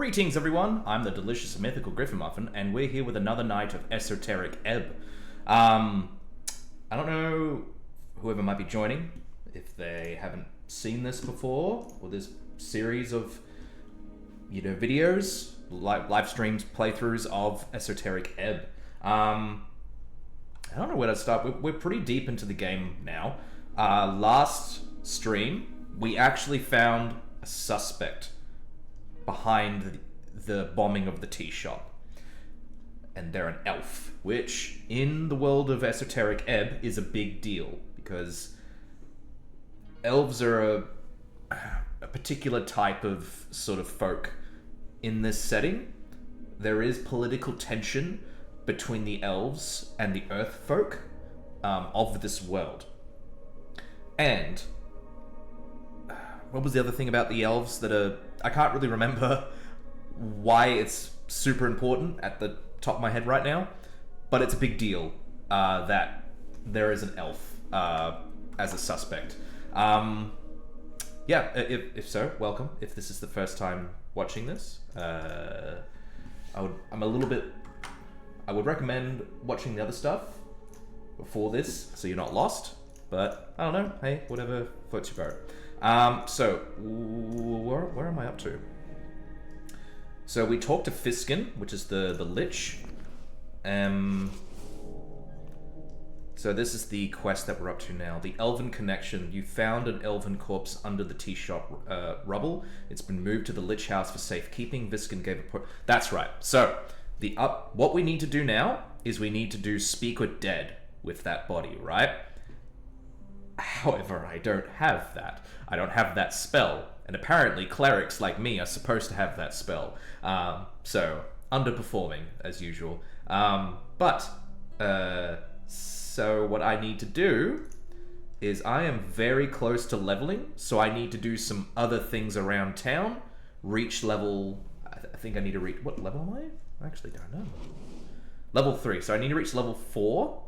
Greetings everyone, I'm the delicious mythical griffinmuffin, and we're here with another night of Esoteric Ebb. I don't know whoever might be joining, if they haven't seen this before, or this series of, videos, live streams, playthroughs of Esoteric Ebb. I don't know where to start. We're pretty deep into the game now. Last stream, we actually found a suspect behind the bombing of the tea shop. And they're an elf, which, in the world of Esoteric Ebb, is a big deal, because elves are a particular type of sort of folk in this setting. There is political tension between the elves and the earth folk of this world. And what was the other thing about the elves that are... I can't really remember why it's super important at the top of my head right now, but it's a big deal that there is an elf as a suspect. Yeah, if so, welcome. If this is the first time watching this, I would recommend watching the other stuff before this, so you're not lost. But I don't know. Hey, whatever floats your boat. So where am I up to? So we talked to Fiskin, which is the lich. So this is the quest that we're up to now. The Elven Connection. You found an elven corpse under the tea shop rubble. It's been moved to the lich house for safekeeping. Fiskin gave a That's right. So what we need to do now is we need to do Speak with Dead with that body, right? However, I don't have that. I don't have that spell. And apparently clerics like me are supposed to have that spell. So, underperforming, as usual. So what I need to do is I am very close to leveling, so I need to do some other things around town. Reach level... I think I need to reach... What level am I? I actually don't know. Level 3. So I need to reach level 4,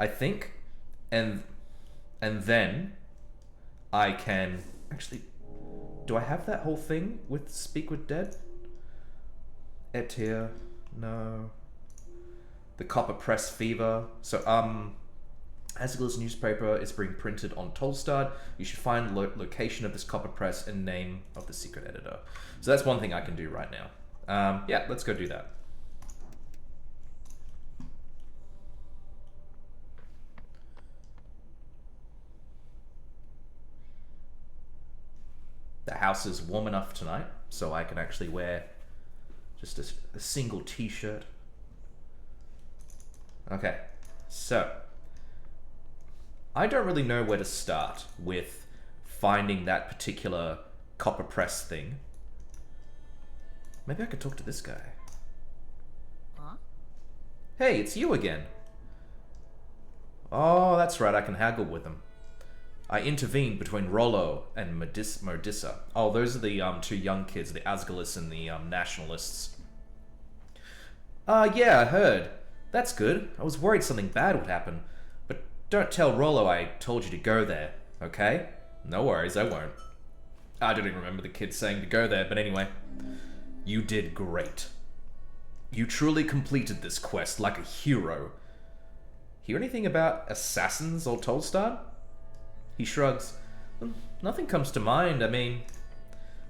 I think. And then I can... Actually, do I have that whole thing with Speak with Dead? Etir, no. The Copper Press Fever. So, Asgil's newspaper is being printed on Tolstad. You should find location of this copper press and name of the secret editor. So that's one thing I can do right now. Yeah, let's go do that. The house is warm enough tonight, so I can actually wear just a single t-shirt. Okay, so I don't really know where to start with finding that particular copper press thing. Maybe I could talk to this guy. Huh? Hey, it's you again. Oh, that's right, I can haggle with him. I intervened between Rollo and Modissa. Oh, those are the two young kids, the Asgalis and the Nationalists. Yeah, I heard. That's good. I was worried something bad would happen. But don't tell Rollo I told you to go there, okay? No worries, I won't. I don't even remember the kids saying to go there, but anyway. You did great. You truly completed this quest like a hero. Hear anything about assassins or Tolstad? He shrugs. Nothing comes to mind. I mean,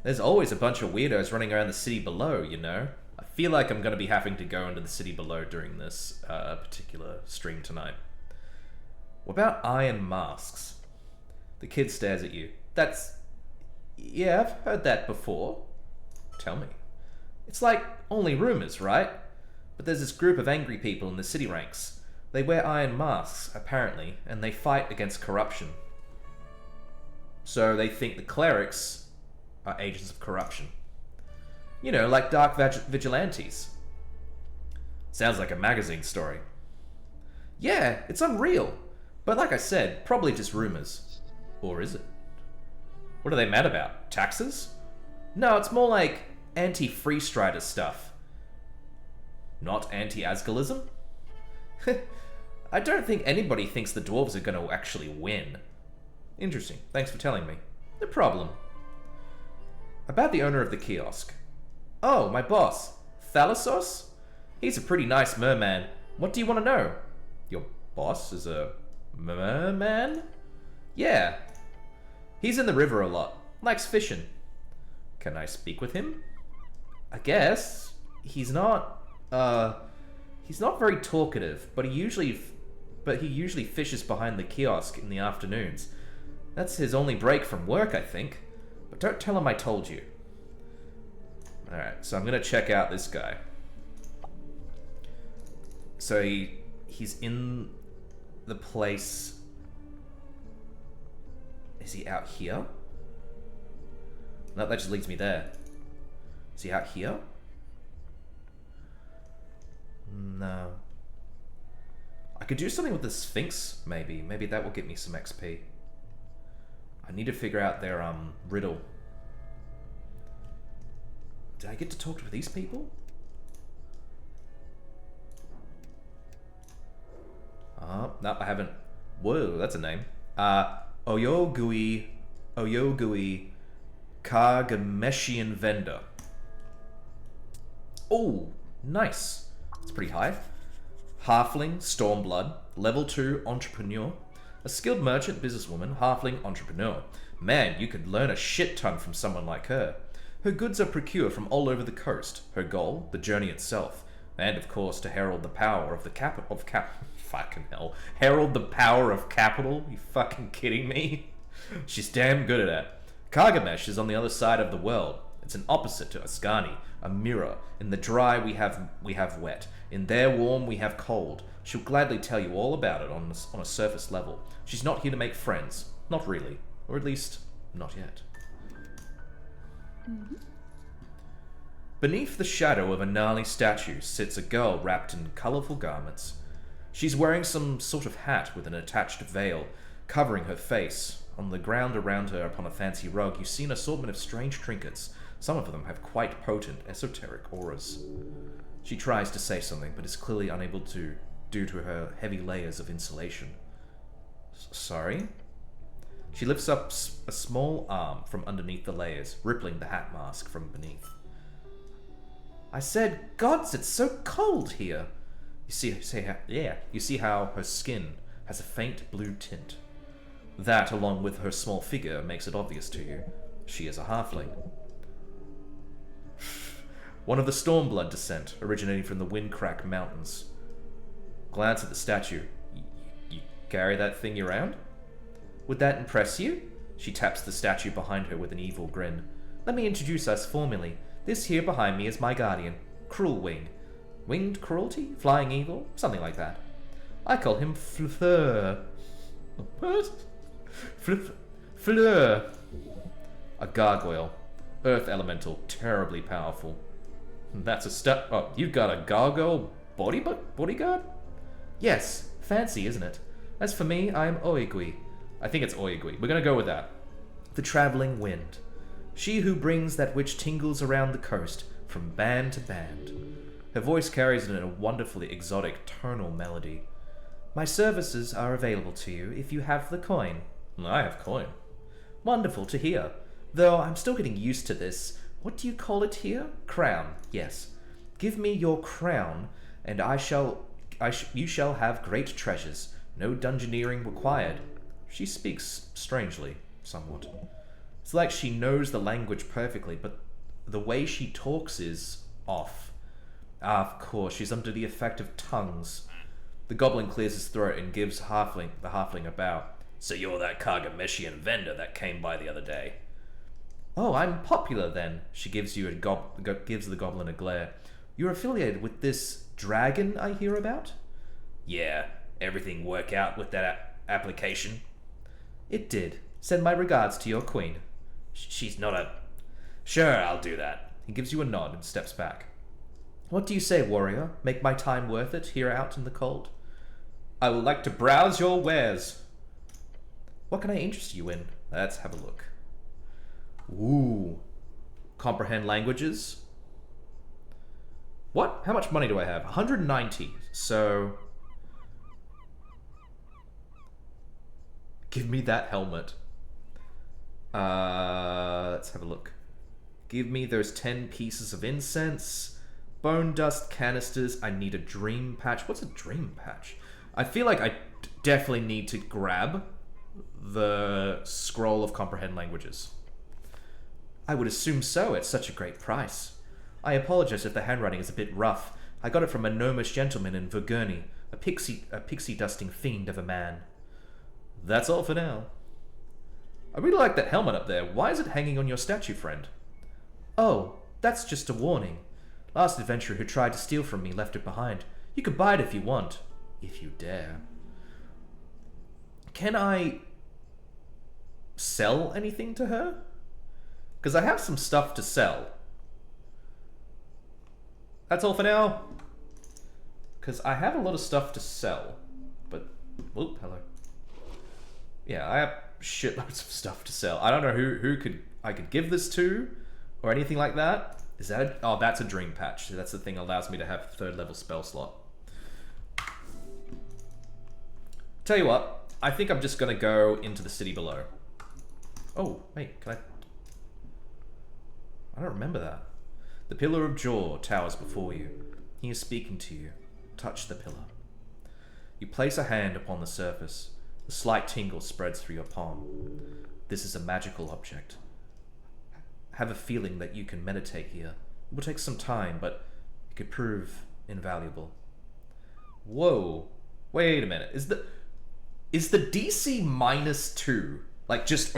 there's always a bunch of weirdos running around the city below, you know? I feel like I'm going to be having to go into the city below during this particular stream tonight. What about iron masks? The kid stares at you. Yeah, I've heard that before. Tell me. It's like only rumors, right? But there's this group of angry people in the city ranks. They wear iron masks, apparently, and they fight against corruption. So they think the clerics are agents of corruption. You know, like dark vigilantes. Sounds like a magazine story. Yeah, it's unreal. But like I said, probably just rumors. Or is it? What are they mad about? Taxes? No, it's more like anti-free strider stuff. Not anti-Asgalism? I don't think anybody thinks the dwarves are going to actually win. Interesting. Thanks for telling me. No problem. About the owner of the kiosk. Oh, my boss. Thalassos? He's a pretty nice merman. What do you want to know? Your boss is a merman? Yeah. He's in the river a lot. Likes fishing. Can I speak with him? I guess. He's not very talkative, but he usually fishes behind the kiosk in the afternoons. That's his only break from work, I think. But don't tell him I told you. Alright, so I'm gonna check out this guy. So he's in the place... Is he out here? No, that just leads me there. Is he out here? No. I could do something with the Sphinx, maybe. Maybe that will get me some XP. I need to figure out their, riddle. Did I get to talk to these people? No, I haven't. Whoa, that's a name. Oyogui Kagameshian Vendor. Oh, nice. It's pretty high. Halfling, Stormblood, level 2 entrepreneur. A skilled merchant, businesswoman, halfling, entrepreneur. Man, you could learn a shit ton from someone like her. Her goods are procured from all over the coast. Her goal, the journey itself. And of course, to herald the power of the fucking hell. Herald the power of capital? You fucking kidding me? She's damn good at it. Kargamesh is on the other side of the world. It's an opposite to Ascani, a mirror. In the dry we have wet. In their warm we have cold. She'll gladly tell you all about it on a surface level. She's not here to make friends. Not really. Or at least, not yet. Mm-hmm. Beneath the shadow of a gnarly statue sits a girl wrapped in colourful garments. She's wearing some sort of hat with an attached veil, covering her face. On the ground around her, upon a fancy rug, you see an assortment of strange trinkets. Some of them have quite potent, esoteric auras. She tries to say something, but is clearly unable to, due to her heavy layers of insulation. Sorry? She lifts up a small arm from underneath the layers, rippling the hat mask from beneath. I said, gods, it's so cold here. You see how her skin has a faint blue tint. That, along with her small figure, makes it obvious to you. She is a halfling. One of the Stormblood descent, originating from the Windcrack Mountains. Glance at the statue. You carry that thing around? Would that impress you? She taps the statue behind her with an evil grin. Let me introduce us formally. This here behind me is my guardian, Cruel Wing. Winged cruelty? Flying evil? Something like that. I call him Fleur. What? Fleur. A gargoyle. Earth elemental. Terribly powerful. That's a step. Oh, you've got a gargoyle bodyguard? Yes. Fancy, isn't it? As for me, I am Oigui. I think it's Oigui. We're gonna go with that. The traveling wind. She who brings that which tingles around the coast, from band to band. Her voice carries in a wonderfully exotic tonal melody. My services are available to you if you have the coin. I have coin. Wonderful to hear. Though I'm still getting used to this. What do you call it here? Crown. Yes. Give me your crown, and you shall have great treasures. No dungeoneering required. She speaks strangely, somewhat. It's like she knows the language perfectly, but the way she talks is off. Of course, she's under the effect of tongues. The goblin clears his throat and gives the halfling a bow. So you're that Kargameshian vendor that came by the other day. Oh, I'm popular then. She gives the goblin a glare. You're affiliated with this dragon I hear about? Yeah, everything work out with that application? It did. Send my regards to your queen. She's not a... Sure, I'll do that. He gives you a nod and steps back. What do you say, warrior? Make my time worth it here out in the cold? I would like to browse your wares. What can I interest you in? Let's have a look. Ooh. Comprehend languages? What? How much money do I have? 190. So... Give me that helmet. Let's have a look. Give me those 10 pieces of incense. Bone dust canisters. I need a dream patch. What's a dream patch? I feel like I definitely need to grab the scroll of comprehend languages. I would assume so at such a great price. I apologize if the handwriting is a bit rough. I got it from a gnomish gentleman in Vergurney, a pixie dusting fiend of a man. That's all for now. I really like that helmet up there. Why is it hanging on your statue, friend? Oh, that's just a warning. Last adventurer who tried to steal from me left it behind. You could buy it if you want. If you dare. Can I sell anything to her? Because I have some stuff to sell. That's all for now. Because I have a lot of stuff to sell. But, whoop, hello. Yeah, I have shitloads of stuff to sell. I don't know who I could give this to or anything like that. Is that oh, that's a dream patch. That's the thing that allows me to have a 3rd level spell slot. Tell you what, I think I'm just gonna go into the city below. Oh, wait, can I don't remember that. The pillar of jaw towers before you. He is speaking to you. Touch the pillar. You place a hand upon the surface. A slight tingle spreads through your palm. This is a magical object. Have a feeling that you can meditate here. It will take some time, but it could prove invaluable. Whoa. Wait a minute. Is the DC -2 like just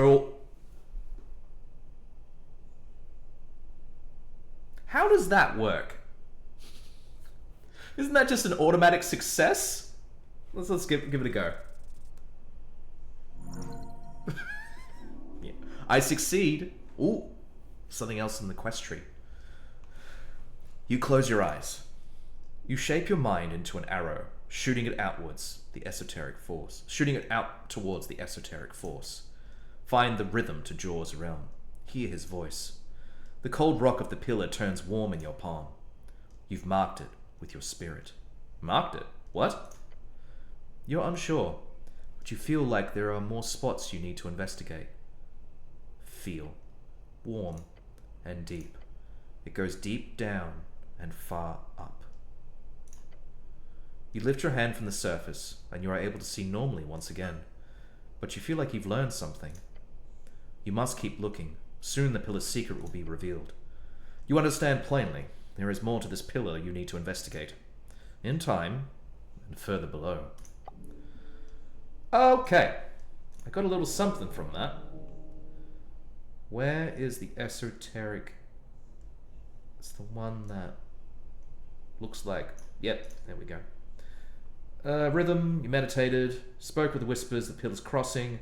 How does that work? Isn't that just an automatic success? Let's give it a go. Yeah. I succeed. Ooh, something else in the quest tree. You close your eyes. You shape your mind into an arrow, shooting it outwards, the esoteric force. Shooting it out towards the esoteric force. Find the rhythm to Jaw's realm. Hear his voice. The cold rock of the pillar turns warm in your palm. You've marked it with your spirit. Marked it? What? You're unsure, but you feel like there are more spots you need to investigate. Feel. Warm and deep. It goes deep down and far up. You lift your hand from the surface, and you are able to see normally once again, but you feel like you've learned something. You must keep looking. Soon the pillar's secret will be revealed. You understand plainly. There is more to this pillar you need to investigate. In time, and further below. Okay. I got a little something from that. Where is the esoteric? It's the one that looks like... Yep, there we go. Rhythm, you meditated, spoke with the whispers, the pillar's crossing.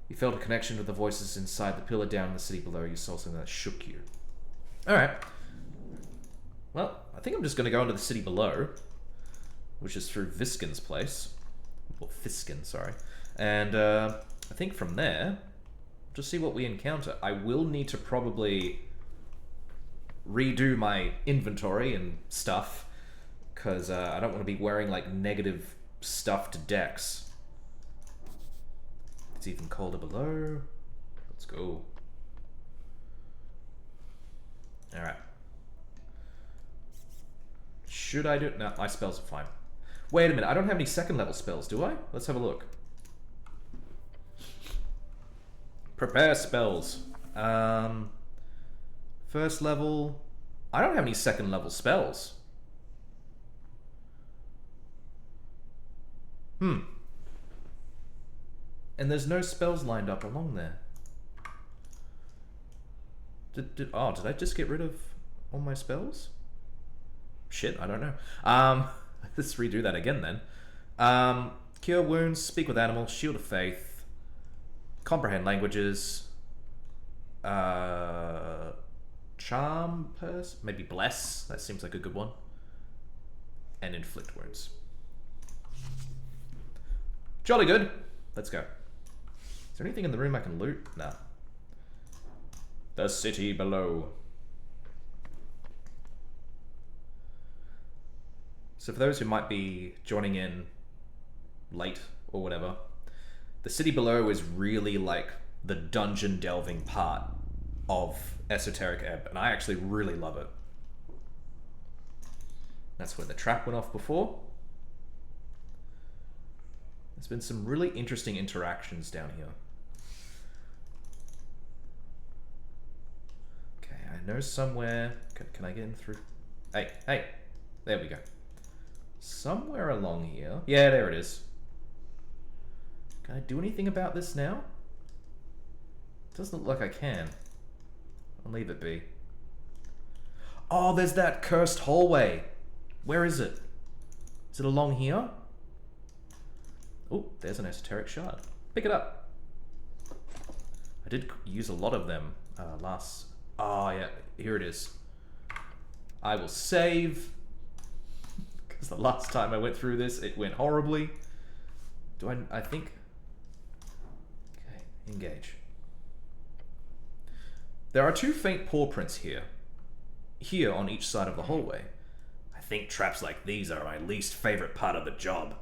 You felt a connection with the voices inside the pillar. Down in the city below, you saw something that shook you. Alright. Well, I think I'm just going to go into the city below, which is through Viskin's place. Or Fiskin, sorry. And I think from there, just see what we encounter. I will need to probably redo my inventory and stuff, because I don't want to be wearing like negative stuff to decks. It's even colder below. Let's go. Alright. Should I do it? No, my spells are fine. Wait a minute, I don't have any 2nd level spells, do I? Let's have a look. Prepare spells. 1st level. I don't have any 2nd level spells. And there's no spells lined up along there. Did I just get rid of all my spells? Shit, I don't know. Let's redo that again then. Cure wounds, speak with animals, shield of faith, comprehend languages, charm person, maybe bless, that seems like a good one, and inflict wounds. Jolly good. Let's go. Is there anything in the room I can loot? No. The city below. So for those who might be joining in late or whatever, the city below is really like the dungeon delving part of Esoteric Ebb, and I actually really love it. That's where the trap went off before. There's been some really interesting interactions down here. Okay, I know somewhere... Can I get in through? Hey, hey! There we go. Somewhere along here... Yeah, there it is. Can I do anything about this now? Doesn't look like I can. I'll leave it be. Oh, there's that cursed hallway. Where is it? Is it along here? Oh, there's an esoteric shard. Pick it up. I did use a lot of them last... Oh, yeah, here it is. I will save. Because the last time I went through this, it went horribly. Do I think... Okay, engage. There are 2 faint paw prints here. Here on each side of the hallway. I think traps like these are my least favorite part of the job.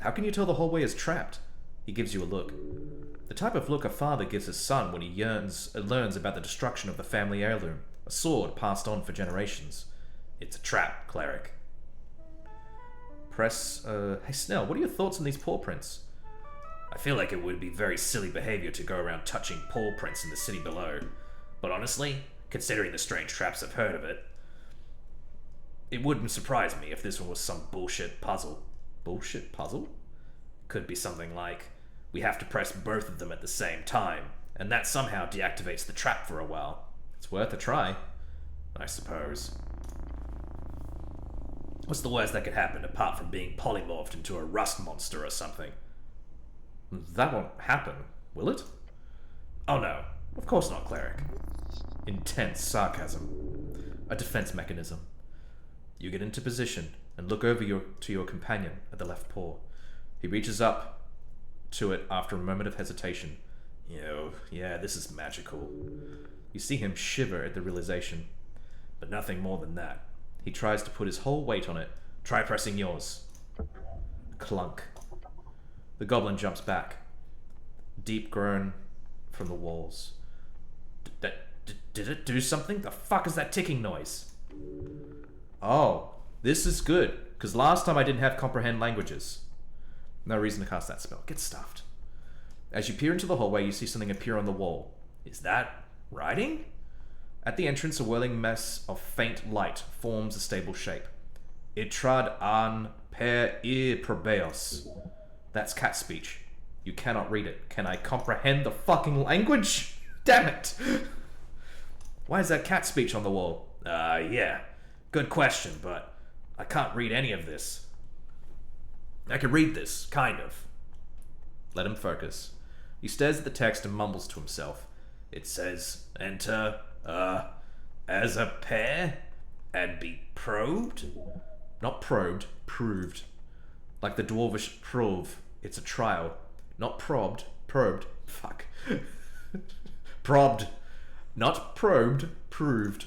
How can you tell the hallway is trapped? He gives you a look. The type of look a father gives his son when he learns about the destruction of the family heirloom, a sword passed on for generations. It's a trap, cleric. Press, hey Snell, what are your thoughts on these paw prints? I feel like it would be very silly behavior to go around touching paw prints in the city below. But honestly, considering the strange traps I've heard of it, it wouldn't surprise me if this one was some bullshit puzzle. Bullshit puzzle? Could be something like, we have to press both of them at the same time, and that somehow deactivates the trap for a while. It's worth a try, I suppose. What's the worst that could happen apart from being polymorphed into a rust monster or something? That won't happen, will it? Oh no, of course not, cleric. Intense sarcasm. A defense mechanism. You get into position and look over to your companion at the left paw. He reaches up to it after a moment of hesitation. Yeah, this is magical. You see him shiver at the realization, but nothing more than that. He tries to put his whole weight on it. Try pressing yours. Clunk. The goblin jumps back. Deep groan from the walls. Did it do something? The fuck is that ticking noise? Oh, this is good, because last time I didn't have comprehend languages. No reason to cast that spell. Get stuffed. As you peer into the hallway, you see something appear on the wall. Is that writing? At the entrance, a whirling mess of faint light forms a stable shape. Itrad an per probeos. That's cat speech. You cannot read it. Can I comprehend the fucking language? Damn it! Why is that cat speech on the wall? Yeah. Good question, but I can't read any of this. I can read this, kind of. Let him focus. He stares at the text and mumbles to himself. It says, enter, as a pair, and be probed? Not probed, proved. Like the dwarvish prove, it's a trial. Not probed, fuck. Probed. Not probed, proved.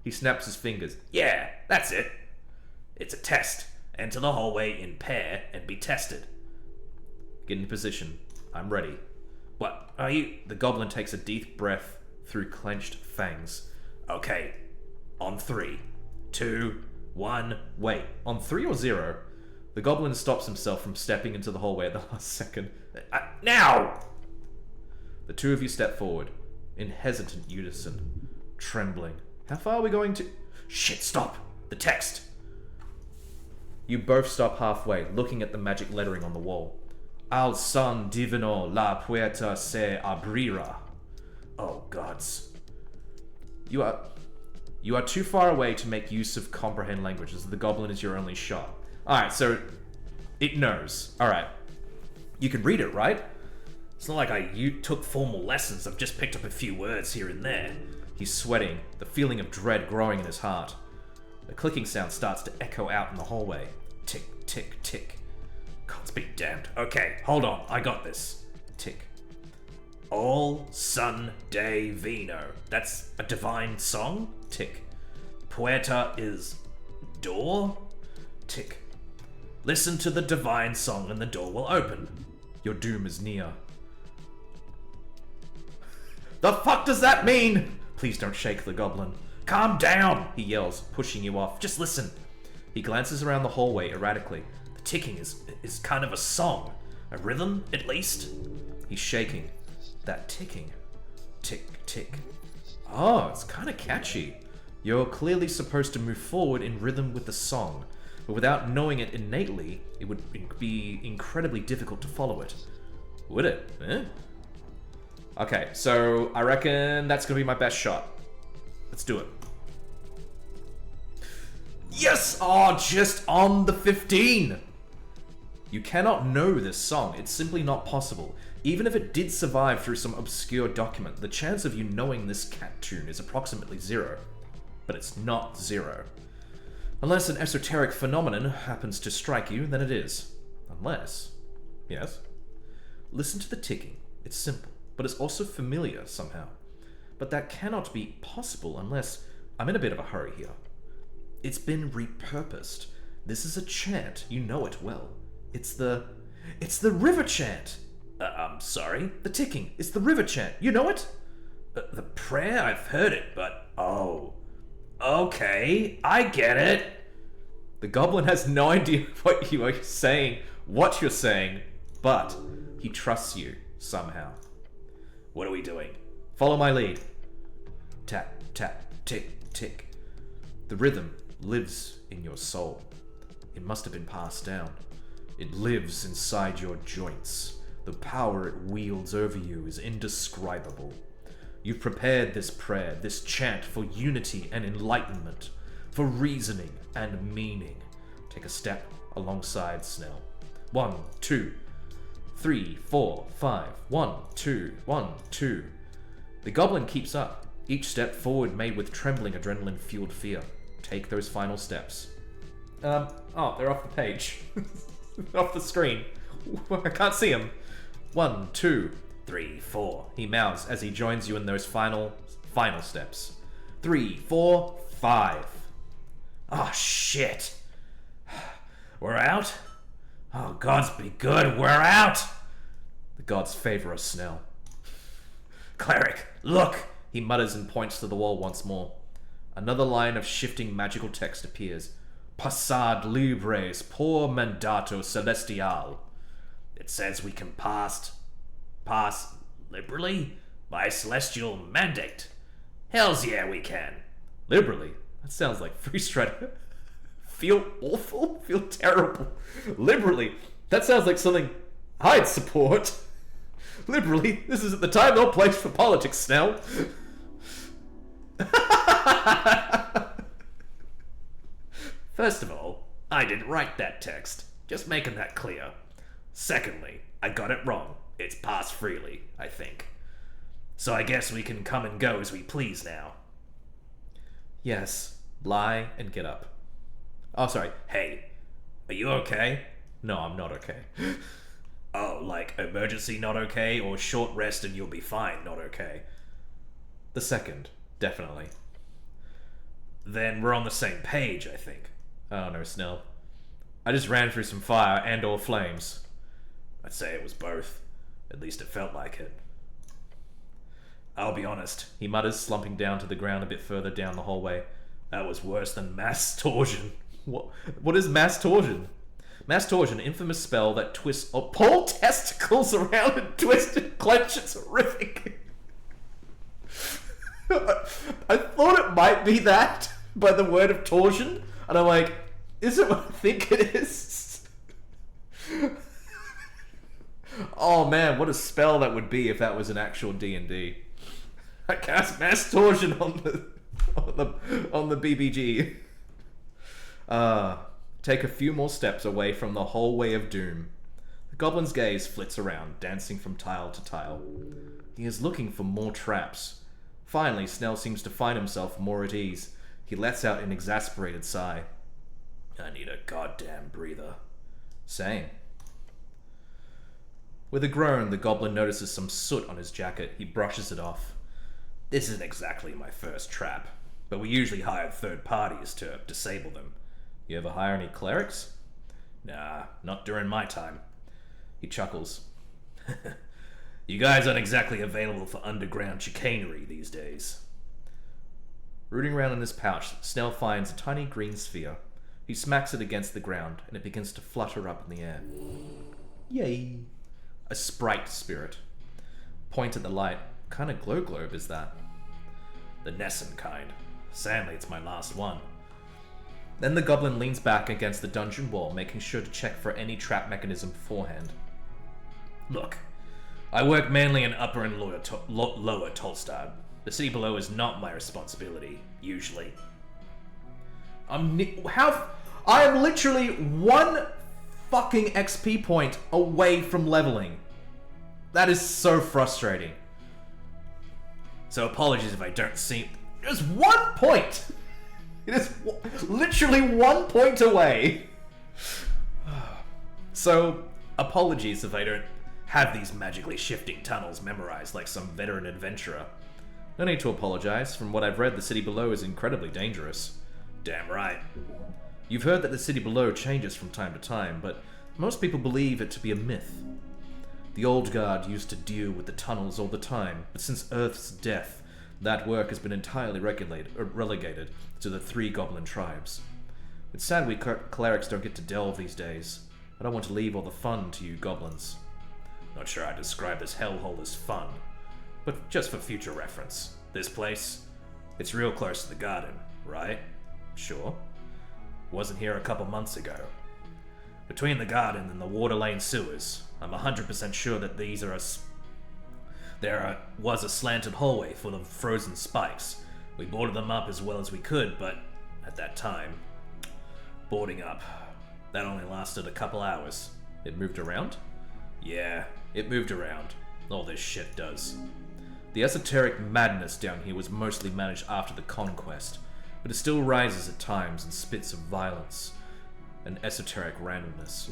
He snaps his fingers. Yeah, that's it. It's a test. Enter the hallway in pair and be tested. Get in position. I'm ready. What, are you? The goblin takes a deep breath through clenched fangs. Okay. On 3, 2, 1, wait. On 3 or 0? The goblin stops himself from stepping into the hallway at the last second. Now! The 2 of you step forward, in hesitant unison, trembling. How far are we going to... Shit, stop! The text! You both stop halfway, looking at the magic lettering on the wall. Al son divino la puerta se abrirá. Oh, gods. You are too far away to make use of comprehend languages. The goblin is your only shot. Alright, so it knows. Alright. You can read it, right? It's not like you took formal lessons. I've just picked up a few words here and there. He's sweating, the feeling of dread growing in his heart. The clicking sound starts to echo out in the hallway. Tick, tick, tick. Gods be damned. Okay, hold on. I got this. Tick. All Sun Day Vino. That's a divine song? Tick. Puerta is door? Tick. Listen to the divine song and the door will open. Your doom is near. The fuck does that mean? Please don't shake the goblin. Calm down, he yells, pushing you off. Just listen. He glances around the hallway erratically. The ticking is kind of a song. A rhythm, at least? He's shaking. That ticking. Tick, tick. Oh, it's kind of catchy. You're clearly supposed to move forward in rhythm with the song, but without knowing it innately, it would be incredibly difficult to follow it. Would it? Eh? Okay, so I reckon that's gonna be my best shot. Let's do it. Yes! Oh, just on the 15! You cannot know this song. It's simply not possible. Even if it did survive through some obscure document, the chance of you knowing this cat tune is approximately 0. But it's not 0. Unless an esoteric phenomenon happens to strike you, then it is. Unless... Yes? Listen to the ticking. It's simple, but it's also familiar somehow. But that cannot be possible unless... I'm in a bit of a hurry here. It's been repurposed. This is a chant. You know it well. It's the river chant. I'm sorry. The ticking. It's the river chant. You know it? The prayer? I've heard it, but... Oh. Okay. I get it. The goblin has no idea what you are saying, but he trusts you somehow. What are we doing? Follow my lead. Tap, tap, tick, tick. The rhythm lives in your soul. It must have been passed down. It lives inside your joints. The power it wields over you is indescribable. You've prepared this prayer, this chant for unity and enlightenment, for reasoning and meaning. Take a step alongside Snell. 1, 2, 3, 4, 5. 1, 2, 1, 2. The goblin keeps up, each step forward made with trembling adrenaline-fueled fear. Take those final steps. Oh, they're off the page. Off the screen. I can't see them. 1, 2, 3, 4. He mouths as he joins you in those final steps. 3, 4, 5. Oh, shit. We're out? Oh, gods be good, we're out! The gods favor us, Snell. Cleric, look! He mutters and points to the wall once more. Another line of shifting magical text appears. Passad libres por mandato celestial. It says we can pass liberally by celestial mandate. Hells yeah, we can. Liberally? That sounds like free stride. Feel awful? Feel terrible. Liberally? That sounds like something I'd support. Liberally? This isn't the time or place for politics, Snell. First of all, I didn't write that text. Just making that clear. Secondly, I got it wrong. It's passed freely, I think. So I guess we can come and go as we please now. Yes. Lie and get up. Oh, sorry. Hey, are you okay? No, I'm not okay. Oh, like emergency not okay, or short rest and you'll be fine not okay? The second, definitely. Then we're on the same page, I think. Oh no, Snell. I just ran through some fire and or flames. I'd say it was both. At least it felt like it. I'll be honest, he mutters, slumping down to the ground a bit further down the hallway. That was worse than mass torsion. What is mass torsion? Mass torsion, infamous spell that twists or pull testicles around and twist and clench. It's horrific. I thought it might be that by the word of torsion, and I'm like, is it what I think it is? Oh man, what a spell that would be if that was an actual D&D. I cast mass torsion on the BBG. Take a few more steps away from the hallway of doom. The goblin's gaze flits around, dancing from tile to tile. He is looking for more traps. Finally, Snell seems to find himself more at ease. He lets out an exasperated sigh. I need a goddamn breather. Same. With a groan, the goblin notices some soot on his jacket. He brushes it off. This isn't exactly my first trap, but we usually hire third parties to disable them. You ever hire any clerics? Nah, not during my time. He chuckles. You guys aren't exactly available for underground chicanery these days. Rooting around in his pouch, Snell finds a tiny green sphere. He smacks it against the ground, and it begins to flutter up in the air. Yay! A sprite spirit. Point at the light. What kind of glow globe is that? The Nesson kind. Sadly, it's my last one. Then the goblin leans back against the dungeon wall, making sure to check for any trap mechanism beforehand. Look, I work mainly in Upper and Lower Tolstad. The city below is not my responsibility, usually. I am literally one fucking XP point away from leveling. That is so frustrating. So apologies if I don't seem... There's 1 point! It is literally 1 point away. So, apologies if I don't have these magically shifting tunnels memorized like some veteran adventurer. No need to apologize. From what I've read, the city below is incredibly dangerous. Damn right. You've heard that the city below changes from time to time, but most people believe it to be a myth. The old guard used to deal with the tunnels all the time, but since Earth's death, that work has been entirely relegated to the 3 goblin tribes. It's sad we clerics don't get to delve these days. I don't want to leave all the fun to you goblins. Not sure I'd describe this hellhole as fun, but just for future reference. This place, it's real close to the garden, right? Sure. Wasn't here a couple months ago. Between the garden and the water lane sewers, I'm 100% sure that there was a slanted hallway full of frozen spikes. We boarded them up as well as we could, but at that time, boarding up, that only lasted a couple hours. It moved around? Yeah, it moved around. All this shit does. The esoteric madness down here was mostly managed after the conquest, but it still rises at times in spits of violence and esoteric randomness.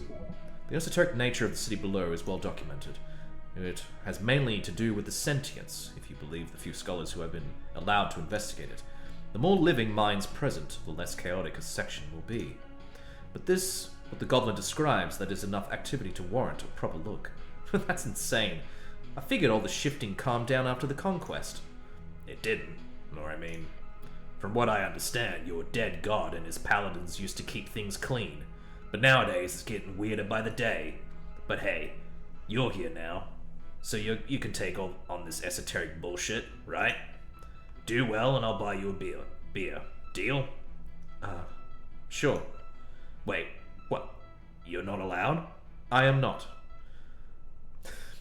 The esoteric nature of the city below is well documented. It has mainly to do with the sentience, if you believe the few scholars who have been allowed to investigate it. The more living minds present, the less chaotic a section will be. But this, what the goblin describes, that is enough activity to warrant a proper look. That's insane. I figured all the shifting calmed down after the conquest. It didn't, or I mean, from what I understand, your dead god and his paladins used to keep things clean. But nowadays it's getting weirder by the day. But hey, you're here now. So you can take on this esoteric bullshit, right? Do well and I'll buy you a beer. Deal? Sure. Wait, what? You're not allowed? I am not.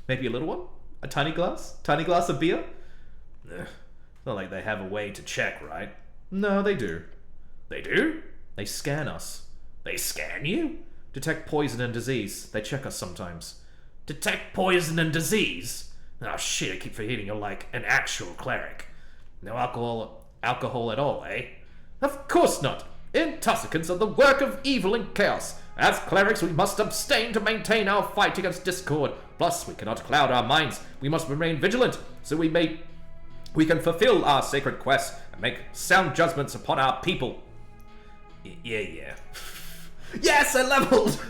Maybe a little one? A tiny glass? Tiny glass of beer? Not like they have a way to check, right? No, they do. They do? They scan us. They scan you? Detect poison and disease. They check us sometimes. Detect poison and disease? Oh shit, I keep forgetting you're like an actual cleric. No alcohol at all, eh? Of course not. Intoxicants are the work of evil and chaos. As clerics, we must abstain to maintain our fight against discord. Plus, we cannot cloud our minds. We must remain vigilant, so we can fulfill our sacred quest and make sound judgments upon our people. Yeah. Yes, I leveled!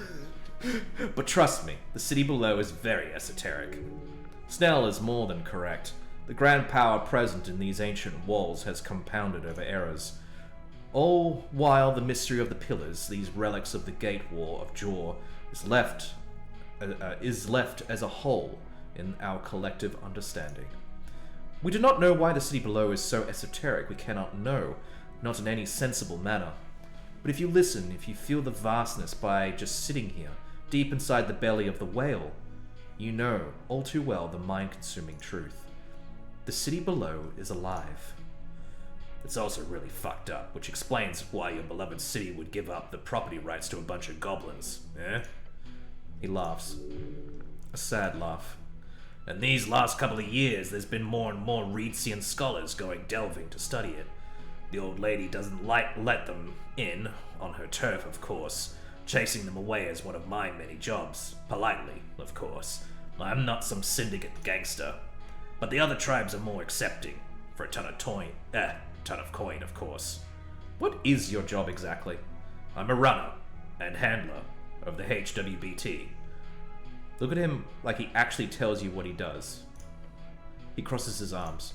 But trust me, the city below is very esoteric. Snell is more than correct. The grand power present in these ancient walls has compounded over eras. All while the mystery of the pillars, these relics of the Gate War of Jor, is left as a whole in our collective understanding. We do not know why the city below is so esoteric. We cannot know, not in any sensible manner. But if you listen, if you feel the vastness by just sitting here, deep inside the belly of the whale, you know all too well the mind-consuming truth. The city below is alive. It's also really fucked up, which explains why your beloved city would give up the property rights to a bunch of goblins, eh? He laughs. A sad laugh. And these last couple of years, there's been more and more Reedsian scholars going delving to study it. The old lady doesn't let them in, on her turf, of course, chasing them away is one of my many jobs. Politely, of course. I'm not some syndicate gangster. But the other tribes are more accepting, for a ton of coin, of course. What is your job exactly? I'm a runner and handler of the HWBT. Look at him like he actually tells you what he does. He crosses his arms.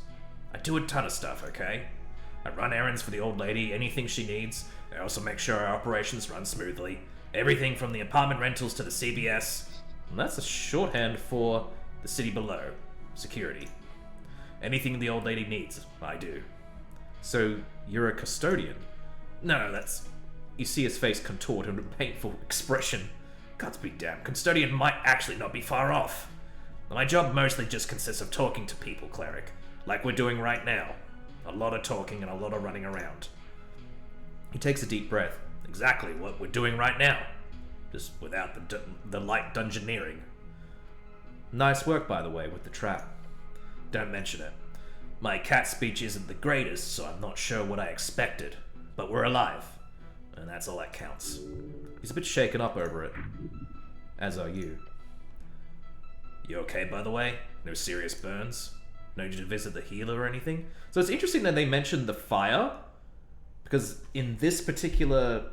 I do a ton of stuff, okay? I run errands for the old lady, anything she needs. I also make sure our operations run smoothly. Everything from the apartment rentals to the CBS. And that's a shorthand for the city below. Security. Anything the old lady needs, I do. So, you're a custodian? No, that's... You see his face contort in a painful expression. Gods be damned, custodian might actually not be far off. My job mostly just consists of talking to people, cleric. Like we're doing right now. A lot of talking and a lot of running around. He takes a deep breath. Exactly what we're doing right now. Just without the light dungeoneering. Nice work, by the way, with the trap. Don't mention it. My cat speech isn't the greatest, so I'm not sure what I expected. But we're alive. And that's all that counts. He's a bit shaken up over it. As are you. You okay, by the way? No serious burns? No need to visit the healer or anything? So it's interesting that they mentioned the fire, because in this particular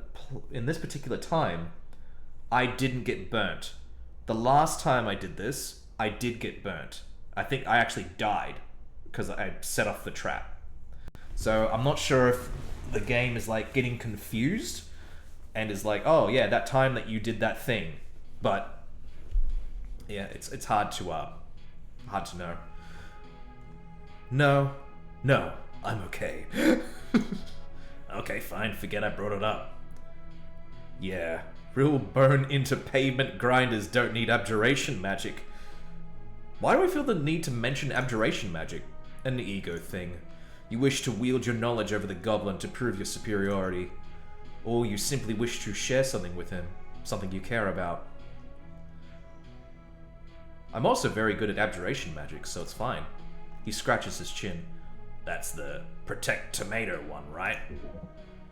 time, I didn't get burnt. The last time I did this, I did get burnt. I think I actually died because I set off the trap. So I'm not sure if the game is like getting confused and is like, oh yeah, that time that you did that thing. But yeah, it's hard to know. No, I'm okay. Okay, fine, forget I brought it up. Yeah, real bone into pavement grinders don't need abjuration magic. Why do I feel the need to mention abjuration magic? An ego thing. You wish to wield your knowledge over the goblin to prove your superiority. Or you simply wish to share something with him, something you care about. I'm also very good at abjuration magic, so it's fine. He scratches his chin. That's the Protect Tomato one, right?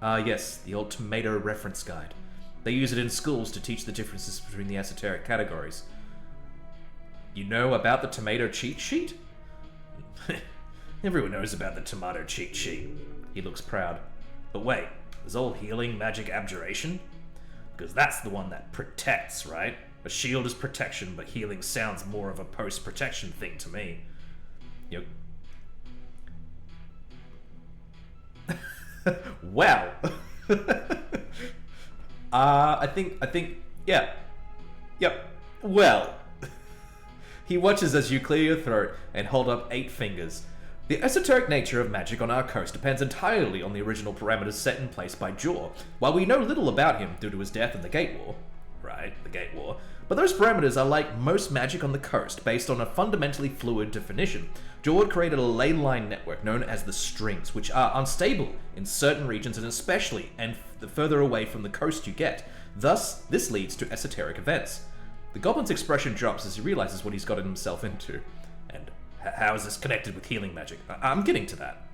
Yes, the old tomato reference guide. They use it in schools to teach the differences between the esoteric categories. You know about the tomato cheat sheet? Everyone knows about the tomato cheat sheet. He looks proud. But wait, is all healing magic abjuration? Because that's the one that protects, right? A shield is protection, but healing sounds more of a post-protection thing to me. You... Wow. I think, yeah. Yep. Well. He watches as you clear your throat and hold up 8 fingers. The esoteric nature of magic on our coast depends entirely on the original parameters set in place by Jaw. While we know little about him due to his death in the Gate War, right, the Gate War, but those parameters are like most magic on the coast, based on a fundamentally fluid definition. Jaw had created a ley line network known as the Strings, which are unstable in certain regions and especially the further away from the coast you get. Thus, this leads to esoteric events. The goblin's expression drops as he realizes what he's gotten himself into. And how is this connected with healing magic? I'm getting to that.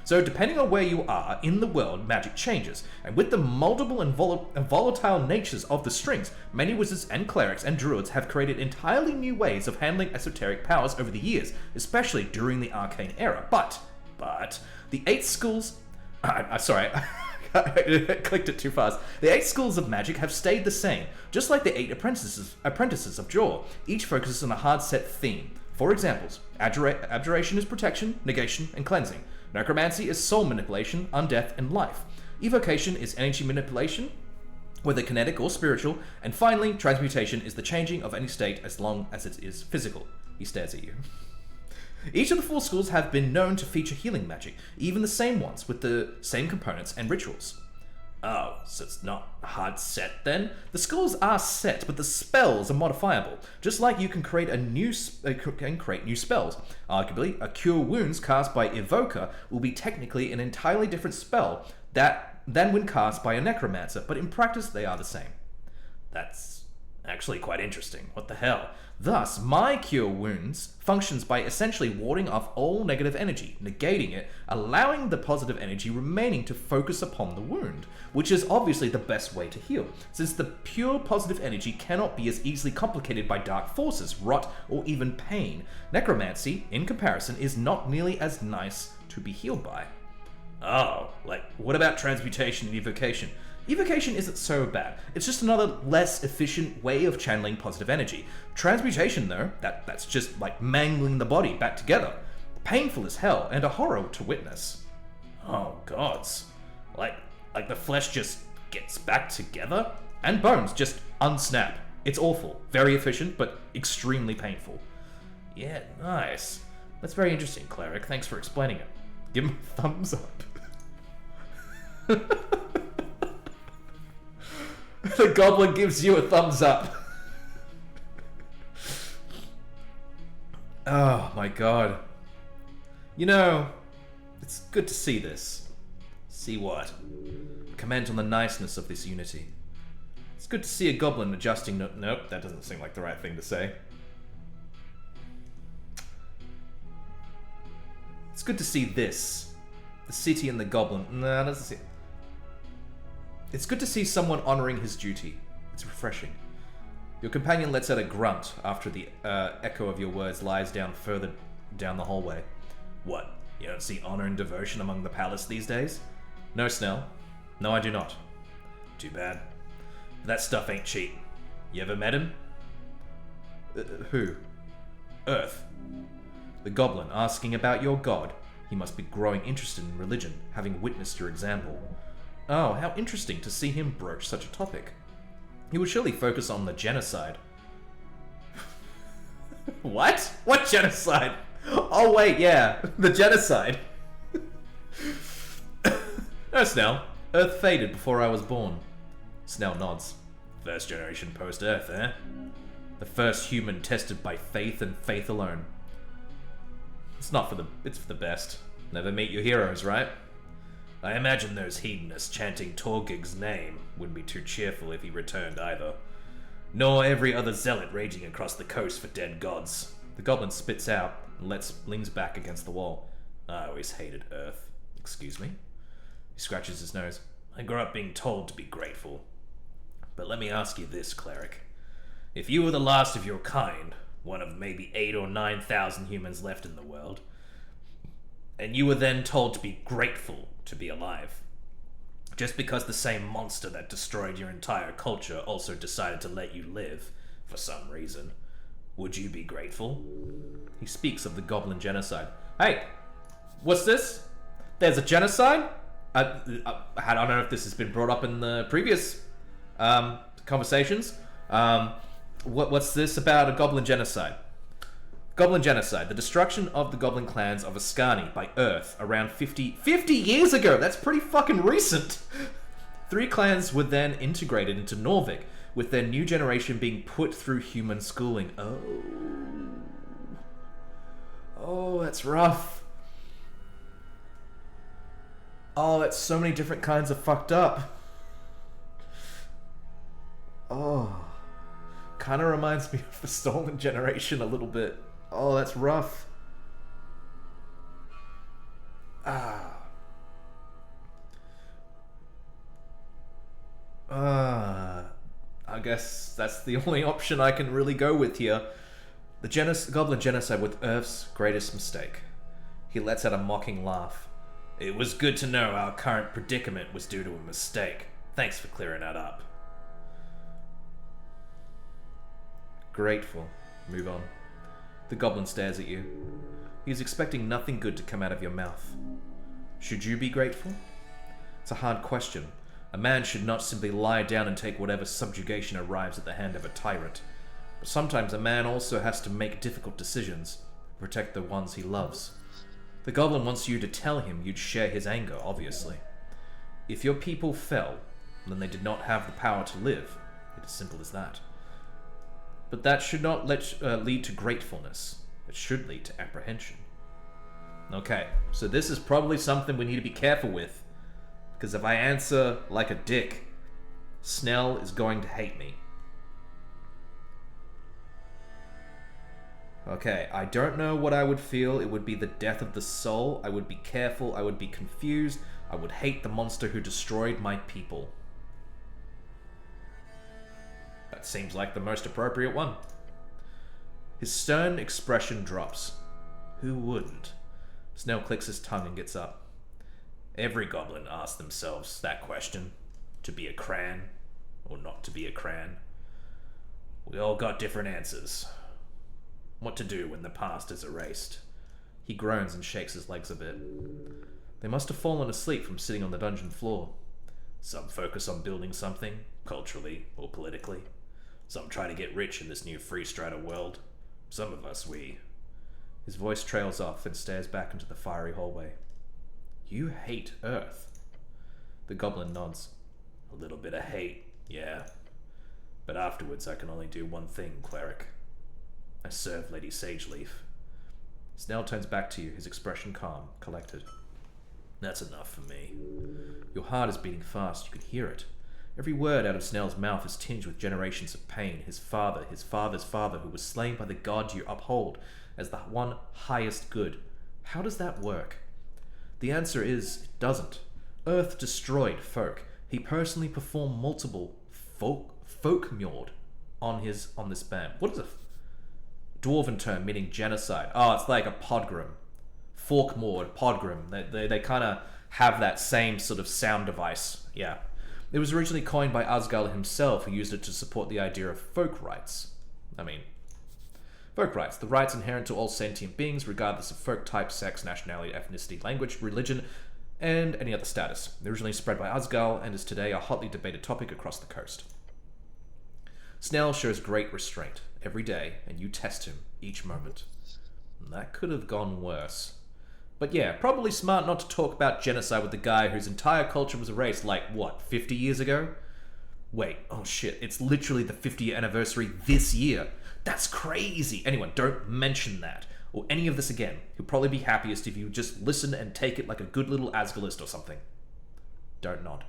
So depending on where you are in the world, magic changes. And with the multiple and volatile natures of the Strings, many wizards and clerics and druids have created entirely new ways of handling esoteric powers over the years, especially during the Arcane era. But, the 8 schools... sorry, I clicked it too fast. The 8 schools of magic have stayed the same, just like the 8 apprentices of Jaw. Each focuses on a hard-set theme. For examples, abjuration is protection, negation, and cleansing. Necromancy is soul manipulation, undeath, and life. Evocation is energy manipulation, whether kinetic or spiritual. And finally, transmutation is the changing of any state as long as it is physical. He stares at you. Each of the 4 schools have been known to feature healing magic, even the same ones with the same components and rituals. Oh, so it's not hard set then? The schools are set, but the spells are modifiable. Just like you can create new spells. Arguably, a Cure Wounds cast by Evoker will be technically an entirely different spell than when cast by a Necromancer, but in practice they are the same. That's actually quite interesting. What the hell? Thus, my Cure Wounds functions by essentially warding off all negative energy, negating it, allowing the positive energy remaining to focus upon the wound, which is obviously the best way to heal, since the pure positive energy cannot be as easily complicated by dark forces, rot, or even pain. Necromancy, in comparison, is not nearly as nice to be healed by. Oh, like, what about transmutation and evocation? Evocation isn't so bad. It's just another less efficient way of channeling positive energy. Transmutation, though, that's just like mangling the body back together. Painful as hell, and a horror to witness. Oh, gods. Like the flesh just gets back together? And bones just unsnap. It's awful. Very efficient, but extremely painful. Yeah, nice. That's very interesting, Cleric. Thanks for explaining it. Give him a thumbs up. The goblin gives you a thumbs up. Oh my god. You know, it's good to see this. See what? Comment on the niceness of this unity. It's good to see a goblin adjusting. Nope, that doesn't seem like the right thing to say. It's good to see this. The city and the goblin. No, that doesn't seem. It's good to see someone honoring his duty. It's refreshing. Your companion lets out a grunt after the echo of your words lies down further down the hallway. What? You don't see honor and devotion among the palace these days? No, Snell. No, I do not. Too bad. That stuff ain't cheap. You ever met him? Who? Earth. The goblin asking about your god. He must be growing interested in religion, having witnessed your example. Oh, how interesting to see him broach such a topic. He would surely focus on the genocide. What? What genocide? Oh wait, yeah, the genocide. No, Snell. Earth faded before I was born. Snell nods. First generation post-Earth, eh? The first human tested by faith and faith alone. It's for the best. Never meet your heroes, right? I imagine those hedonists chanting Torgig's name wouldn't be too cheerful if he returned either. Nor every other zealot raging across the coast for dead gods. The goblin spits out and leans back against the wall. I always hated Earth. Excuse me? He scratches his nose. I grew up being told to be grateful. But let me ask you this, Cleric. If you were the last of your kind, one of maybe 8,000 or 9,000 humans left in the world, and you were then told to be grateful to be alive, just because the same monster that destroyed your entire culture also decided to let you live, for some reason, would you be grateful? He speaks of the goblin genocide. Hey, what's this? There's a genocide? I don't know if this has been brought up in the previous conversations. What's this about a goblin genocide? Goblin genocide, the destruction of the goblin clans of Ascani by Earth around 50 years ago. That's pretty fucking recent. 3 clans were then integrated into Norvik, with their new generation being put through human schooling. Oh, that's rough. Oh, that's so many different kinds of fucked up. Oh, kind of reminds me of the Stolen Generation a little bit. Oh, that's rough. I guess that's the only option I can really go with here. The Goblin Genocide with Earth's greatest mistake. He lets out a mocking laugh. It was good to know our current predicament was due to a mistake. Thanks for clearing that up. Grateful. Move on. The goblin stares at you. He is expecting nothing good to come out of your mouth. Should you be grateful? It's a hard question. A man should not simply lie down and take whatever subjugation arrives at the hand of a tyrant. But sometimes a man also has to make difficult decisions to protect the ones he loves. The goblin wants you to tell him you'd share his anger, obviously. If your people fell, then they did not have the power to live. It is simple as that. But that should not lead to gratefulness. It should lead to apprehension. Okay, so this is probably something we need to be careful with. Because if I answer like a dick, Snell is going to hate me. Okay, I don't know what I would feel. It would be the death of the soul. I would be careful. I would be confused. I would hate the monster who destroyed my people. That seems like the most appropriate one. His stern expression drops. Who wouldn't? Snell clicks his tongue and gets up. Every goblin asks themselves that question. To be a cran, or not to be a cran. We all got different answers. What to do when the past is erased. He groans and shakes his legs a bit. They must have fallen asleep from sitting on the dungeon floor. Some focus on building something, culturally or politically. Some try to get rich in this new free strata world. Some of us, we... His voice trails off and stares back into the fiery hallway. You hate Earth. The goblin nods. A little bit of hate, yeah. But afterwards I can only do one thing, cleric. I serve Lady Sageleaf. Snell turns back to you, his expression calm, collected. That's enough for me. Your heart is beating fast, you can hear it. Every word out of Snell's mouth is tinged with generations of pain. His father, his father's father, who was slain by the god you uphold as the one highest good. How does that work? The answer is, it doesn't. Earth destroyed folk. He personally performed multiple folkmord on this band. What is a dwarven term meaning genocide? Oh, it's like a podgrim. Folkmord, podgrim. They kind of have that same sort of sound device. Yeah. It was originally coined by Asgal himself, who used it to support the idea of folk rights. Folk rights, the rights inherent to all sentient beings, regardless of folk type, sex, nationality, ethnicity, language, religion, and any other status. Originally spread by Asgal, and is today a hotly debated topic across the coast. Snell shows great restraint every day, and you test him each moment. And that could have gone worse. But yeah, probably smart not to talk about genocide with the guy whose entire culture was erased, like, what, 50 years ago? Wait, oh shit, it's literally the 50th anniversary this year. That's crazy! Anyone, don't mention that, or any of this again. He'll probably be happiest if you just listen and take it like a good little Asgalist or something. Don't nod.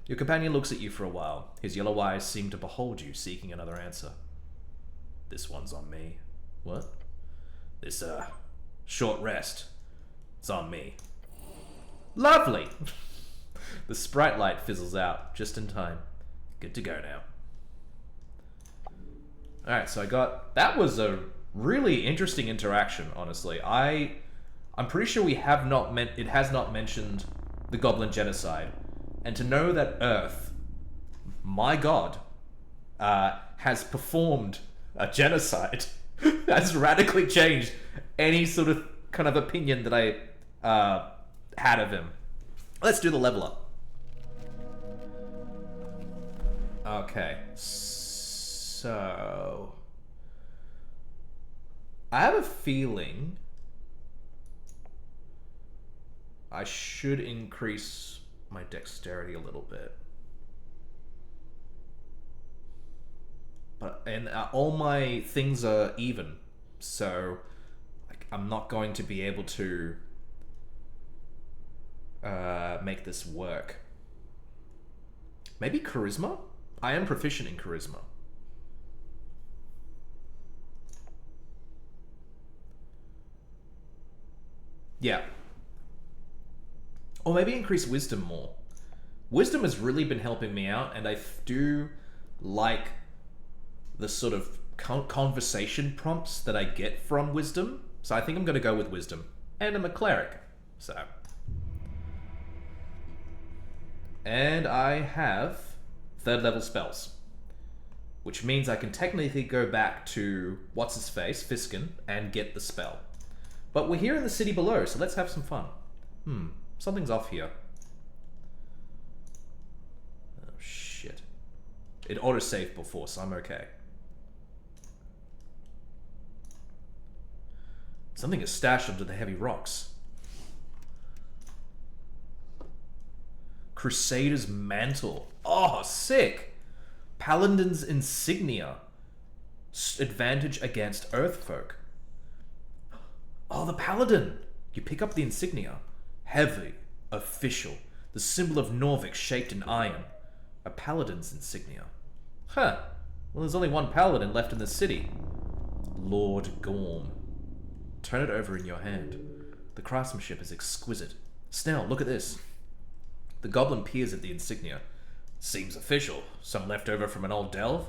Your companion looks at you for a while. His yellow eyes seem to behold you, seeking another answer. This one's on me. What? This, short rest. It's on me. Lovely! The sprite light fizzles out, just in time. Good to go now. Alright, so I got... That was a really interesting interaction, honestly. I'm pretty sure it has not mentioned the Goblin Genocide. And to know that Earth, my god, has performed a genocide has radically changed any sort of kind of opinion that I had of him. Let's do the level up. Okay, so I have a feeling I should increase my dexterity a little bit. And all my things are even, so like I'm not going to be able to make this work. Maybe charisma? I am proficient in charisma. Yeah. Or maybe increase wisdom more. Wisdom has really been helping me out, and I do like the sort of conversation prompts that I get from wisdom. So I think I'm going to go with wisdom. And I'm a cleric. So. And I have 3rd level spells. Which means I can technically go back to what's-his-face, Fiskin, and get the spell. But we're here in the city below, so let's have some fun. Something's off here. Oh, shit. It autosaved before, so I'm okay. Something is stashed under the heavy rocks. Crusader's Mantle. Oh, sick! Paladin's Insignia. Advantage against Earthfolk. Oh, the Paladin! You pick up the insignia. Heavy, official, the symbol of Norvik shaped in iron. A Paladin's insignia. Huh. Well, there's only one Paladin left in the city. Lord Gorm. Turn it over in your hand. The craftsmanship is exquisite. Snell, look at this. The goblin peers at the insignia. Seems official. Some leftover from an old delve?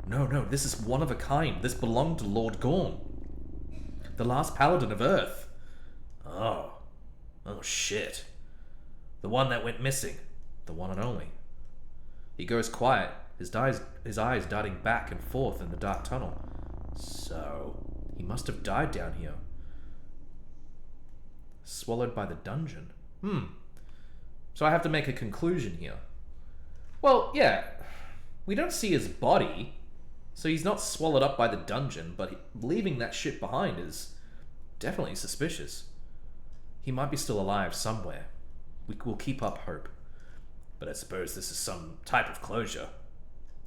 No, this is one of a kind. This belonged to Lord Gorm. The last paladin of Earth. Oh shit. The one that went missing. The one and only. He goes quiet, his eyes darting back and forth in the dark tunnel. So, he must have died down here. Swallowed by the dungeon. So I have to make a conclusion here. Well, yeah, we don't see his body, so he's not swallowed up by the dungeon, but leaving that shit behind is definitely suspicious. He might be still alive somewhere. We'll keep up hope. But I suppose this is some type of closure.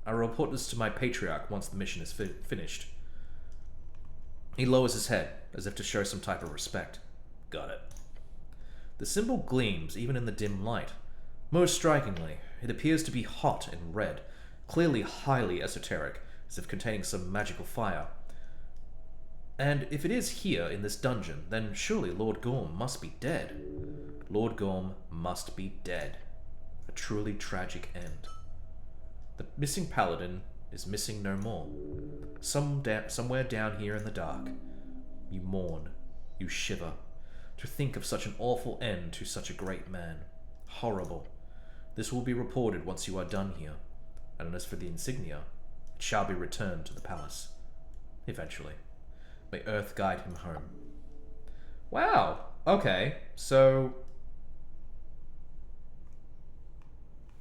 I'll report this to my patriarch once the mission is finished. He lowers his head, as if to show some type of respect. Got it. The symbol gleams even in the dim light. Most strikingly, it appears to be hot and red, clearly highly esoteric, as if containing some magical fire. And if it is here in this dungeon, then surely Lord Gorm must be dead. Lord Gorm must be dead. A truly tragic end. The missing paladin is missing no more. Somewhere down here in the dark, you mourn, you shiver, to think of such an awful end to such a great man. Horrible. This will be reported once you are done here, and as for the insignia, it shall be returned to the palace. Eventually. May Earth guide him home. Wow. Okay, so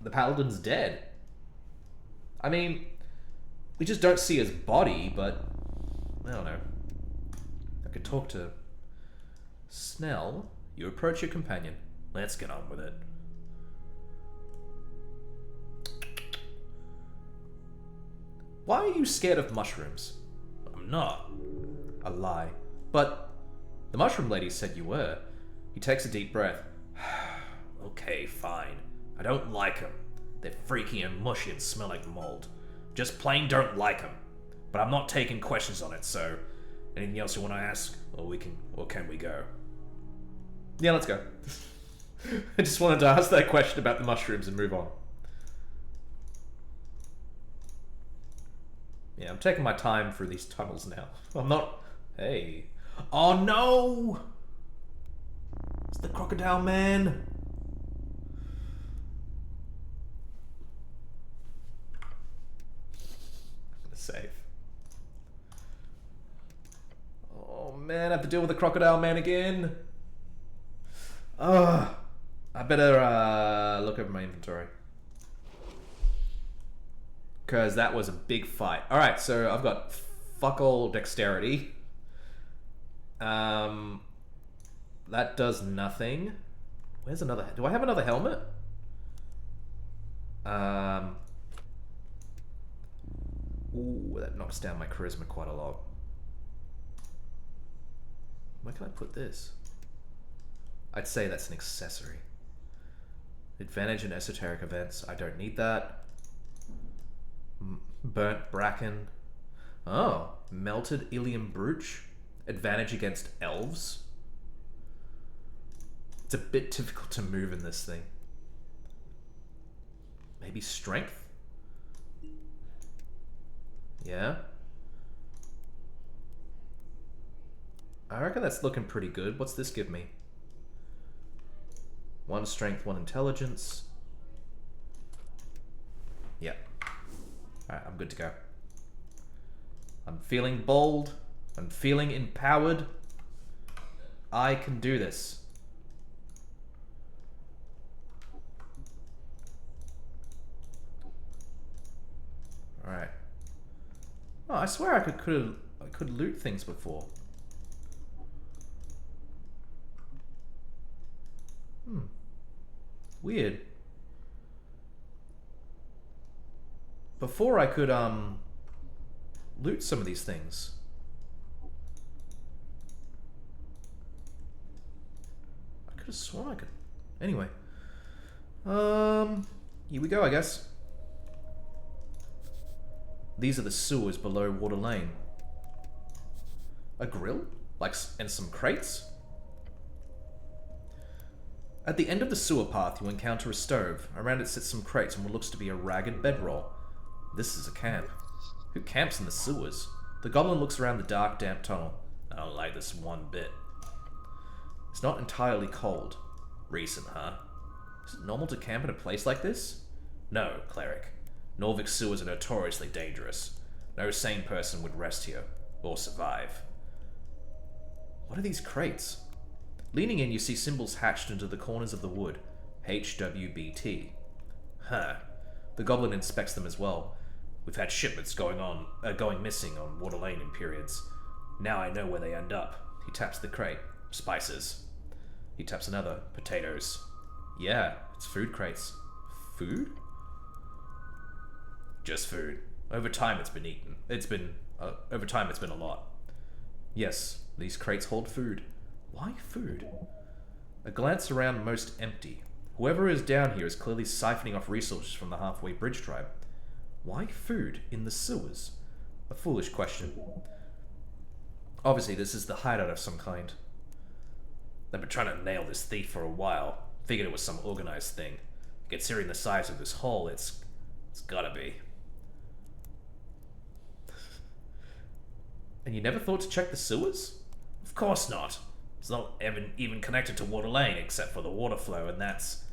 the paladin's dead. I mean, we just don't see his body, but I don't know. I could talk to Snell. You approach your companion. Let's get on with it. Why are you scared of mushrooms? I'm not. A lie. But the mushroom lady said you were. He takes a deep breath. Okay, fine. I don't like them. They're freaky and mushy and smell like mold. Just plain don't like them. But I'm not taking questions on it, so anything else you want to ask, or can we go? Yeah, let's go. I just wanted to ask that question about the mushrooms and move on. Yeah, I'm taking my time through these tunnels now. I'm not... Hey. Oh no! It's the crocodile man! I'm gonna save. Oh man, I have to deal with the crocodile man again. Ugh. I better look over my inventory. Because that was a big fight. Alright, so I've got fuck all dexterity. That does nothing. Where's another... Do I have another helmet? Ooh, that knocks down my charisma quite a lot. Where can I put this? I'd say that's an accessory. Advantage in esoteric events. I don't need that. Burnt bracken. Oh, melted ilium brooch. Advantage against elves. It's a bit difficult to move in this thing. Maybe strength? Yeah. I reckon that's looking pretty good. What's this give me? 1 strength, 1 intelligence. Yeah. Alright, I'm good to go. I'm feeling bold. I'm feeling empowered. I can do this. Alright. Oh, I swear I could loot things before. Weird. Before I could loot some of these things. I could have sworn I could. Anyway. Here we go, I guess. These are the sewers below Water Lane. A grill? And some crates? At the end of the sewer path, you encounter a stove. Around it sits some crates and what looks to be a ragged bedroll. This is a camp. Who camps in the sewers? The goblin looks around the dark, damp tunnel. I don't like this one bit. It's not entirely cold. Recent, huh? Is it normal to camp in a place like this? No, cleric. Norvik sewers are notoriously dangerous. No sane person would rest here, or survive. What are these crates? Leaning in, you see symbols hatched into the corners of the wood. HWBT. Huh. The goblin inspects them as well. We've had shipments going missing on Water Lane in periods. Now I know where they end up. He taps the crate. Spices. He taps another. Potatoes. Yeah, it's food crates. Food? Just food. Over time it's been eaten. Over time it's been a lot. Yes, these crates hold food. Why food? A glance around, most empty. Whoever is down here is clearly siphoning off resources from the Halfway Bridge tribe. Why food in the sewers? A foolish question. Obviously, this is the hideout of some kind. They've been trying to nail this thief for a while. Figured it was some organized thing. Considering the size of this hole, it's gotta be. And you never thought to check the sewers? Of course not. It's not even connected to Water Lane except for the water flow, and that's...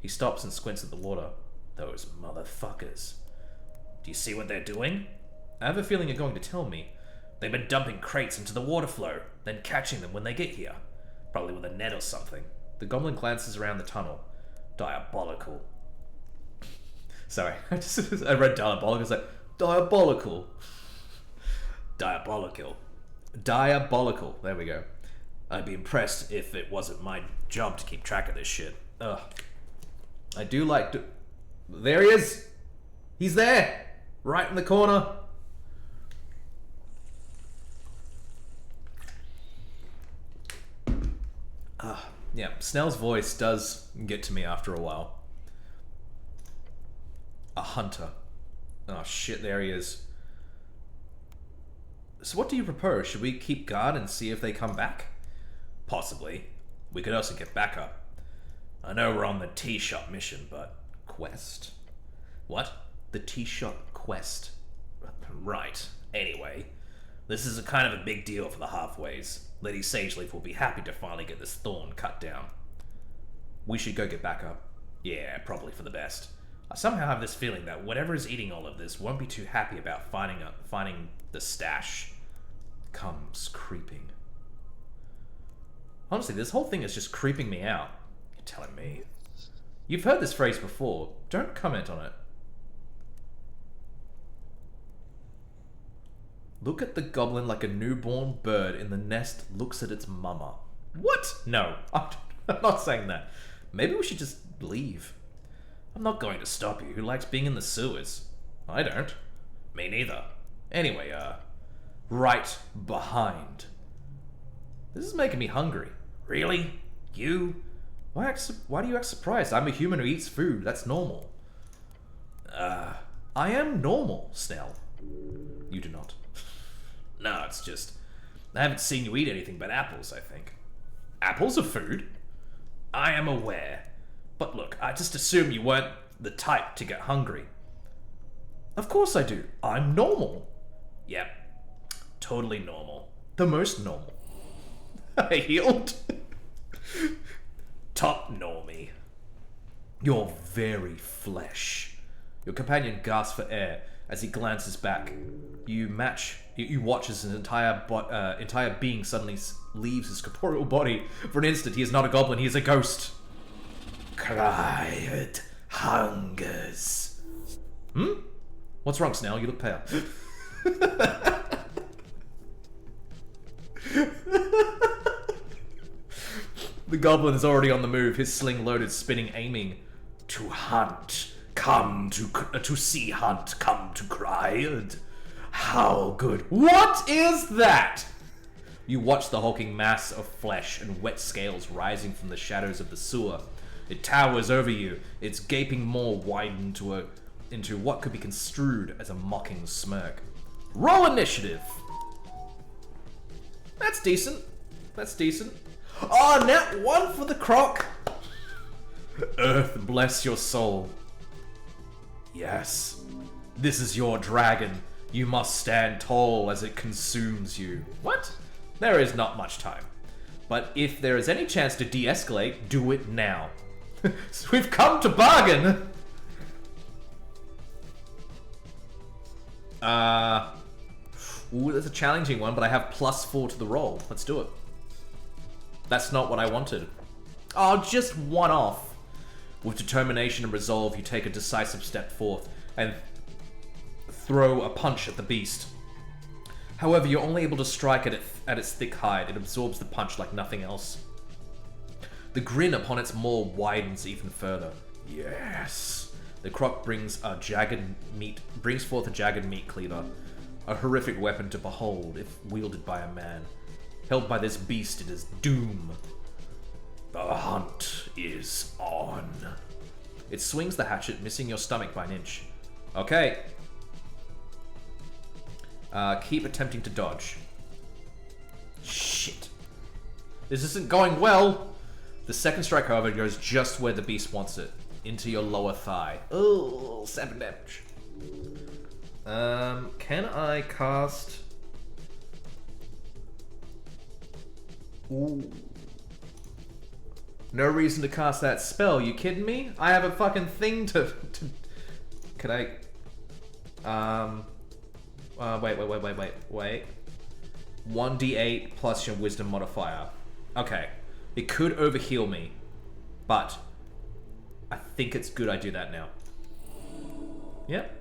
He stops and squints at the water. Those motherfuckers. Do you see what they're doing? I have a feeling you're going to tell me. They've been dumping crates into the water flow, then catching them when they get here. Probably with a net or something. The goblin glances around the tunnel. Diabolical. Sorry, I read diabolical. It's like, diabolical. Diabolical. Diabolical. There we go. I'd be impressed if it wasn't my job to keep track of this shit. Ugh. I do like to... There he is! He's there! Right in the corner. Yeah, Snell's voice does get to me after a while. A hunter. Oh shit, there he is. So what do you propose? Should we keep guard and see if they come back? Possibly. We could also get backup. I know we're on the tea shop mission, but... Quest? What? The tea shop quest. Right. Anyway, this is a kind of a big deal for the Halfways. Lady Sageleaf will be happy to finally get this thorn cut down. We should go get backup. Yeah, probably for the best. I somehow have this feeling that whatever is eating all of this won't be too happy about finding the stash. Comes creeping. Honestly, this whole thing is just creeping me out. You're telling me. You've heard this phrase before. Don't comment on it. Look at the goblin like a newborn bird in the nest looks at its mama. What? No, I'm not saying that. Maybe we should just leave. I'm not going to stop you. Who likes being in the sewers? I don't. Me neither. Anyway, right behind. This is making me hungry. Really? You? Why do you act surprised? I'm a human who eats food. That's normal. I am normal, Snell. You do not. No, it's just... I haven't seen you eat anything but apples, I think. Apples are food? I am aware. But look, I just assumed you weren't the type to get hungry. Of course I do. I'm normal. Yep. Totally normal. The most normal. I healed. Top normie. You're very flesh. Your companion gasps for air as he glances back. You watch as his entire being suddenly leaves his corporeal body. For an instant, he is not a goblin, he is a ghost. Quiet hungers. What's wrong, Snell? You look pale. The goblin is already on the move, his sling loaded, spinning, aiming. To hunt, come to see hunt, come to cry. How good. What is that? You watch the hulking mass of flesh and wet scales rising from the shadows of the sewer. It towers over you, its gaping maw widened into what could be construed as a mocking smirk. Roll initiative! That's decent. That's decent. Oh, nat 1 for the croc! Earth bless your soul. Yes. This is your dragon. You must stand tall as it consumes you. What? There is not much time. But if there is any chance to de-escalate, do it now. So we've come to bargain! Ooh, that's a challenging one, but I have +4 to the roll. Let's do it. That's not what I wanted. Oh, just one off. With determination and resolve, you take a decisive step forth and throw a punch at the beast. However, you're only able to strike at its thick hide. It absorbs the punch like nothing else. The grin upon its maw widens even further. Yes. The croc brings forth a jagged meat cleaver, a horrific weapon to behold if wielded by a man. Held by this beast, it is doom. The hunt is on. It swings the hatchet, missing your stomach by an inch. Okay. Keep attempting to dodge. Shit. This isn't going well. The second strike, however, goes just where the beast wants it. Into your lower thigh. Oh, 7 damage. Can I cast... Ooh. No reason to cast that spell, you kidding me? I have a fucking thing to... Could I... Wait. 1d8 plus your wisdom modifier. Okay. It could overheal me, but I think it's good I do that now. Yep.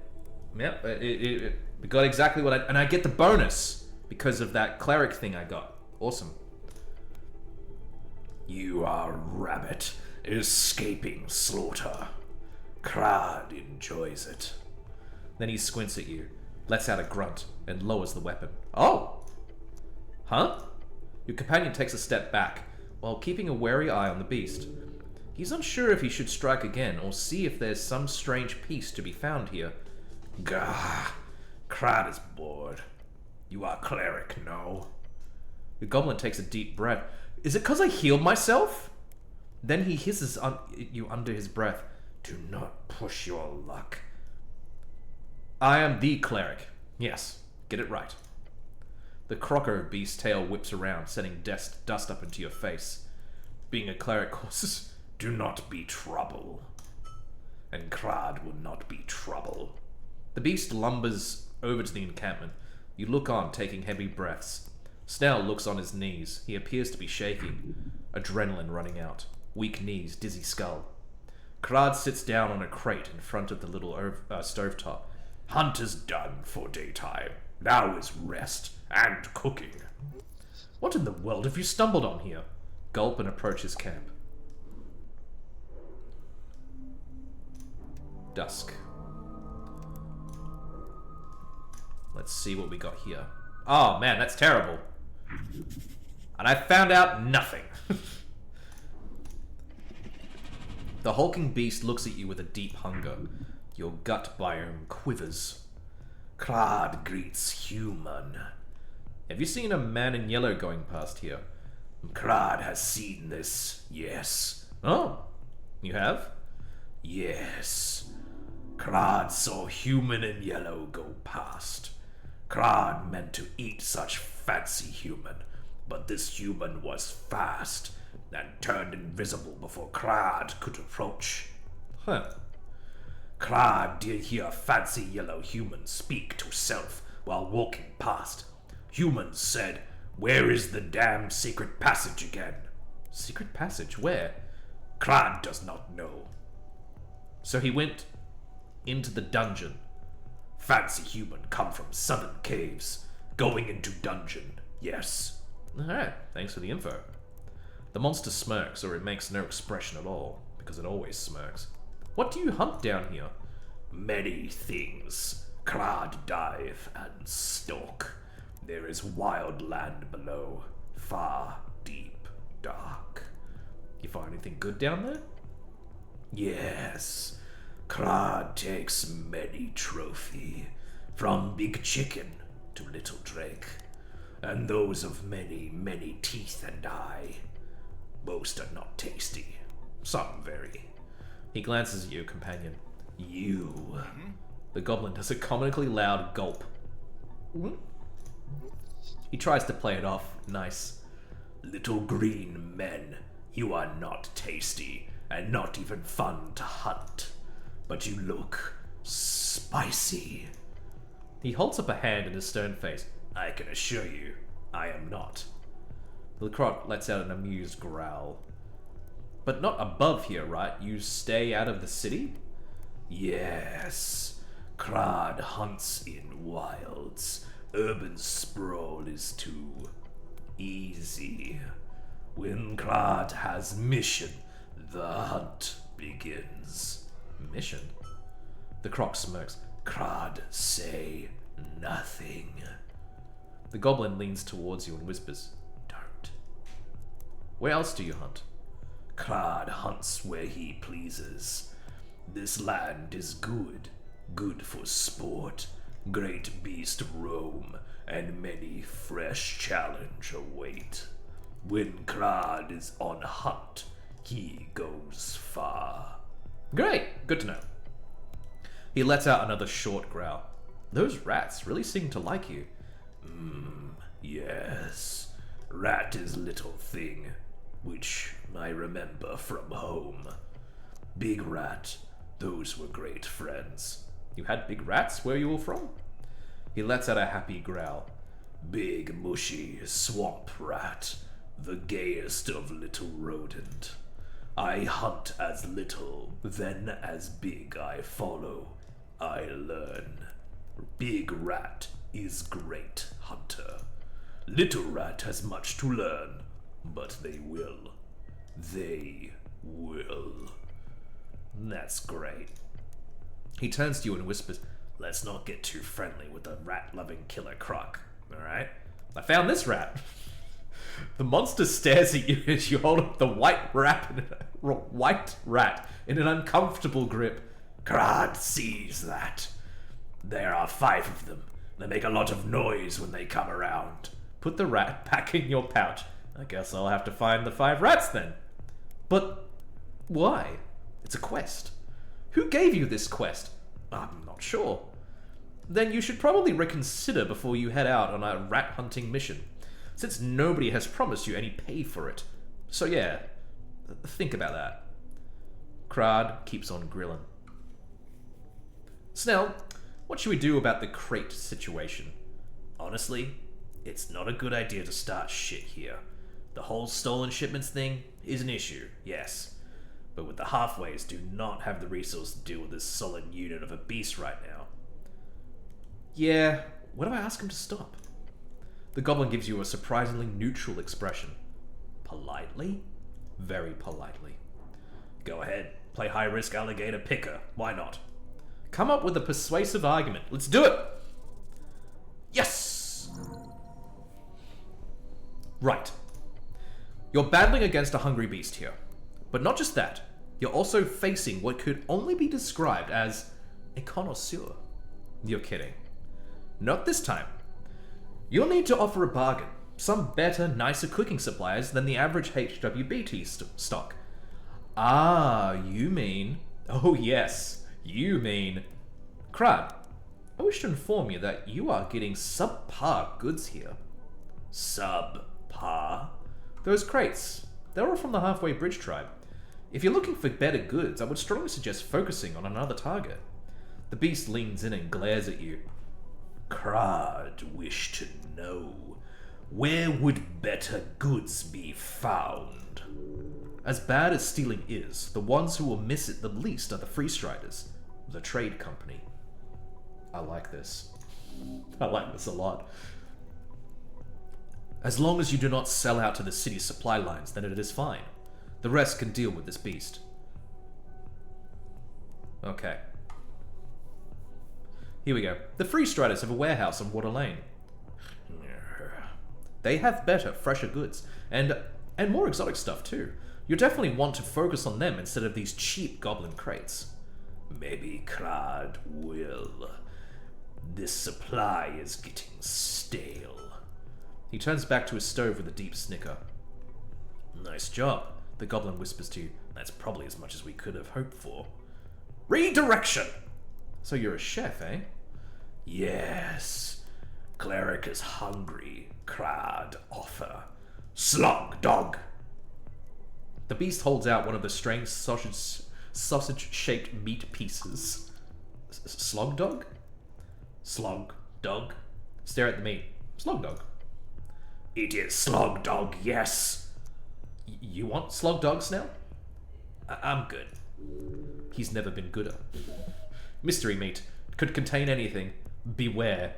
We got exactly what and I get the bonus because of that cleric thing I got. Awesome. You are a rabbit escaping slaughter. Crad enjoys it. Then he squints at you, lets out a grunt, and lowers the weapon. Oh! Huh? Your companion takes a step back, while keeping a wary eye on the beast. He's unsure if he should strike again, or see if there's some strange piece to be found here. Gah! Crad is bored. You are cleric, no? The goblin takes a deep breath. Is it because I healed myself? Then he hisses you under his breath. Do not push your luck. I am the cleric. Yes, get it right. The croco beast's tail whips around, sending dust up into your face. Being a cleric causes, do not be trouble. And Crad will not be trouble. The beast lumbers over to the encampment. You look on, taking heavy breaths. Snell looks on his knees. He appears to be shaking. Adrenaline running out. Weak knees, dizzy skull. Crad sits down on a crate in front of the little stovetop. Hunt is done for daytime. Now is rest and cooking. What in the world have you stumbled on here? Gulp and approach his camp. Dusk. Let's see what we got here. Oh man, that's terrible. And I found out nothing. The hulking beast looks at you with a deep hunger. Your gut biome quivers. Crad greets human. Have you seen a man in yellow going past here? Crad has seen this, yes. Oh, you have? Yes. Crad saw human in yellow go past. Crad meant to eat such fancy human, but this human was fast and turned invisible before Crad could approach. Huh. Crad did hear fancy yellow human speak to self while walking past. Human said, "Where is the damn secret passage again?" Secret passage? Where? Crad does not know. So he went into the dungeon. Fancy human come from southern caves. Going into dungeon, yes. Alright, thanks for the info. The monster smirks, or it makes no expression at all, because it always smirks. What do you hunt down here? Many things. Crad dive and stalk. There is wild land below. Far, deep, dark. You find anything good down there? Yes. Crad takes many trophy. From big chicken to little drake. And those of many, many teeth and eye. Most are not tasty. Some very. He glances at you, companion. You. The goblin does a comically loud gulp. He tries to play it off. Nice. Little green men, you are not tasty. and not even fun to hunt. But you look spicy. He holds up a hand in his stern face. I can assure you, I am not. The croc lets out an amused growl. But not above here, right? You stay out of the city? Yes. Krad hunts in wilds. Urban sprawl is too easy. When Krad has mission, the hunt begins. Mission? The croc smirks. Krad say nothing. The goblin leans towards you and whispers, "Don't." Where else do you hunt? Krad hunts where he pleases. This land is good for sport. Great beast roam, and many fresh challenge await. When Krad is on hunt, he goes far. Great, good to know. He lets out another short growl. Those rats really seem to like you. Yes. Rat is little thing, which I remember from home. Big rat, those were great friends. You had big rats? Where are you all from? He lets out a happy growl. Big, mushy swamp rat, the gayest of little rodent. I hunt as little, then as big I follow. I learn. Big rat is great hunter. Little rat has much to learn, but they will. They will. That's great. He turns to you and whispers, "Let's not get too friendly with the rat-loving killer croc, alright? I found this rat." The monster stares at you as you hold up the white rat in an uncomfortable grip. Krad sees that. There are 5 of them. They make a lot of noise when they come around. Put the rat back in your pouch. I guess I'll have to find the 5 rats then. But why? It's a quest. Who gave you this quest? I'm not sure. Then you should probably reconsider before you head out on a rat hunting mission, since nobody has promised you any pay for it. So yeah, think about that. Krad keeps on grilling. Snell, what should we do about the crate situation? Honestly, it's not a good idea to start shit here. The whole stolen shipments thing is an issue, yes. But with the halfways do not have the resources to deal with this solid unit of a beast right now. Yeah, what do I ask him to stop? The goblin gives you a surprisingly neutral expression. Politely? Very politely. Go ahead, play high-risk alligator picker. Why not? Come up with a persuasive argument. Let's do it! Yes! Right. You're battling against a hungry beast here. But not just that. You're also facing what could only be described as a connoisseur. You're kidding. Not this time. You'll need to offer a bargain. Some better, nicer cooking supplies than the average HWBT stock. Ah, you mean... Oh yes, you mean... Krad, I wish to inform you that you are getting subpar goods here. Subpar? Those crates, they're all from the Halfway Bridge tribe. If you're looking for better goods, I would strongly suggest focusing on another target. The beast leans in and glares at you. Krad wish to know, where would better goods be found? As bad as stealing is, the ones who will miss it the least are the Freestriders, the trade company. I like this. I like this a lot. As long as you do not sell out to the city's supply lines, then it is fine. The rest can deal with this beast. Okay. Here we go. The Freestriders have a warehouse on Water Lane. They have better, fresher goods, and more exotic stuff too. You definitely want to focus on them instead of these cheap goblin crates. Maybe Krad will. This supply is getting stale. He turns back to his stove with a deep snicker. Nice job, the goblin whispers to you. That's probably as much as we could have hoped for. Redirection! So you're a chef, eh? Yes. Cleric is hungry. Krad offer. Slug dog. The beast holds out one of the strange sausage-shaped meat pieces. Slog dog? Slug dog? Stare at the meat. Slog dog. It is slug dog, yes. You want slog dogs now? I'm good. He's never been gooder. Mystery meat. Could contain anything. Beware.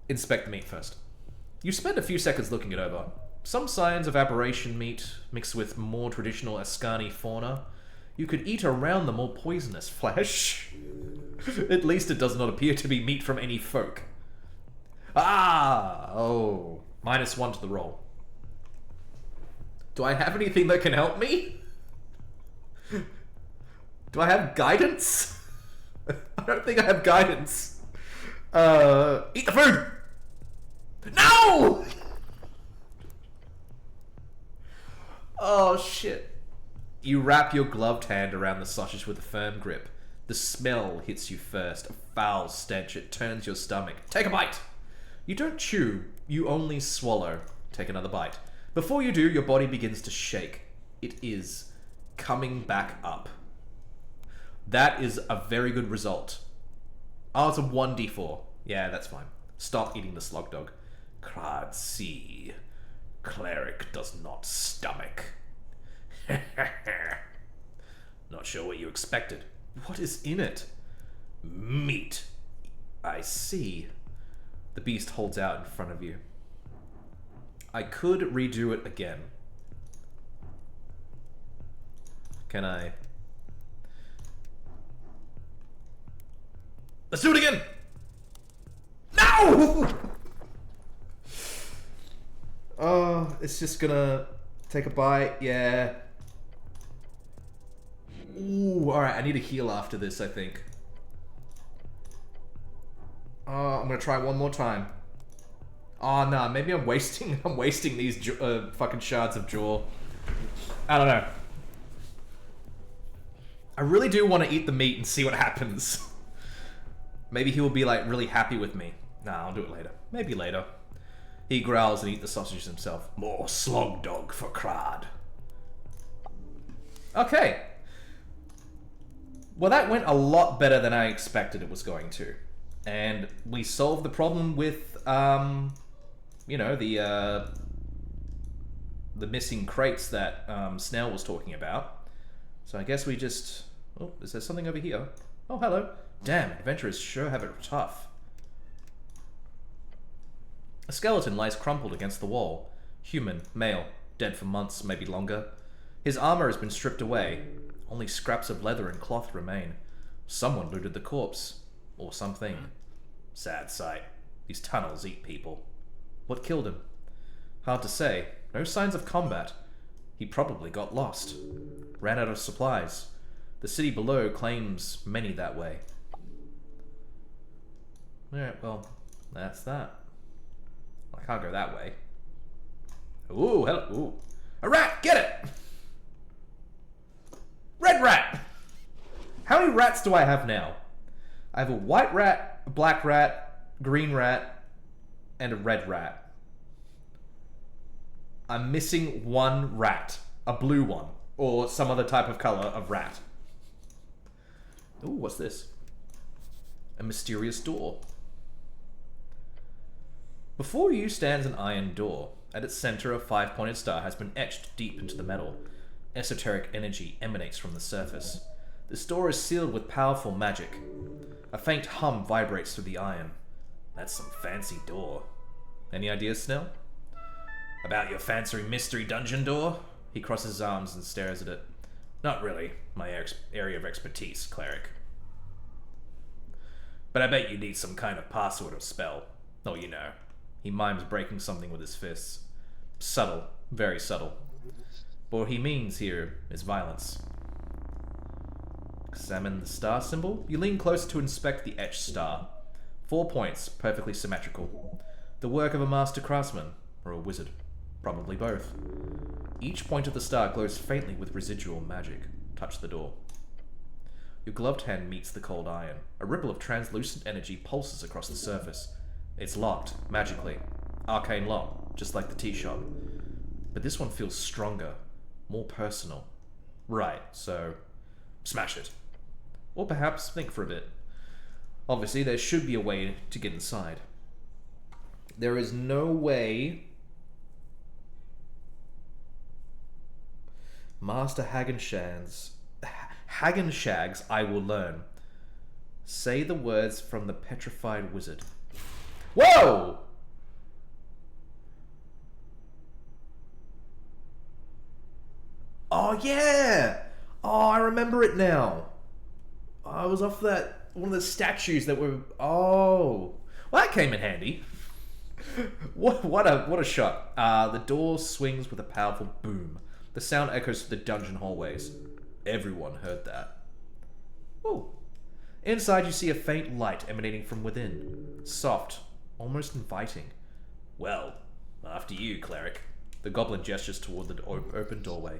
Inspect the meat first. You spend a few seconds looking it over. Some signs of aberration meat mixed with more traditional Ascani fauna. You could eat around the more poisonous flesh. At least it does not appear to be meat from any folk. Oh. -1 to the roll. Do I have anything that can help me? Do I have guidance? I don't think I have guidance. Eat the food! No! Oh, shit. You wrap your gloved hand around the sausage with a firm grip. The smell hits you first, a foul stench. It turns your stomach. Take a bite! You don't chew, you only swallow. Take another bite. Before you do, your body begins to shake. It is coming back up. That is a very good result. Oh, it's a 1d4. Yeah, that's fine. Stop eating the slug dog. Crad see. Cleric does not stomach. Not sure what you expected. What is in it? Meat. I see. The beast holds out in front of you. I could redo it again. Can I? Let's do it again! No! Oh, it's just gonna take a bite, yeah. Ooh, alright, I need a heal after this, I think. Oh, I'm gonna try one more time. Oh, nah, maybe I'm wasting these fucking shards of jaw. I don't know. I really do want to eat the meat and see what happens. Maybe he will be, like, really happy with me. Nah, I'll do it later. Maybe later. He growls and eats the sausages himself. More slog dog for Crad. Okay. Well, that went a lot better than I expected it was going to. And we solved the problem with, you know, the missing crates that Snell was talking about. So I guess we just... Oh, is there something over here? Oh, hello. Damn, adventurers sure have it tough. A skeleton lies crumpled against the wall. Human, male, dead for months, maybe longer. His armor has been stripped away. Only scraps of leather and cloth remain. Someone looted the corpse. Or something. Sad sight. These tunnels eat people. What killed him? Hard to say. No signs of combat. He probably got lost. Ran out of supplies. The city below claims many that way. Alright, well, that's that. I can't go that way. Ooh, hello. Ooh. A rat! Get it! Red rat! How many rats do I have now? I have a white rat, a black rat, green rat, and a red rat. I'm missing one rat. A blue one. Or some other type of color of rat. Ooh, what's this? A mysterious door. Before you stands an iron door. At its center, a five-pointed star has been etched deep into the metal. Esoteric energy emanates from the surface. This door is sealed with powerful magic. A faint hum vibrates through the iron. That's some fancy door. Any ideas, Snell? About your fancy mystery dungeon door? He crosses his arms and stares at it. Not really. My area of expertise, cleric. But I bet you need some kind of password or spell. Oh, you know. He mimes breaking something with his fists. Subtle. Very subtle. But what he means here is violence. Examine the star symbol. You lean closer to inspect the etched star. 4 points, perfectly symmetrical. The work of a master craftsman, or a wizard. Probably both. Each point of the star glows faintly with residual magic. Touch the door. Your gloved hand meets the cold iron. A ripple of translucent energy pulses across the surface. It's locked, magically. Arcane lock, just like the tea shop. but this one feels stronger, more personal. Right, so smash it. Or perhaps think for a bit. Obviously, there should be a way to get inside. There is no way... Master Hagenshags, I will learn. Say the words from the petrified wizard. Whoa! Oh, yeah! Oh, I remember it now. I was off that... one of the statues that were... Oh. Well, that came in handy. What a shot. The door swings with a powerful boom. The sound echoes through the dungeon hallways. Everyone heard that. Ooh. Inside, you see a faint light emanating from within. Soft, almost inviting. Well, after you, cleric. The goblin gestures toward the open doorway.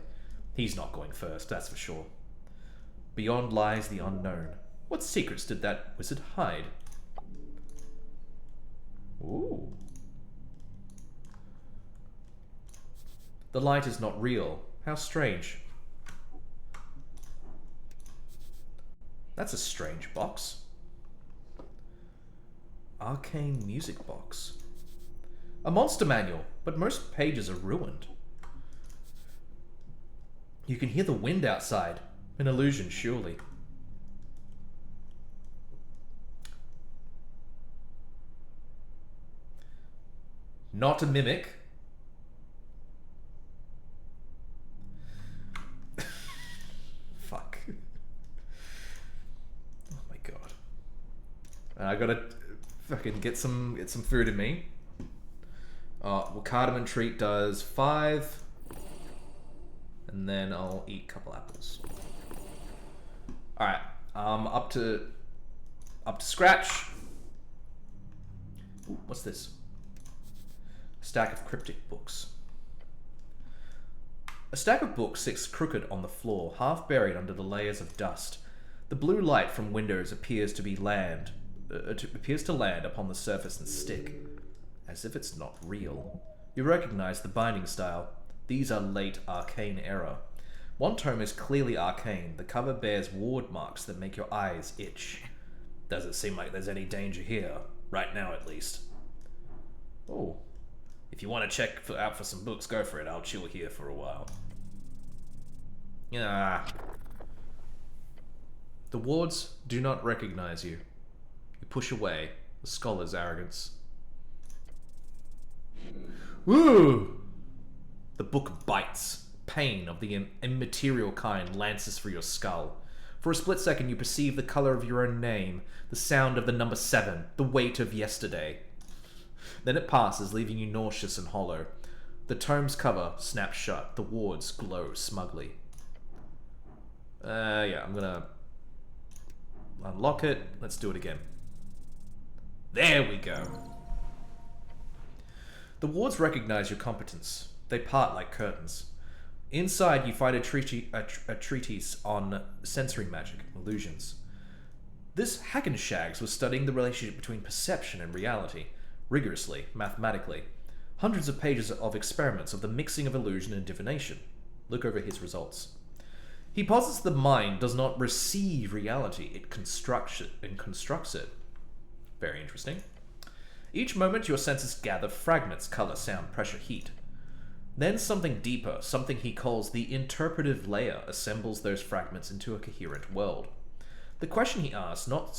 He's not going first, that's for sure. Beyond lies the unknown. What secrets did that wizard hide? Ooh. The light is not real. How strange. That's a strange box. Arcane music box. A monster manual, but most pages are ruined. You can hear the wind outside. An illusion, surely. Not a mimic. Fuck. Oh my god. I gotta fucking get some food in me. Well, cardamom treat does 5. And then I'll eat a couple apples. Alright. Up to scratch. Ooh, what's this? Stack of cryptic books. A stack of books sits crooked on the floor, half buried under the layers of dust. The blue light from windows appears to land upon the surface and stick, as if it's not real. You recognize the binding style. These are late arcane era. One tome is clearly arcane. The cover bears ward marks that make your eyes itch. Doesn't seem like there's any danger here, right now at least. Oh. If you want to check out for some books, go for it. I'll chill here for a while. Ah. The wards do not recognize you. You push away the scholar's arrogance. Woo! The book bites. Pain of the immaterial kind lances through your skull. For a split second, you perceive the color of your own name, the sound of the number 7, the weight of yesterday. Then it passes, leaving you nauseous and hollow. The tome's cover snaps shut. The wards glow smugly. Yeah, I'm gonna unlock it. Let's do it again. There we go. The wards recognize your competence. They part like curtains. Inside, you find a treatise on sensory magic, illusions. This Hagenshags was studying the relationship between perception and reality, rigorously, mathematically. Hundreds of pages of experiments of the mixing of illusion and divination. Look over his results. He posits the mind does not receive reality, it constructs it. Very interesting. Each moment your senses gather fragments, color, sound, pressure, heat. Then something deeper, something he calls the interpretive layer, assembles those fragments into a coherent world. The question he asks, not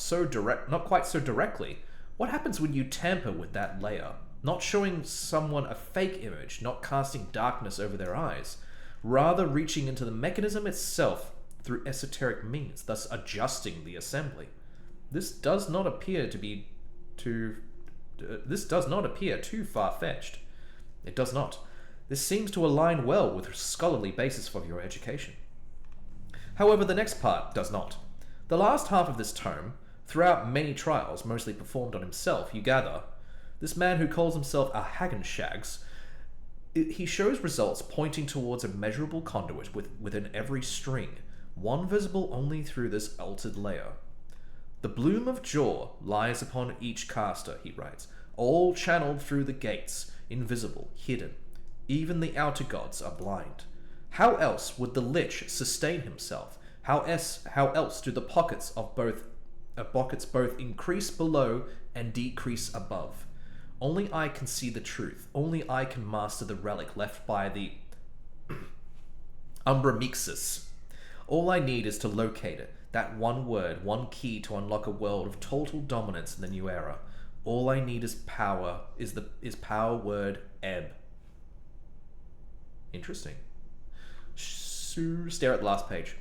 quite so directly, what happens when you tamper with that layer? Not showing someone a fake image, not casting darkness over their eyes, rather reaching into the mechanism itself through esoteric means, thus adjusting the assembly. This does not appear too far-fetched. It does not. This seems to align well with the scholarly basis for your education. However, the next part does not. The last half of this tome, throughout many trials, mostly performed on himself, you gather, this man who calls himself a Hagenshags, he shows results pointing towards a measurable conduit within every string, one visible only through this altered layer. The bloom of jaw lies upon each caster, he writes, all channeled through the gates, invisible, hidden. Even the outer gods are blind. How else would the Lich sustain himself? How else do the pockets both increase below and decrease above? Only I can see the truth. Only I can master the relic left by the Umbramixis. All I need is to locate it. That one word, one key to unlock a world of total dominance in the new era. All I need is power. Is power word ebb. Interesting. Stare at the last page.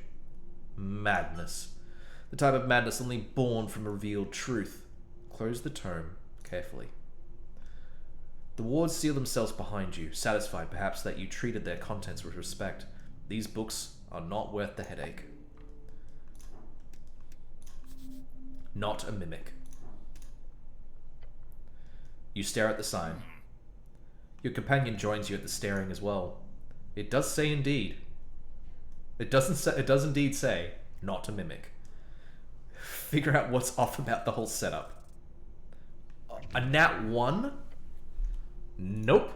Madness. The type of madness only born from revealed truth. Close the tome carefully. The wards seal themselves behind you, satisfied perhaps that you treated their contents with respect. These books are not worth the headache. Not a mimic. You stare at the sign. Your companion joins you at the staring as well. It does say indeed. It does indeed say, not a mimic. Figure out what's off about the whole setup. A nat 1? Nope.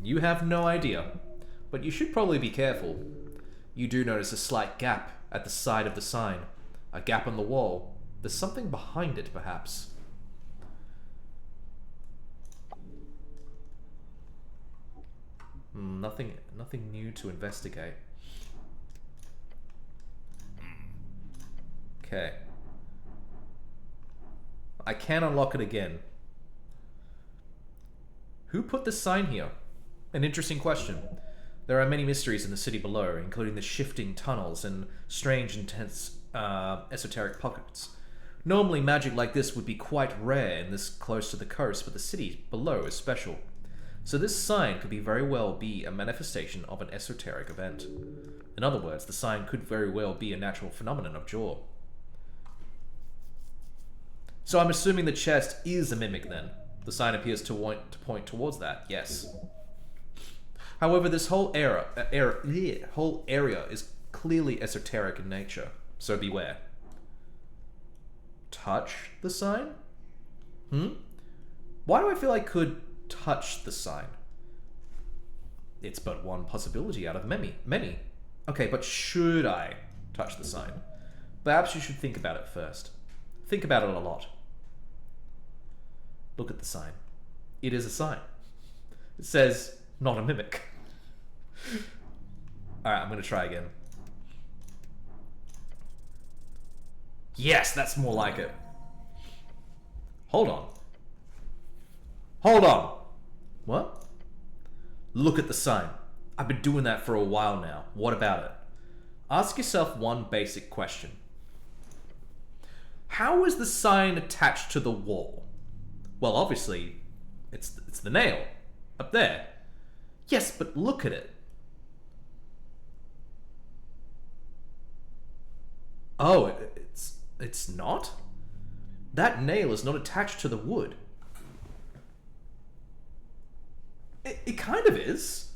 You have no idea. But you should probably be careful. You do notice a slight gap at the side of the sign. A gap on the wall. There's something behind it, perhaps. Nothing new to investigate. Okay. I can unlock it again. Who put this sign here? An interesting question. There are many mysteries in the city below, including the shifting tunnels and strange, intense, esoteric pockets. Normally, magic like this would be quite rare in this close to the coast, but the city below is special. So this sign could very well be a manifestation of an esoteric event. In other words, the sign could very well be a natural phenomenon of Jaw. So I'm assuming the chest is a mimic then. The sign appears to point towards that, yes. However, this whole area is clearly esoteric in nature, so beware. Touch the sign? Why do I feel I could touch the sign? It's but one possibility out of many. Okay, but should I touch the sign? Perhaps you should think about it first. Think about it a lot. Look at the sign. It is a sign. It says, not a mimic. Alright, I'm going to try again. Yes, that's more like it. Hold on. Hold on. What? Look at the sign. I've been doing that for a while now. What about it? Ask yourself one basic question. How is the sign attached to the wall? Well, obviously, it's the nail. Up there. Yes, but look at it. Oh, it's not? That nail is not attached to the wood. It kind of is.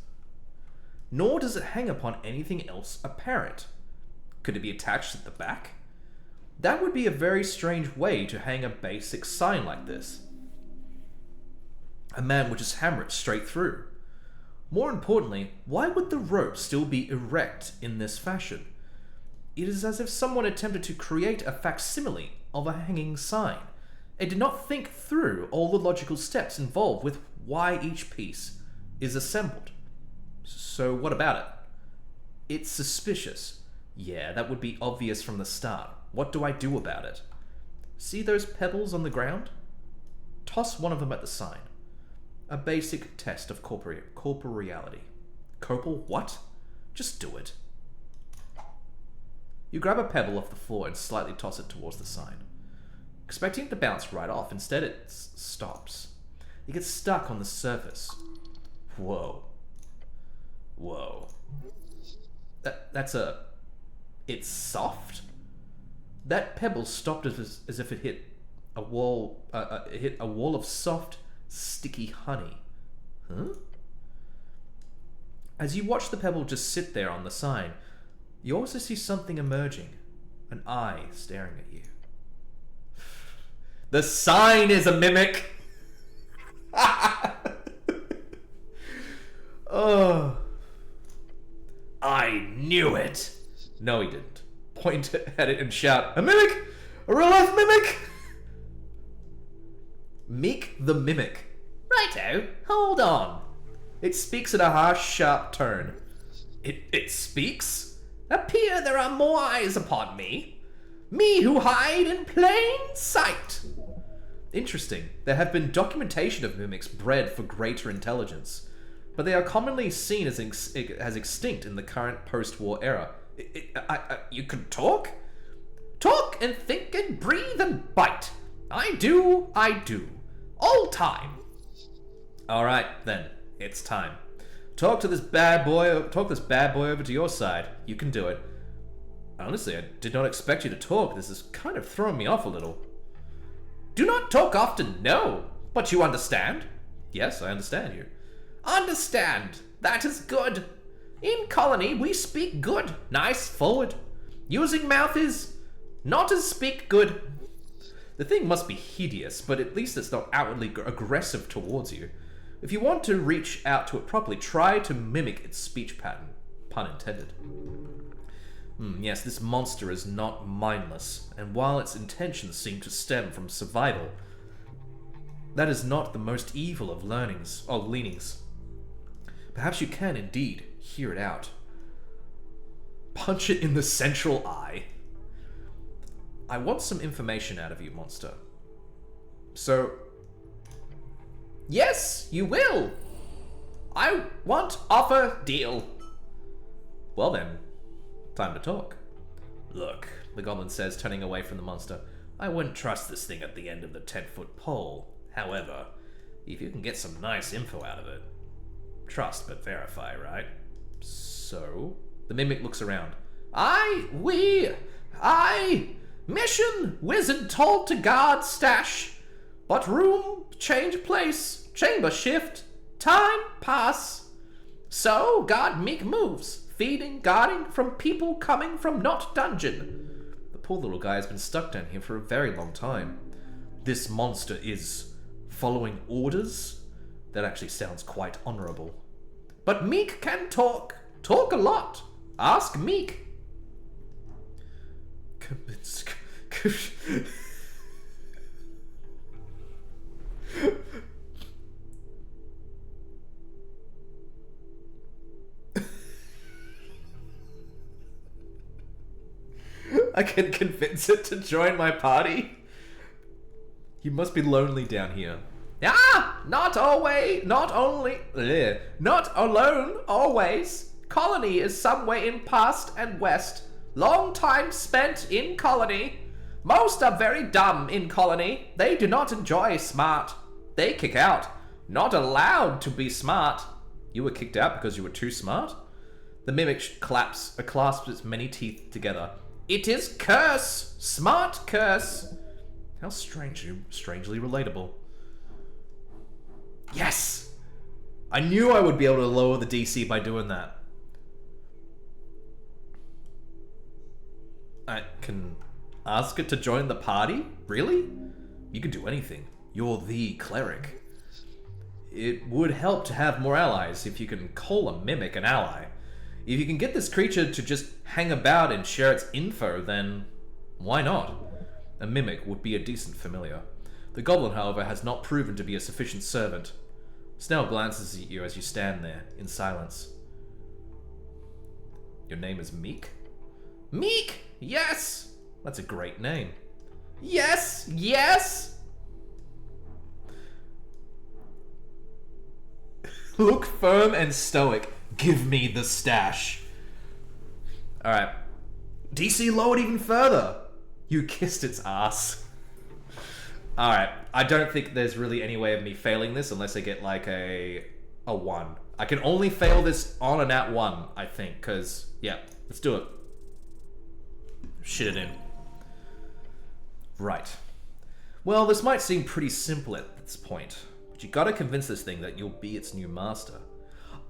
Nor does it hang upon anything else apparent. Could it be attached at the back? That would be a very strange way to hang a basic sign like this. A man would just hammer it straight through. More importantly, why would the rope still be erect in this fashion? It is as if someone attempted to create a facsimile of a hanging sign and did not think through all the logical steps involved with why each piece is assembled. So what about it? It's suspicious. Yeah, that would be obvious from the start. What do I do about it? See those pebbles on the ground? Toss one of them at the sign. A basic test of corporeality. Corporal what? Just do it. You grab a pebble off the floor and slightly toss it towards the sign. Expecting it to bounce right off, instead it stops. It gets stuck on the surface. Whoa. Whoa. It's soft? That pebble stopped as if it hit a wall, hit a wall of soft, sticky honey. Huh? As you watch the pebble just sit there on the sign, you also see something emerging. An eye staring at you. The sign is a mimic! Oh. knew it! No, he didn't. Point at it and shout, "A mimic! A real-life mimic!" Meek the Mimic. Righto, hold on. It speaks in a harsh, sharp tone. It speaks? Appear there are more eyes upon me. Me who hide in plain sight. Interesting. There have been documentation of mimics bred for greater intelligence, but they are commonly seen as extinct in the current post-war era. You can talk? Talk and think and breathe and bite. I do. All time. Alright, then. It's time. Talk this bad boy over to your side. You can do it. Honestly, I did not expect you to talk. This is kind of throwing me off a little. Do not talk often, no. But you understand? Yes, I understand you. Understand. That is good. In colony, we speak good. Nice, forward. Using mouth is not as speak good. The thing must be hideous, but at least it's not outwardly aggressive towards you. If you want to reach out to it properly, try to mimic its speech pattern. Pun intended. Yes, this monster is not mindless, and while its intentions seem to stem from survival, that is not the most evil of leanings. Perhaps you can indeed hear it out. Punch it in the central eye. I want some information out of you, monster. So, yes, you will. I want offer deal. Well then, time to talk. Look, the goblin says, turning away from the monster. I wouldn't trust this thing at the end of the 10-foot pole. However, if you can get some nice info out of it, trust but verify, right? So, the mimic looks around. Mission, wizard told to guard stash, but room, change place, chamber shift, time pass. So, guard meek moves, feeding, guarding from people coming from not dungeon. The poor little guy has been stuck down here for a very long time. This monster is following orders? That actually sounds quite honorable. But Meek can talk a lot. Ask Meek. I can convince it to join my party. You must be lonely down here. Not alone, always. Colony is somewhere in past and west. Long time spent in colony. Most are very dumb in colony. They do not enjoy smart. They kick out. Not allowed to be smart. You were kicked out because you were too smart? The mimic clasps its many teeth together. It is curse. Smart curse. How strangely relatable. Yes! I knew I would be able to lower the DC by doing that. I can ask it to join the party? Really? You can do anything. You're the cleric. It would help to have more allies if you can call a mimic an ally. If you can get this creature to just hang about and share its info, then why not? A mimic would be a decent familiar. The goblin, however, has not proven to be a sufficient servant. Snell glances at you as you stand there, in silence. Your name is Meek? Meek! Yes! That's a great name. Yes! Yes! Look firm and stoic. Give me the stash. Alright. DC lowered even further. You kissed its ass. Alright. I don't think there's really any way of me failing this unless I get like a 1. I can only fail this on an at 1, I think, because, yeah, let's do it. Shit it in. Right. Well, this might seem pretty simple at this point, but you gotta convince this thing that you'll be its new master.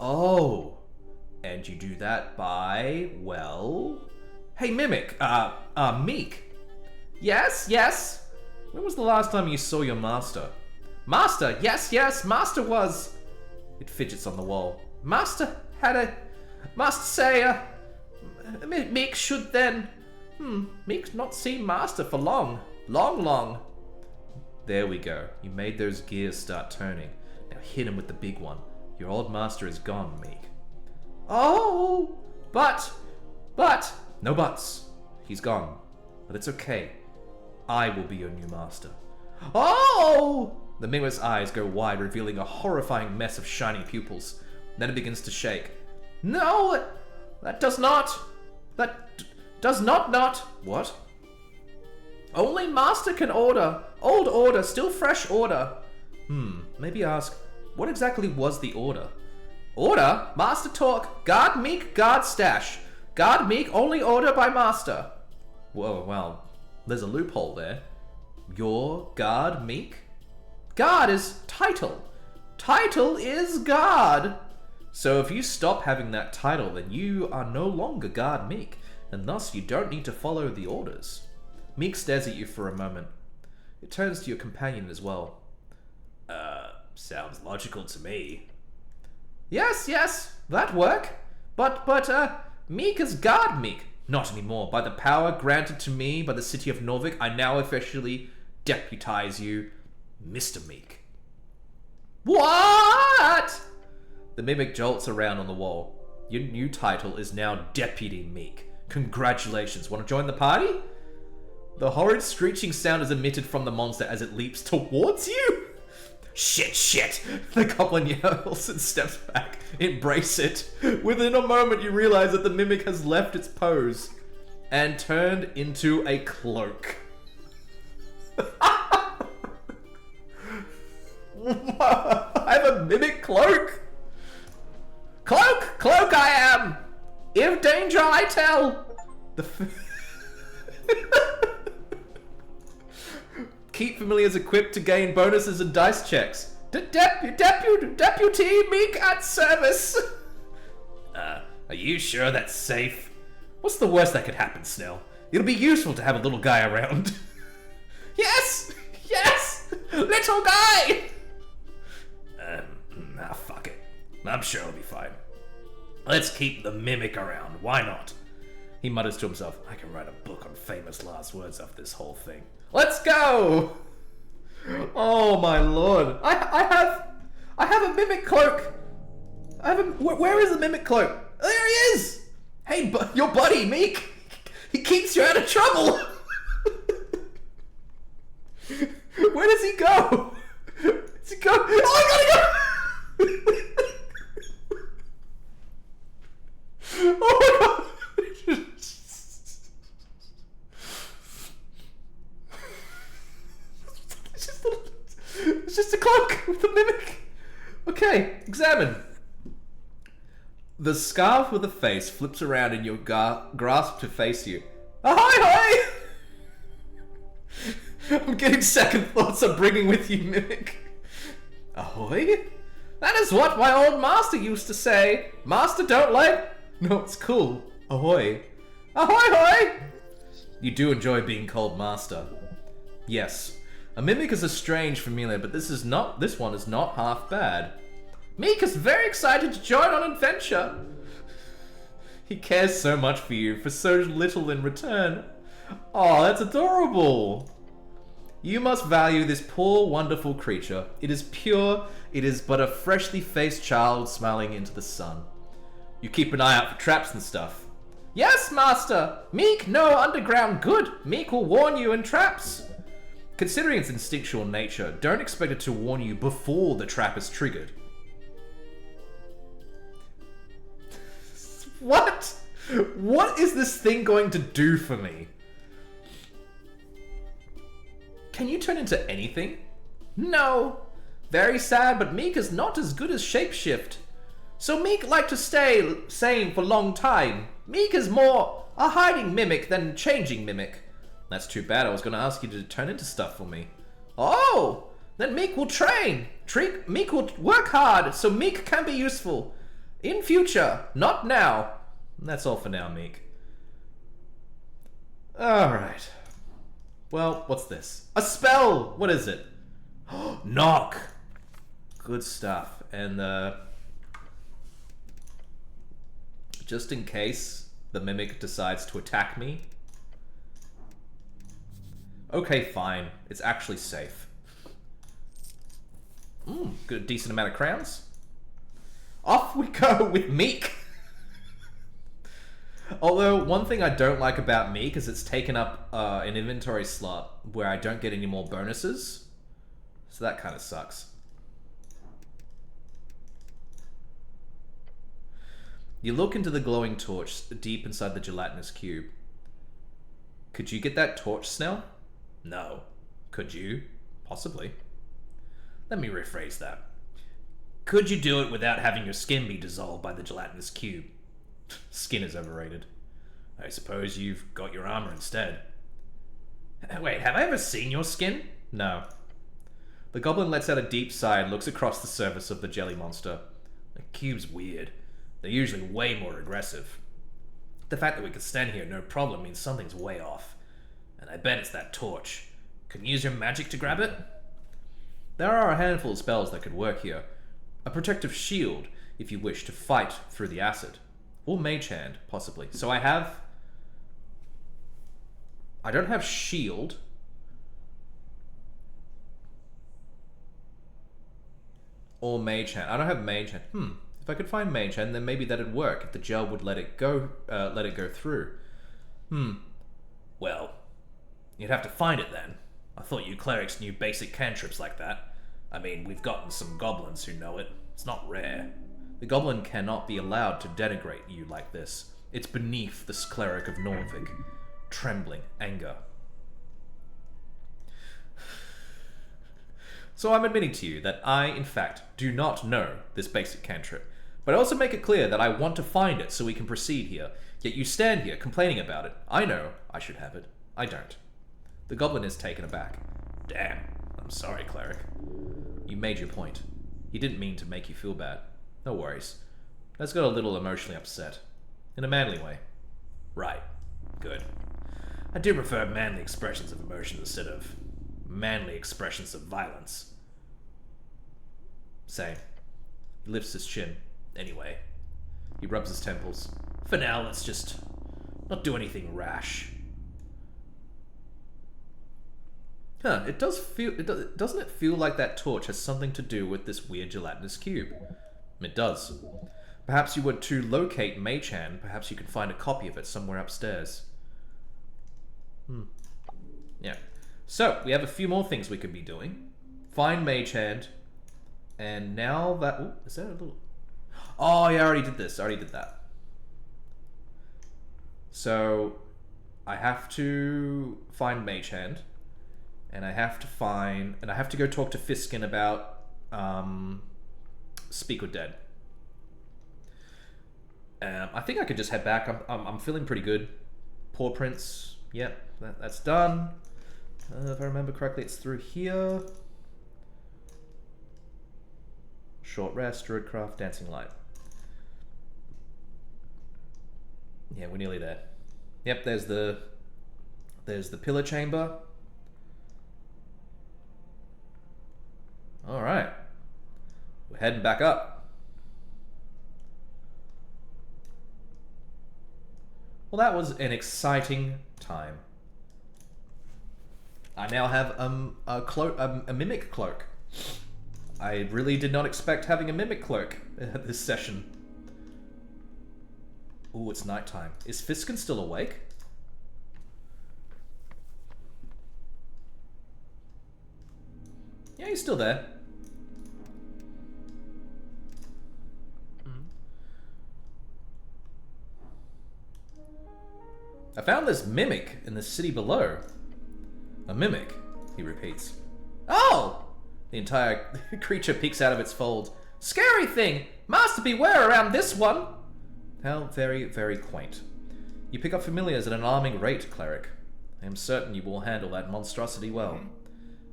Oh, and you do that by, well... Hey, Mimic, Meek. Yes, yes? When was the last time you saw your master? Master, yes, yes, master was... It fidgets on the wall. Master had a... Must say, Meek should then... Meek's not seen Master for long. Long. There we go. You made those gears start turning. Now hit him with the big one. Your old master is gone, Meek. Oh! But... No buts. He's gone. But it's okay. I will be your new master. Oh! The Mimic's eyes go wide, revealing a horrifying mess of shining pupils. Then it begins to shake. No! That does not... What? Only Master can order. Old order, still fresh order. Maybe ask, what exactly was the order? Order? Master talk. Guard Meek, guard stash. Guard Meek, only order by Master. Whoa, well, there's a loophole there. Your guard Meek? Guard is title. Title is guard. So if you stop having that title, then you are no longer guard Meek, and thus you don't need to follow the orders. Meek stares at you for a moment. It turns to your companion as well. Sounds logical to me. Yes, that work. But Meek is guard Meek. Not anymore. By the power granted to me by the city of Norvik, I now officially deputize you, Mr. Meek. What? The Mimic jolts around on the wall. Your new title is now Deputy Meek. Congratulations. Want to join the party? The horrid screeching sound is emitted from the monster as it leaps towards you. Shit. The goblin yells and steps back. Embrace it. Within a moment, you realize that the Mimic has left its pose and turned into a cloak. I have a Mimic cloak. Cloak I am. If danger I tell. Keep familiars equipped to gain bonuses and dice checks. Deputy Meek at service. Are you sure that's safe? What's the worst that could happen, Snell? It'll be useful to have a little guy around. Yes! Little guy! Fuck it. I'm sure it'll be fine. Let's keep the Mimic around. Why not? He mutters to himself, I can write a book on famous last words of this whole thing. Let's go! Oh my lord. I have a Mimic cloak. Where is the Mimic cloak? There he is! Hey, your buddy, Meek. He keeps you out of trouble. Where does he go? Does he go? Oh, I gotta go! Oh my god! It's just a cloak with a Mimic. Okay, examine. The scarf with a face flips around in your grasp to face you. Ahoy! I'm getting second thoughts of bringing with you, Mimic. Ahoy? That is what my old master used to say. Master don't like... No, it's cool. Ahoy. Ahoy hoy! You do enjoy being called master. Yes. A Mimic is a strange familiar, but this one is not half bad. Meek is very excited to join on adventure. He cares so much for you, for so little in return. Oh, that's adorable. You must value this poor, wonderful creature. It is pure, it is but a freshly faced child smiling into the sun. You keep an eye out for traps and stuff. Yes, master! Meek know underground good. Meek will warn you in traps. Considering its instinctual nature, don't expect it to warn you before the trap is triggered. What? What is this thing going to do for me? Can you turn into anything? No. Very sad, but Meek is not as good as shapeshift. So Meek like to stay same for long time. Meek is more a hiding mimic than changing mimic. That's too bad. I was going to ask you to turn into stuff for me. Oh, then Meek will train. Meek will work hard so Meek can be useful. In future, not now. And that's all for now, Meek. Alright. Well, what's this? A spell! What is it? Knock! Good stuff. And, just in case the mimic decides to attack me. Okay, fine. It's actually safe. Got a decent amount of crowns. Off we go with Meek. Although, one thing I don't like about Meek is it's taken up an inventory slot where I don't get any more bonuses. So that kind of sucks. You look into the glowing torch deep inside the gelatinous cube. Could you get that torch, Snell? No. Could you? Possibly. Let me rephrase that. Could you do it without having your skin be dissolved by the gelatinous cube? Skin is overrated. I suppose you've got your armor instead. Wait, have I ever seen your skin? No. The goblin lets out a deep sigh and looks across the surface of the jelly monster. The cube's weird. They're usually way more aggressive. The fact that we can stand here no problem means something's way off. And I bet it's that torch. Can you use your magic to grab it? There are a handful of spells that could work here. A protective shield, if you wish to fight through the acid. Or mage hand, possibly. So I don't have shield. Or mage hand. I don't have mage hand. If I could find mage hand, then maybe that'd work if the gel would let it go through. Well, you'd have to find it then. I thought you clerics knew basic cantrips like that. I mean, we've gotten some goblins who know it. It's not rare. The goblin cannot be allowed to denigrate you like this. It's beneath this cleric of Norvig. Trembling anger. So I'm admitting to you that I, in fact, do not know this basic cantrip. But I also make it clear that I want to find it so we can proceed here. Yet you stand here complaining about it. I know I should have it. I don't. The goblin is taken aback. Damn. I'm sorry, cleric. You made your point. He didn't mean to make you feel bad. No worries. That's got a little emotionally upset. In a manly way. Right. Good. I do prefer manly expressions of emotion instead of manly expressions of violence. Same. He lifts his chin. Anyway. He rubs his temples. For now, let's just not do anything rash. Huh, it does feel... doesn't it feel like that torch has something to do with this weird gelatinous cube? It does. Perhaps you were to locate Mage Hand. Perhaps you can find a copy of it somewhere upstairs. Yeah. So, we have a few more things we could be doing. Find Mage Hand. And now that... Ooh, is that a little... Oh, yeah, I already did this. I already did that. So, I have to find Mage Hand. And I have to find... And I have to go talk to Fiskin about... Speak with Dead. I think I could just head back. I'm feeling pretty good. Paw prints. Yep, that's done. If I remember correctly, it's through here. Short rest, druidcraft, dancing light. Yeah, we're nearly there. Yep, there's the pillar chamber. All right. We're heading back up. Well, that was an exciting time. I now have a mimic cloak. I really did not expect having a mimic cloak at this session. Ooh, it's nighttime. Is Fiskin still awake? Yeah, he's still there. I found this mimic in the city below. A mimic, he repeats. Oh! The entire creature peeks out of its fold. Scary thing! Master beware around this one! How very, very quaint. You pick up familiars at an alarming rate, cleric. I am certain you will handle that monstrosity well.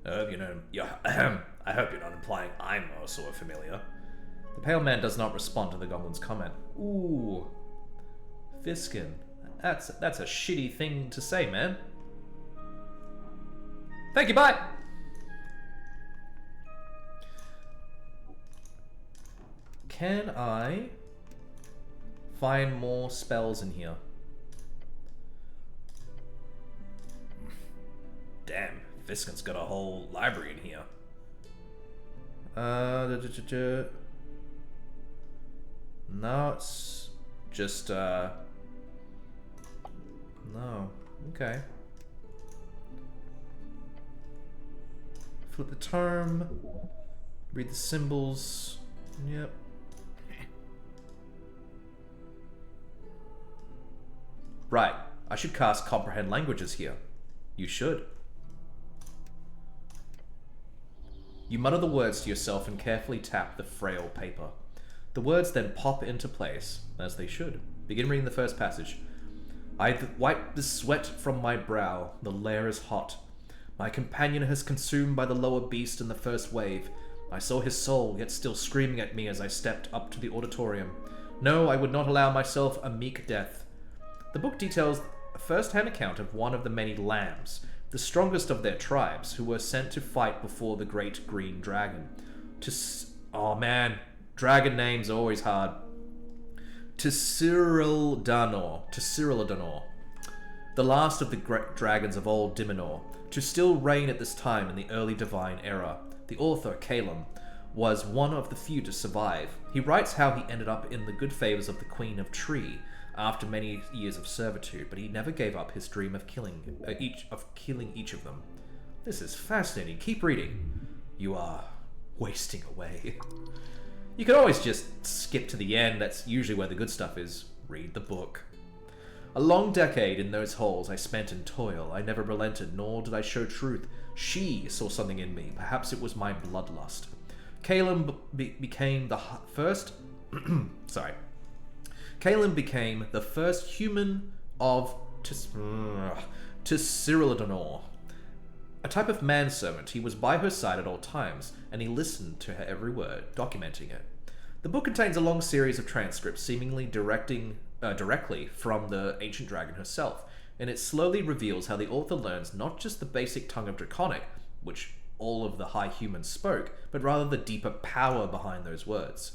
I hope you're not implying I'm also a familiar. The pale man does not respond to the goblin's comment. Ooh. Fiskin. That's a shitty thing to say, man. Thank you, bye! Can I find more spells in here? Viscount's got a whole library in here. No, it's just, no. Okay. Flip the tome. Read the symbols. Yep. Right. I should cast Comprehend Languages here. You should. You mutter the words to yourself and carefully tap the frail paper. The words then pop into place, as they should. Begin reading the first passage. I wipe the sweat from my brow. The lair is hot. My companion is consumed by the lower beast in the first wave. I saw his soul, yet still screaming at me as I stepped up to the auditorium. No, I would not allow myself a meek death. The book details a first-hand account of one of the many lambs, the strongest of their tribes, who were sent to fight before the great green dragon. Oh man, dragon names are always hard. To Cyril Danor, the last of the great dragons of old Dimenor, to still reign at this time in the early divine era. The author, Calum, was one of the few to survive. He writes how he ended up in the good favors of the Queen of Tree after many years of servitude, but he never gave up his dream of killing each of them. This is fascinating. Keep reading. You are wasting away. You can always just skip to the end. That's usually where the good stuff is. Read the book. A long decade in those halls I spent in toil. I never relented, nor did I show truth. She saw something in me. Perhaps it was my bloodlust. Calum became the first... Calum became the first human of Cyrilidanor. A type of manservant, he was by her side at all times, and he listened to her every word, documenting it. The book contains a long series of transcripts, seemingly directly from the ancient dragon herself, and it slowly reveals how the author learns not just the basic tongue of Draconic, which all of the high humans spoke, but rather the deeper power behind those words.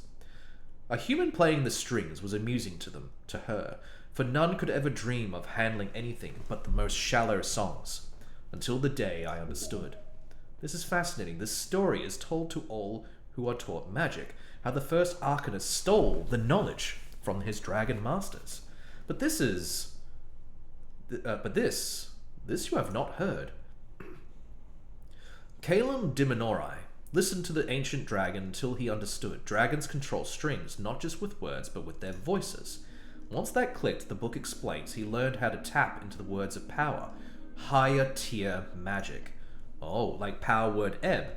A human playing the strings was amusing to her, for none could ever dream of handling anything but the most shallow songs, until the day I understood. This is fascinating. This story is told to all who are taught magic, how the first Arcanist stole the knowledge from his dragon masters. But this you have not heard. Calum Dimenori listened to the ancient dragon until he understood. Dragons control strings, not just with words, but with their voices. Once that clicked, the book explains, he learned how to tap into the words of power. Higher tier magic. Oh, like power word ebb.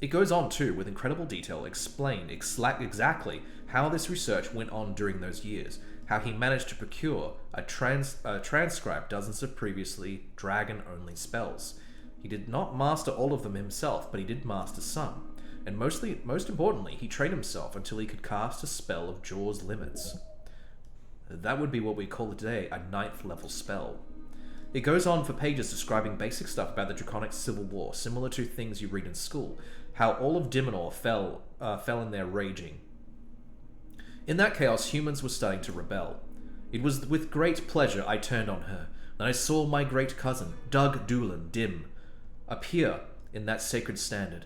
It goes on too, with incredible detail, explained exactly how this research went on during those years, how he managed to procure transcribe dozens of previously dragon-only spells. He did not master all of them himself, but he did master some. And most importantly, he trained himself until he could cast a spell of Jaw's limits. That would be what we call today a 9th level spell. It goes on for pages describing basic stuff about the Draconic Civil War, similar to things you read in school, how all of Dimenor fell in their raging. In that chaos, humans were starting to rebel. It was with great pleasure I turned on her, and I saw my great cousin, Doug Doolan Dim, appear in that sacred standard.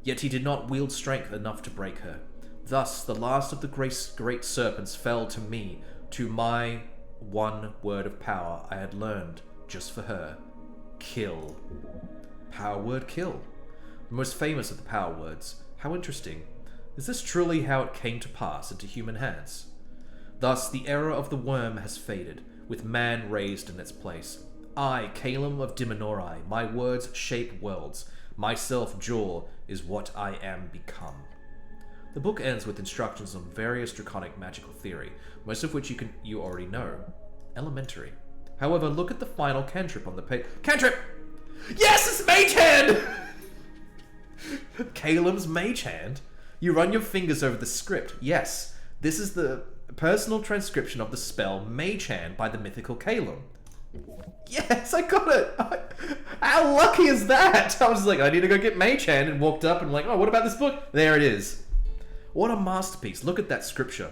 Yet he did not wield strength enough to break her. Thus, the last of the great serpents fell to me, to my one word of power I had learned just for her. Kill. Power word kill. The most famous of the power words. How interesting. Is this truly how it came to pass into human hands? Thus, the era of the worm has faded, with man raised in its place. I, Calum of Dimenori, my words shape worlds. Myself, Jaw, is what I am become. The book ends with instructions on various draconic magical theory, most of which you already know. Elementary. However, look at the final cantrip on the page. Cantrip! Yes, it's Mage Hand! Calum's Mage Hand? You run your fingers over the script. Yes, this is the personal transcription of the spell Mage Hand by the mythical Calum. Yes, I got it! How lucky is that? I was like, I need to go get Mage Hand, and walked up and like, oh, what about this book? There it is. What a masterpiece. Look at that scripture.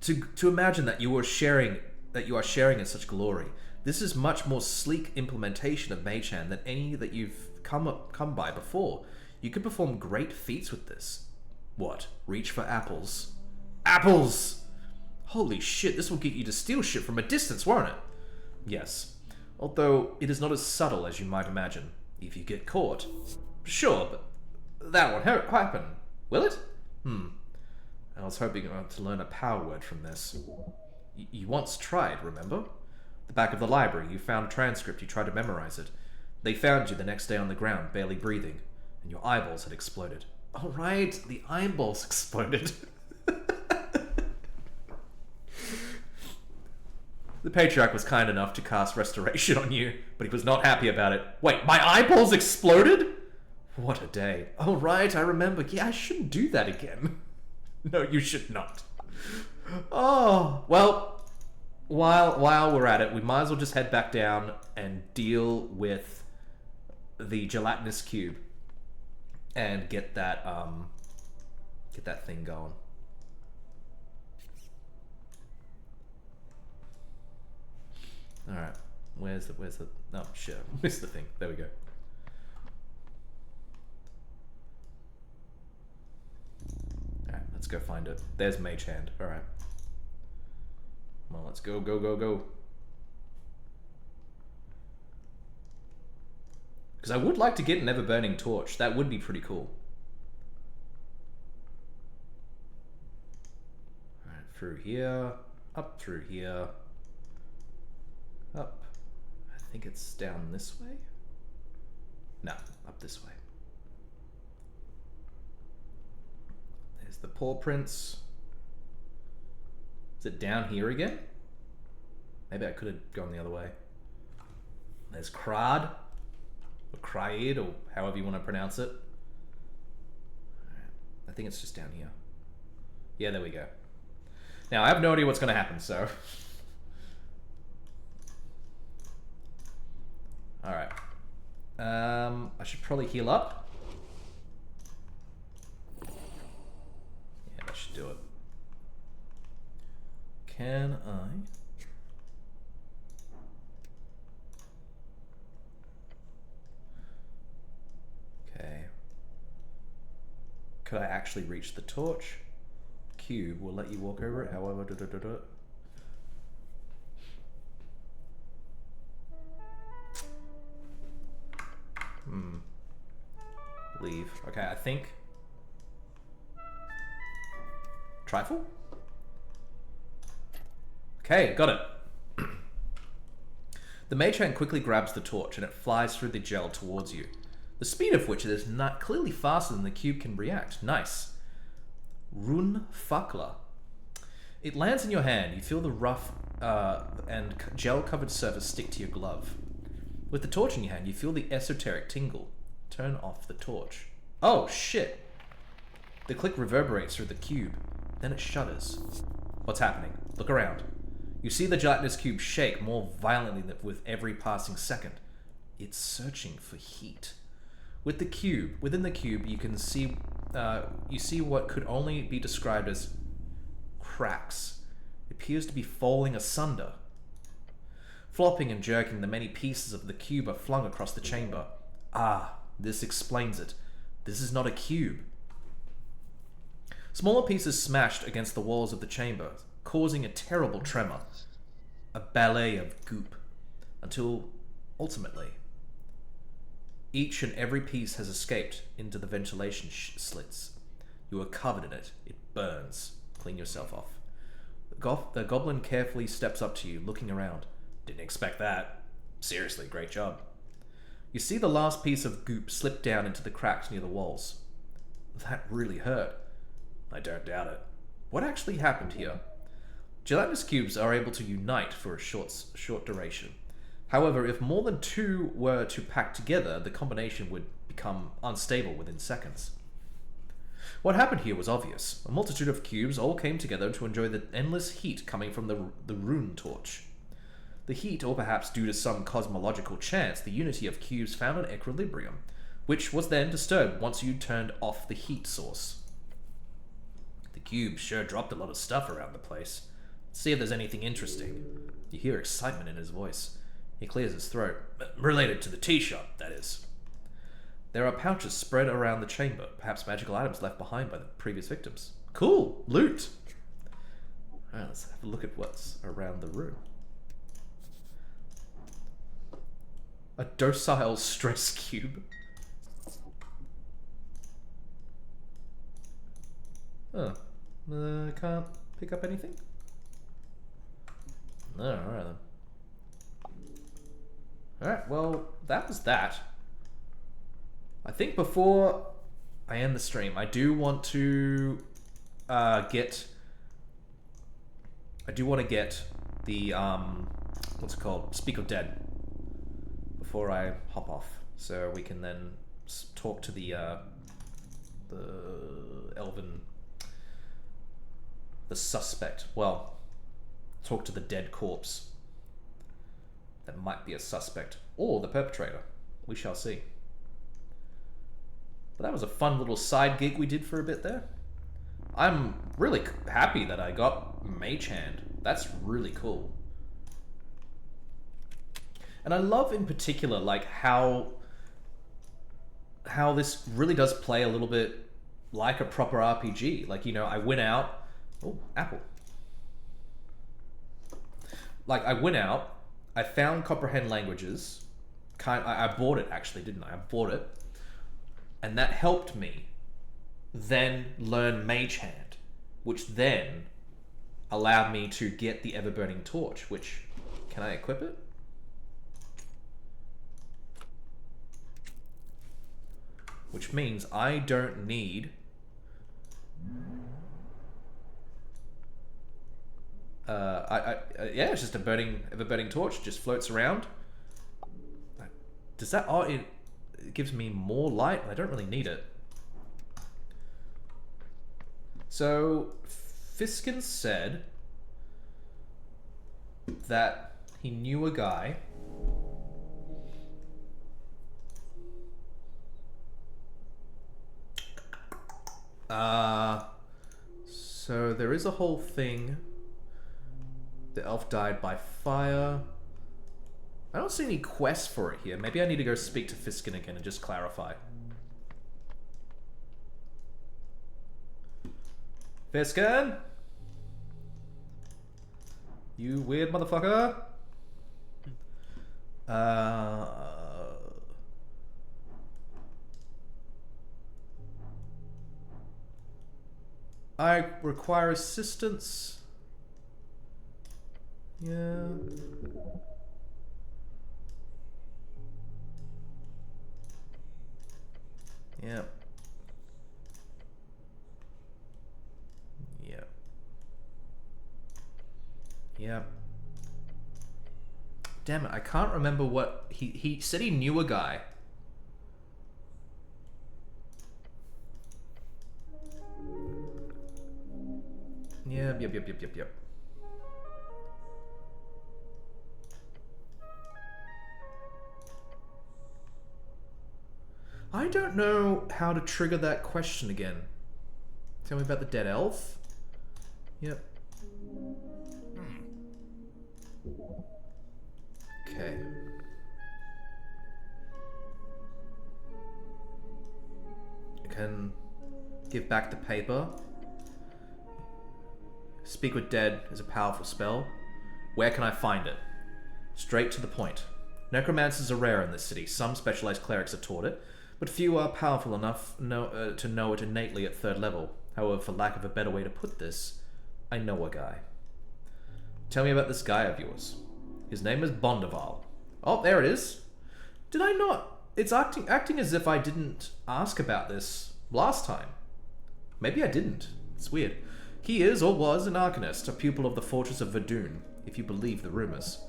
To imagine that you are sharing in such glory, This is much more sleek implementation of Mage Hand than any that you've come by before. You could perform great feats with this. What? Reach for apples? Apples! Holy shit, this will get you to steal shit from a distance, won't it? Yes. Although it is not as subtle as you might imagine. If you get caught. Sure, but that won't happen. Will it? I was hoping to learn a power word from this. You once tried, remember? The back of the library, you found a transcript, you tried to memorize it. They found you the next day on the ground, barely breathing, and your eyeballs had exploded. Oh right, the eyeballs exploded. The Patriarch was kind enough to cast Restoration on you, but he was not happy about it. Wait, my eyeballs exploded? What a day. Oh right, I remember. Yeah, I shouldn't do that again. No, you should not. Oh, well, while we're at it, we might as well just head back down and deal with the gelatinous cube and get that thing going. All right, where's the? Oh shit, I missed the thing. There we go. All right, let's go find it. There's Mage Hand. All right. Come on, let's go, go, go, go. Because I would like to get an ever-burning torch. That would be pretty cool. All right, through here, up through here. Up. I think it's down this way? No, up this way. There's the paw prints. Is it down here again? Maybe I could have gone the other way. There's Crad, or Cryid, or however you want to pronounce it. I think it's just down here. Yeah, there we go. Now, I have no idea what's going to happen, so... Alright. I should probably heal up. Yeah, that should do it. Can I... Okay. Could I actually reach the torch? Cube will let you walk over it, however... Leave. Okay, I think... Trifle? Okay, got it. The Mage Hand quickly grabs the torch and it flies through the gel towards you. The speed of which is not clearly faster than the cube can react. Nice. Rune Fakla. It lands in your hand. You feel the rough and gel-covered surface stick to your glove. With the torch in your hand, you feel the esoteric tingle. Turn off the torch. Oh, shit! The click reverberates through the cube. Then it shudders. What's happening? Look around. You see the gelatinous cube shake more violently with every passing second. It's searching for heat. Within the cube, you can see, you see what could only be described as cracks. It appears to be falling asunder. Flopping and jerking, the many pieces of the cube are flung across the chamber. Ah, this explains it. This is not a cube. Smaller pieces smashed against the walls of the chamber, causing a terrible tremor. A ballet of goop. Until, ultimately, each and every piece has escaped into the ventilation slits. You are covered in it. It burns. Clean yourself off. The goblin carefully steps up to you, looking around. Didn't expect that. Seriously, great job. You see the last piece of goop slip down into the cracks near the walls. That really hurt. I don't doubt it. What actually happened here? Gelatinous cubes are able to unite for a short duration. However, if more than two were to pack together, the combination would become unstable within seconds. What happened here was obvious. A multitude of cubes all came together to enjoy the endless heat coming from the rune torch. The heat, or perhaps due to some cosmological chance, the unity of cubes found an equilibrium, which was then disturbed once you turned off the heat source. The cubes sure dropped a lot of stuff around the place. Let's see if there's anything interesting. You hear excitement in his voice. He clears his throat. Related to the tea shop, that is. There are pouches spread around the chamber, perhaps magical items left behind by the previous victims. Cool! Loot! Alright, let's have a look at what's around the room. A docile stress cube. Oh. Can't pick up anything? No, alright then. Alright, well, that was that. I think before I end the stream, I do want to get the what's it called? Speak of Dead before I hop off, so we can then talk to the elven, the suspect. Well, talk to the dead corpse. That might be a suspect or the perpetrator. We shall see. But that was a fun little side gig we did for a bit there. I'm really happy that I got Mage Hand. That's really cool. And I love in particular like how this really does play a little bit like a proper RPG. Like, you know, I went out. Oh, apple. Like, I went out, I found Comprehend Languages. I bought it, actually, didn't I? I bought it. And that helped me then learn Mage Hand, which then allowed me to get the Ever-Burning Torch, which... Can I equip it? Which means I don't need... yeah, it's just a ever-burning torch. Just floats around. Does that... Oh, it gives me more light. I don't really need it. So, Fiskin said that he knew a guy so there is a whole thing. The elf died by fire. I don't see any quests for it here. Maybe I need to go speak to Fiskin again and just clarify. Fiskin? You weird motherfucker. I require assistance. Yeah. Yeah. Yeah. Yeah. Damn it, I can't remember what he said. He knew a guy. Yep. I don't know how to trigger that question again. Tell me about the dead elf? Yep. Okay. I can give back the paper. Speak with Dead is a powerful spell. Where can I find it? Straight to the point. Necromancers are rare in this city. Some specialized clerics are taught it, but few are powerful enough to know it innately at 3rd level. However, for lack of a better way to put this, I know a guy. Tell me about this guy of yours. His name is Bondaval. Oh, there it is. Did I not? It's acting as if I didn't ask about this last time. Maybe I didn't. It's weird. He is, or was, an Arcanist, a pupil of the Fortress of Verdun, if you believe the rumors.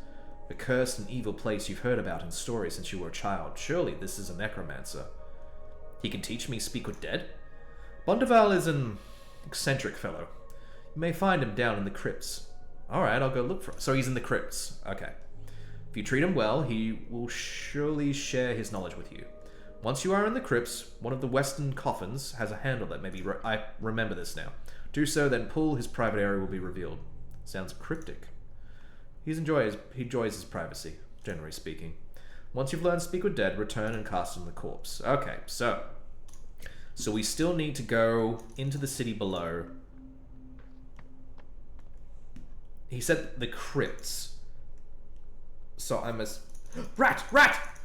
A cursed and evil place you've heard about in stories since you were a child. Surely this is a necromancer. He can teach me speak with dead? Bondaval is an eccentric fellow. You may find him down in the crypts. Alright, I'll go look for him. So he's in the crypts. Okay. If you treat him well, he will surely share his knowledge with you. Once you are in the crypts, one of the western coffins has a handle that may be... I remember this now. Do so, then pull, his private area will be revealed. Sounds cryptic. He enjoys his privacy. generally speaking. Once you've learned Speak with Dead, return and cast on the corpse. Okay, so we still need to go into the city below. He said the crypts. So I must... Rat! Rat!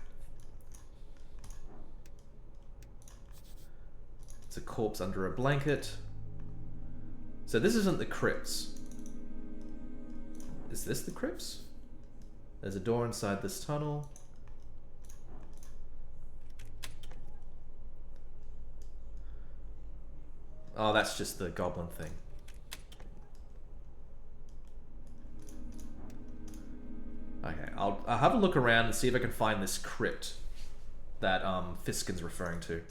It's a corpse under a blanket. So this isn't the crypts. Is this the crypts? There's a door inside this tunnel. Oh, that's just the goblin thing. Okay, I'll have a look around and see if I can find this crypt that Fiskin's referring to.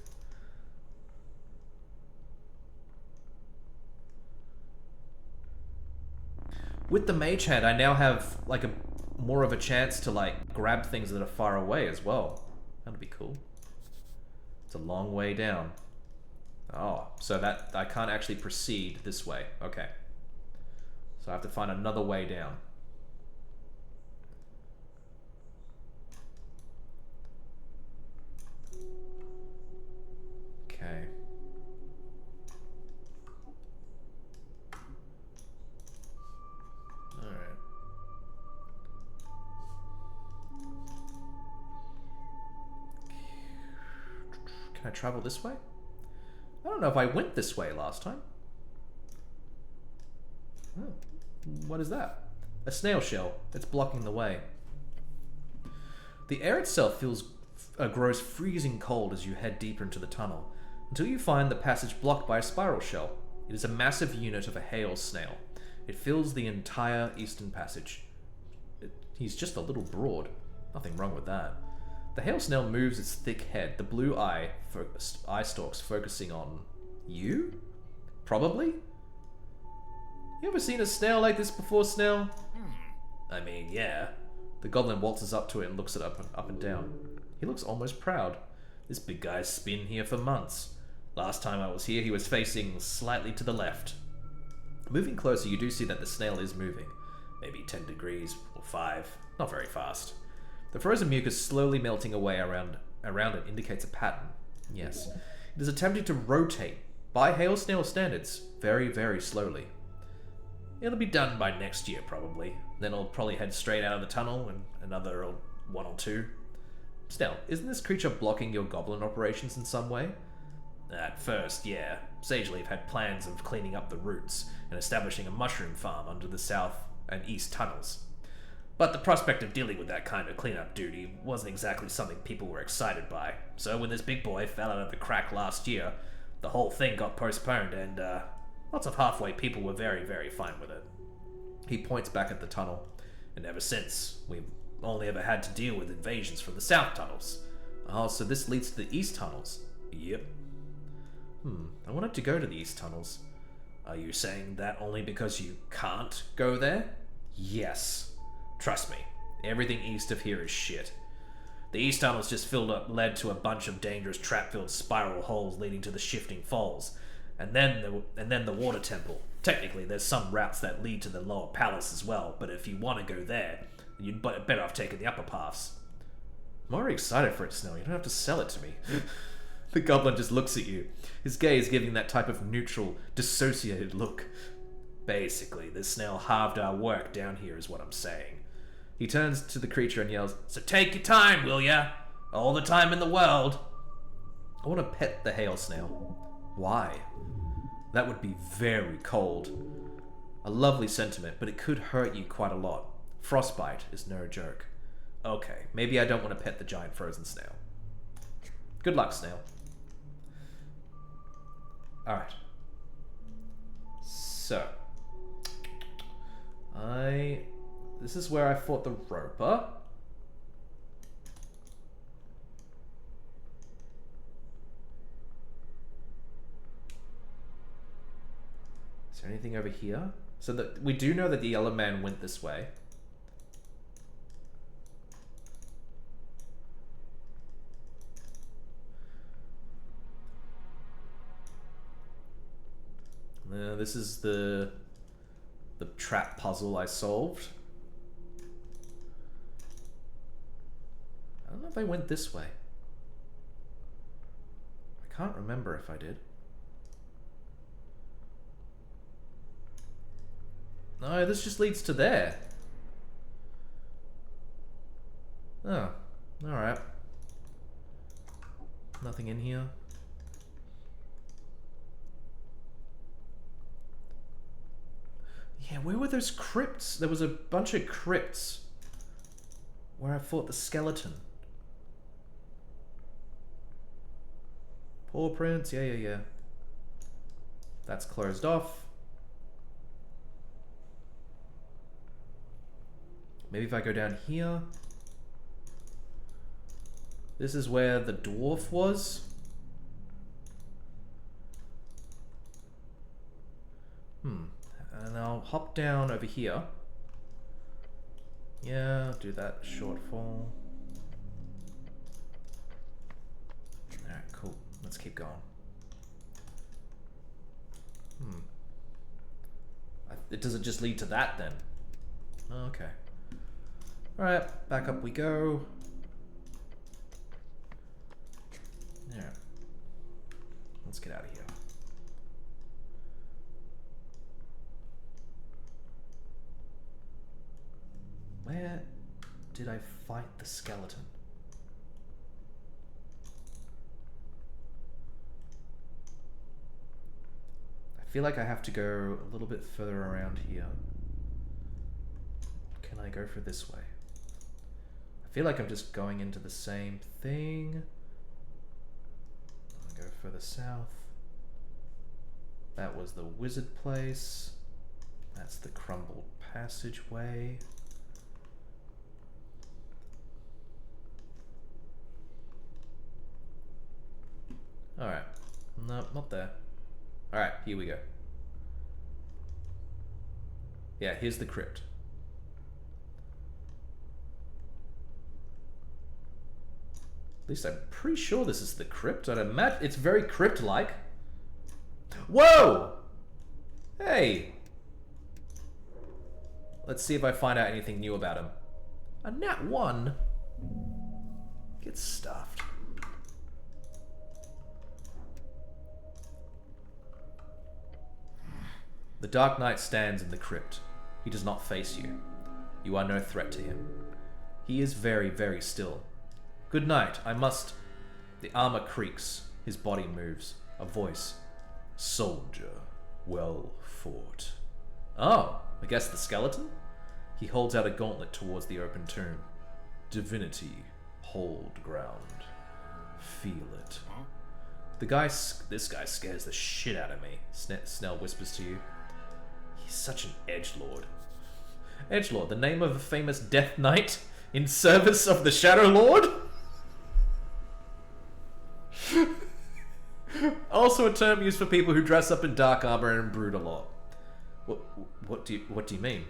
With the mage hand, I now have like a more of a chance to like grab things that are far away as well. That'd be cool. It's a long way down. Oh, so that I can't actually proceed this way. Okay. So I have to find another way down. Okay. Alright. Can I travel this way? I don't know if I went this way last time. Oh, what is that? A snail shell. It's blocking the way. The air itself grows freezing cold as you head deeper into the tunnel, until you find the passage blocked by a spiral shell. It is a massive unit of a hail snail. It fills the entire eastern passage. He's just a little broad. Nothing wrong with that. The hail snail moves its thick head, the blue eye stalks focusing on you? Probably? You ever seen a snail like this before, Snail? I mean, yeah. The goblin waltzes up to it and looks it up and down. He looks almost proud. This big guy's been here for months. Last time I was here, he was facing slightly to the left. Moving closer, you do see that the snail is moving. Maybe 10 degrees or 5. Not very fast. The frozen mucus slowly melting away around it indicates a pattern. Yes. It is attempting to rotate, by hail snail standards, very, very slowly. It'll be done by next year, probably. Then it'll probably head straight out of the tunnel and another one or two. Still, isn't this creature blocking your goblin operations in some way? At first, yeah. Sageleaf had plans of cleaning up the roots and establishing a mushroom farm under the south and east tunnels. But the prospect of dealing with that kind of cleanup duty wasn't exactly something people were excited by. So when this big boy fell out of the crack last year, the whole thing got postponed and lots of halfway people were very, very fine with it. He points back at the tunnel, and ever since, we've only ever had to deal with invasions from the south tunnels. Oh, so this leads to the east tunnels? Yep. I wanted to go to the east tunnels. Are you saying that only because you can't go there? Yes. Trust me, everything east of here is shit. The east tunnels just led to a bunch of dangerous trap-filled spiral holes leading to the shifting falls, and then the water temple. Technically, there's some routes that lead to the lower palace as well, but if you want to go there, you'd better off taking the upper paths. I'm already excited for it, Snow. You don't have to sell it to me. The goblin just looks at you, his gaze giving that type of neutral, dissociated look. Basically, this snail halved our work down here is what I'm saying. He turns to the creature and yells, "So take your time, will ya? All the time in the world." I want to pet the hail snail. Why? That would be very cold. A lovely sentiment, but it could hurt you quite a lot. Frostbite is no joke. Okay, maybe I don't want to pet the giant frozen snail. Good luck, snail. Alright. So. This is where I fought the roper. Is there anything over here? So that we do know that the yellow man went this way. This is the trap puzzle I solved. if I went this way? I can't remember if I did. No, this just leads to there. Oh, alright. Nothing in here. Yeah, where were those crypts? There was a bunch of crypts where I fought the skeleton. Paw prints, yeah. That's closed off. Maybe if I go down here. This is where the dwarf was. And I'll hop down over here. Yeah, do that shortfall. Alright, cool. Let's keep going. Does it just lead to that then? Okay. Alright, back up we go. Yeah. Let's get out of here. Where did I fight the skeleton? I feel like I have to go a little bit further around here. Can I go for this way? I feel like I'm just going into the same thing. I'll go further south. That was the wizard place. That's the crumbled passageway. Alright. No, not there. Alright, here we go. Yeah, here's the crypt. At least I'm pretty sure this is the crypt. I'd imagine it's very crypt-like. Whoa! Hey! Let's see if I find out anything new about him. A nat 1? Get stuffed. The Dark Knight stands in the crypt. He does not face you. You are no threat to him. He is very, very still. Good night, I must... The armor creaks. His body moves. A voice. Soldier, well fought. Oh, I guess the skeleton? He holds out a gauntlet towards the open tomb. Divinity, hold ground. Feel it. This guy scares the shit out of me, Snell whispers to you. He's such an edgelord. Edgelord, the name of a famous death knight in service of the Shadow Lord? Also a term used for people who dress up in dark armor and brood a lot. What do you mean?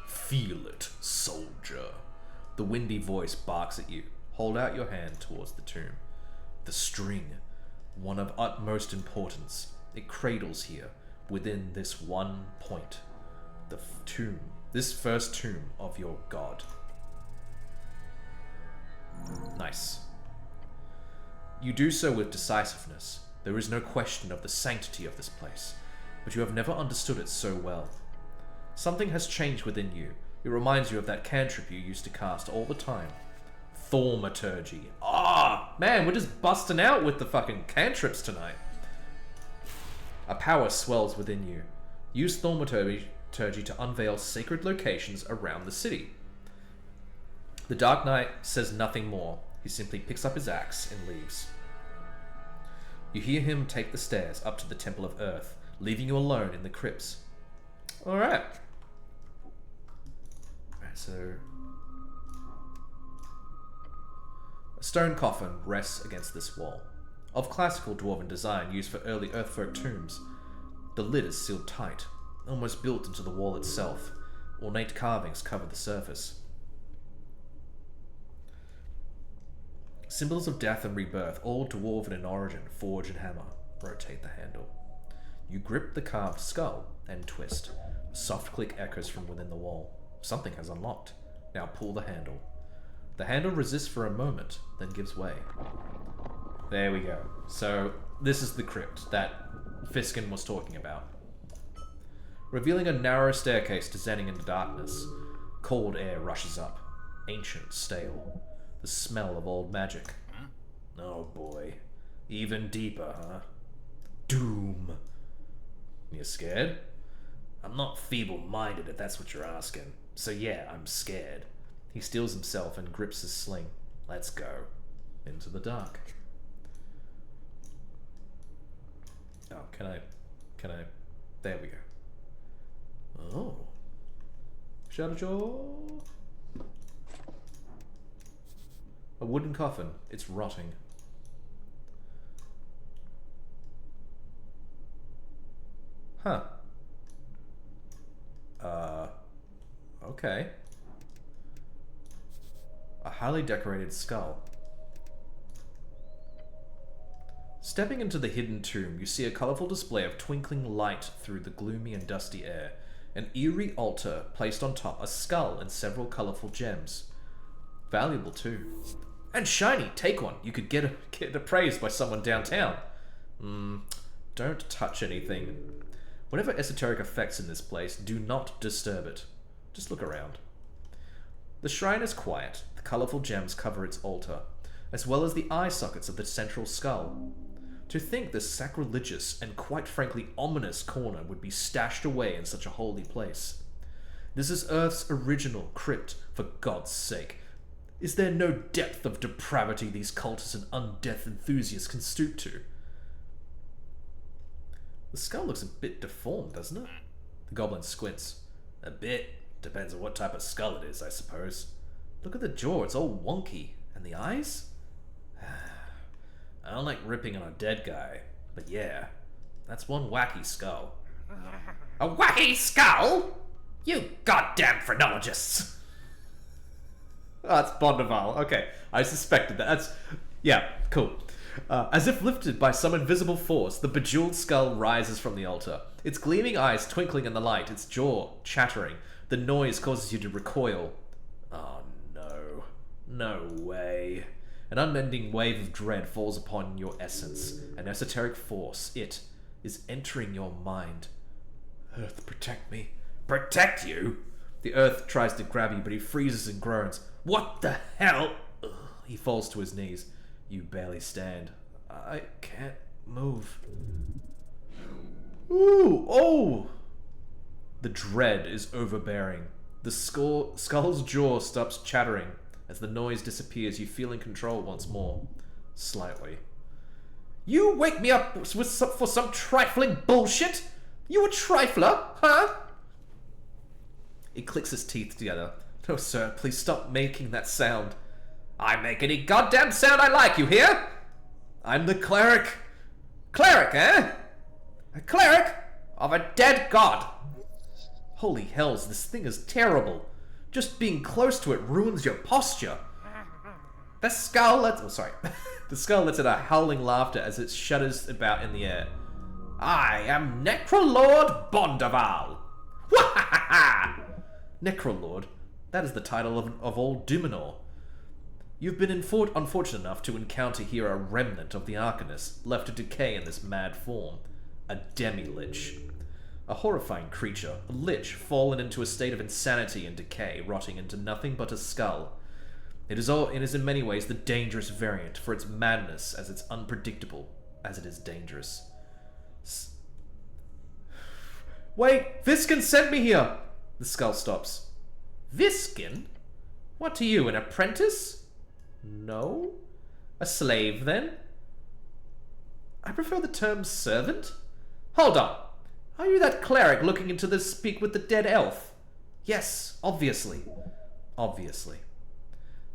Feel it, soldier. The windy voice barks at you. Hold out your hand towards the tomb. The string, one of utmost importance. It cradles here, within this one point. The tomb, this first tomb of your god. Nice. You do so with decisiveness. There is no question of the sanctity of this place, but you have never understood it so well. Something has changed within you. It reminds you of that cantrip you used to cast all the time. Thaumaturgy. Ah, man, we're just busting out with the fucking cantrips tonight. A power swells within you. Use Thaumaturgy to unveil sacred locations around the city. The Dark Knight says nothing more. He simply picks up his axe and leaves. You hear him take the stairs up to the Temple of Earth, leaving you alone in the crypts. Alright. Alright, so... A stone coffin rests against this wall. Of classical dwarven design used for early Earthfolk tombs, the lid is sealed tight, almost built into the wall itself. Ornate carvings cover the surface. Symbols of death and rebirth, all dwarven in origin, forge and hammer. Rotate the handle. You grip the carved skull and twist. A soft click echoes from within the wall. Something has unlocked. Now pull the handle. The handle resists for a moment, then gives way. There we go. So, this is the crypt that Fiskin was talking about. Revealing a narrow staircase descending into darkness. Cold air rushes up. Ancient, stale. The smell of old magic. Oh boy. Even deeper, huh? Doom. You scared? I'm not feeble-minded if that's what you're asking. So yeah, I'm scared. He steels himself and grips his sling. Let's go. Into the dark. Oh, can I... There we go. Oh. Shut a jaw. A wooden coffin. It's rotting. Huh. Okay. A highly decorated skull. Stepping into the hidden tomb, you see a colorful display of twinkling light through the gloomy and dusty air. An eerie altar placed on top, a skull and several colorful gems. Valuable too. And shiny, take one. You could get appraised by someone downtown. Don't touch anything. Whatever esoteric effects in this place, do not disturb it. Just look around. The shrine is quiet. The colorful gems cover its altar, as well as the eye sockets of the central skull. To think this sacrilegious and quite frankly ominous corner would be stashed away in such a holy place. This is Earth's original crypt, for God's sake. Is there no depth of depravity these cultists and undeath enthusiasts can stoop to? The skull looks a bit deformed, doesn't it? The goblin squints. A bit. Depends on what type of skull it is, I suppose. Look at the jaw, it's all wonky. And the eyes? I don't like ripping on a dead guy, but yeah, that's one wacky skull. A wacky skull? You goddamn phrenologists! Oh, that's Bondaval. Okay, I suspected that. That's... yeah, cool. As if lifted by some invisible force, the bejeweled skull rises from the altar. Its gleaming eyes twinkling in the light, its jaw chattering. The noise causes you to recoil. Oh no. No way. An unending wave of dread falls upon your essence. An esoteric force. It is entering your mind. Earth, protect me. Protect you? The earth tries to grab you, but he freezes and groans. What the hell? Ugh. He falls to his knees. You barely stand. I can't move. Ooh, oh! The dread is overbearing. The skull's jaw stops chattering. As the noise disappears, you feel in control once more. Slightly. You wake me up for some trifling bullshit? You a trifler, huh? It clicks its teeth together. No, sir, please stop making that sound. I make any goddamn sound I like, you hear? I'm the cleric. Cleric, eh? A cleric of a dead god. Holy hells, this thing is terrible. Just being close to it ruins your posture. The skull lets... oh, sorry. The skull lets out a howling laughter as it shudders about in the air. I am Necrolord Bondaval. Wahahaha! Necrolord? That is the title of old Duminor. You've been unfortunate enough to encounter here a remnant of the Arcanist, left to decay in this mad form. A demi-lich. A horrifying creature, a lich fallen into a state of insanity and decay, rotting into nothing but a skull. It is in many ways the dangerous variant, for its madness as it's unpredictable as it is dangerous. Wait, Viskin sent me here! The skull stops. Viskin? What are you, an apprentice? No? A slave, then? I prefer the term servant. Hold on. Are you that cleric looking into the speak with the dead elf? Yes, obviously. Obviously.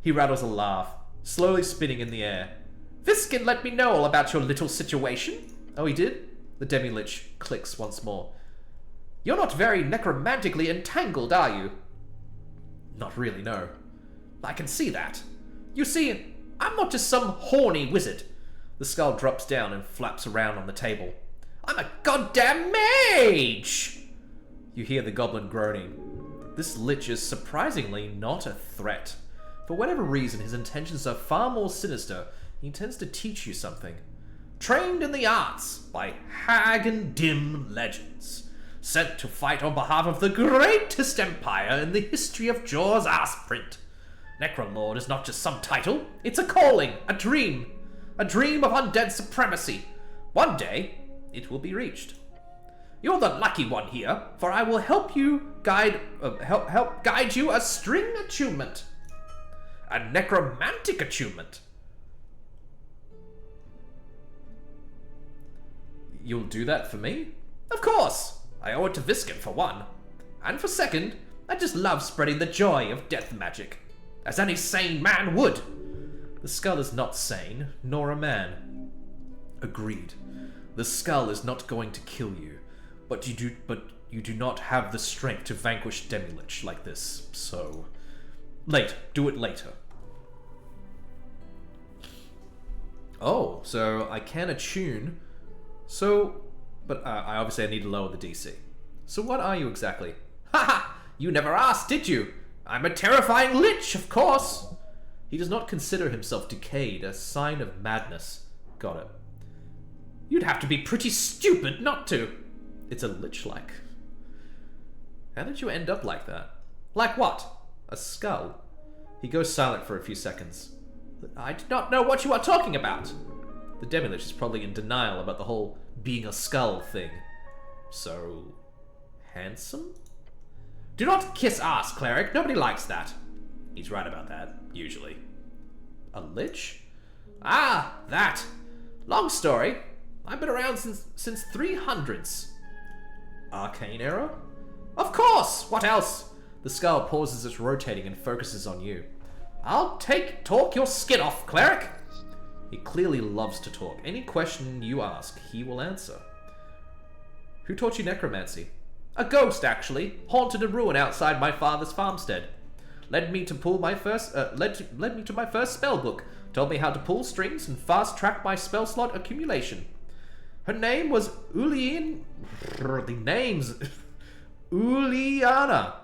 He rattles a laugh, slowly spinning in the air. Viskin let me know all about your little situation. Oh, he did? The demi-lich clicks once more. You're not very necromantically entangled, are you? Not really, no. I can see that. You see, I'm not just some horny wizard. The skull drops down and flaps around on the table. I'm a goddamn mage! You hear the goblin groaning. This lich is surprisingly not a threat. For whatever reason, his intentions are far more sinister. He intends to teach you something. Trained in the arts by hag and dim legends. Sent to fight on behalf of the greatest empire in the history of Jaws ass print. Necrolord is not just some title. It's a calling, a dream. A dream of undead supremacy. One day, it will be reached. You're the lucky one here, for I will help guide you a string attunement. A necromantic attunement. You'll do that for me? Of course! I owe it to Viscon for one. And for second, I just love spreading the joy of death magic. As any sane man would. The skull is not sane, nor a man. Agreed. The skull is not going to kill you, but you do not have the strength to vanquish Demilich like this, so... do it later. Oh, so I can attune... But I obviously need to lower the DC. So what are you exactly? Haha! You never asked, did you? I'm a terrifying lich, of course! He does not consider himself decayed, a sign of madness. Got it. You'd have to be pretty stupid not to. It's a lich-like. How did you end up like that? Like what? A skull? He goes silent for a few seconds. I do not know what you are talking about. The Demilich is probably in denial about the whole being a skull thing. So... handsome? Do not kiss ass, cleric. Nobody likes that. He's right about that, usually. A lich? Ah, that. Long story. I've been around since 300s. Arcane era? Of course! What else? The skull pauses its rotating and focuses on you. I'll talk your skin off, cleric! He clearly loves to talk. Any question you ask, he will answer. Who taught you necromancy? A ghost, actually. Haunted a ruin outside my father's farmstead. Led me to my first spell book. Told me how to pull strings and fast-track my spell slot accumulation. Her name was Uliana. Uliana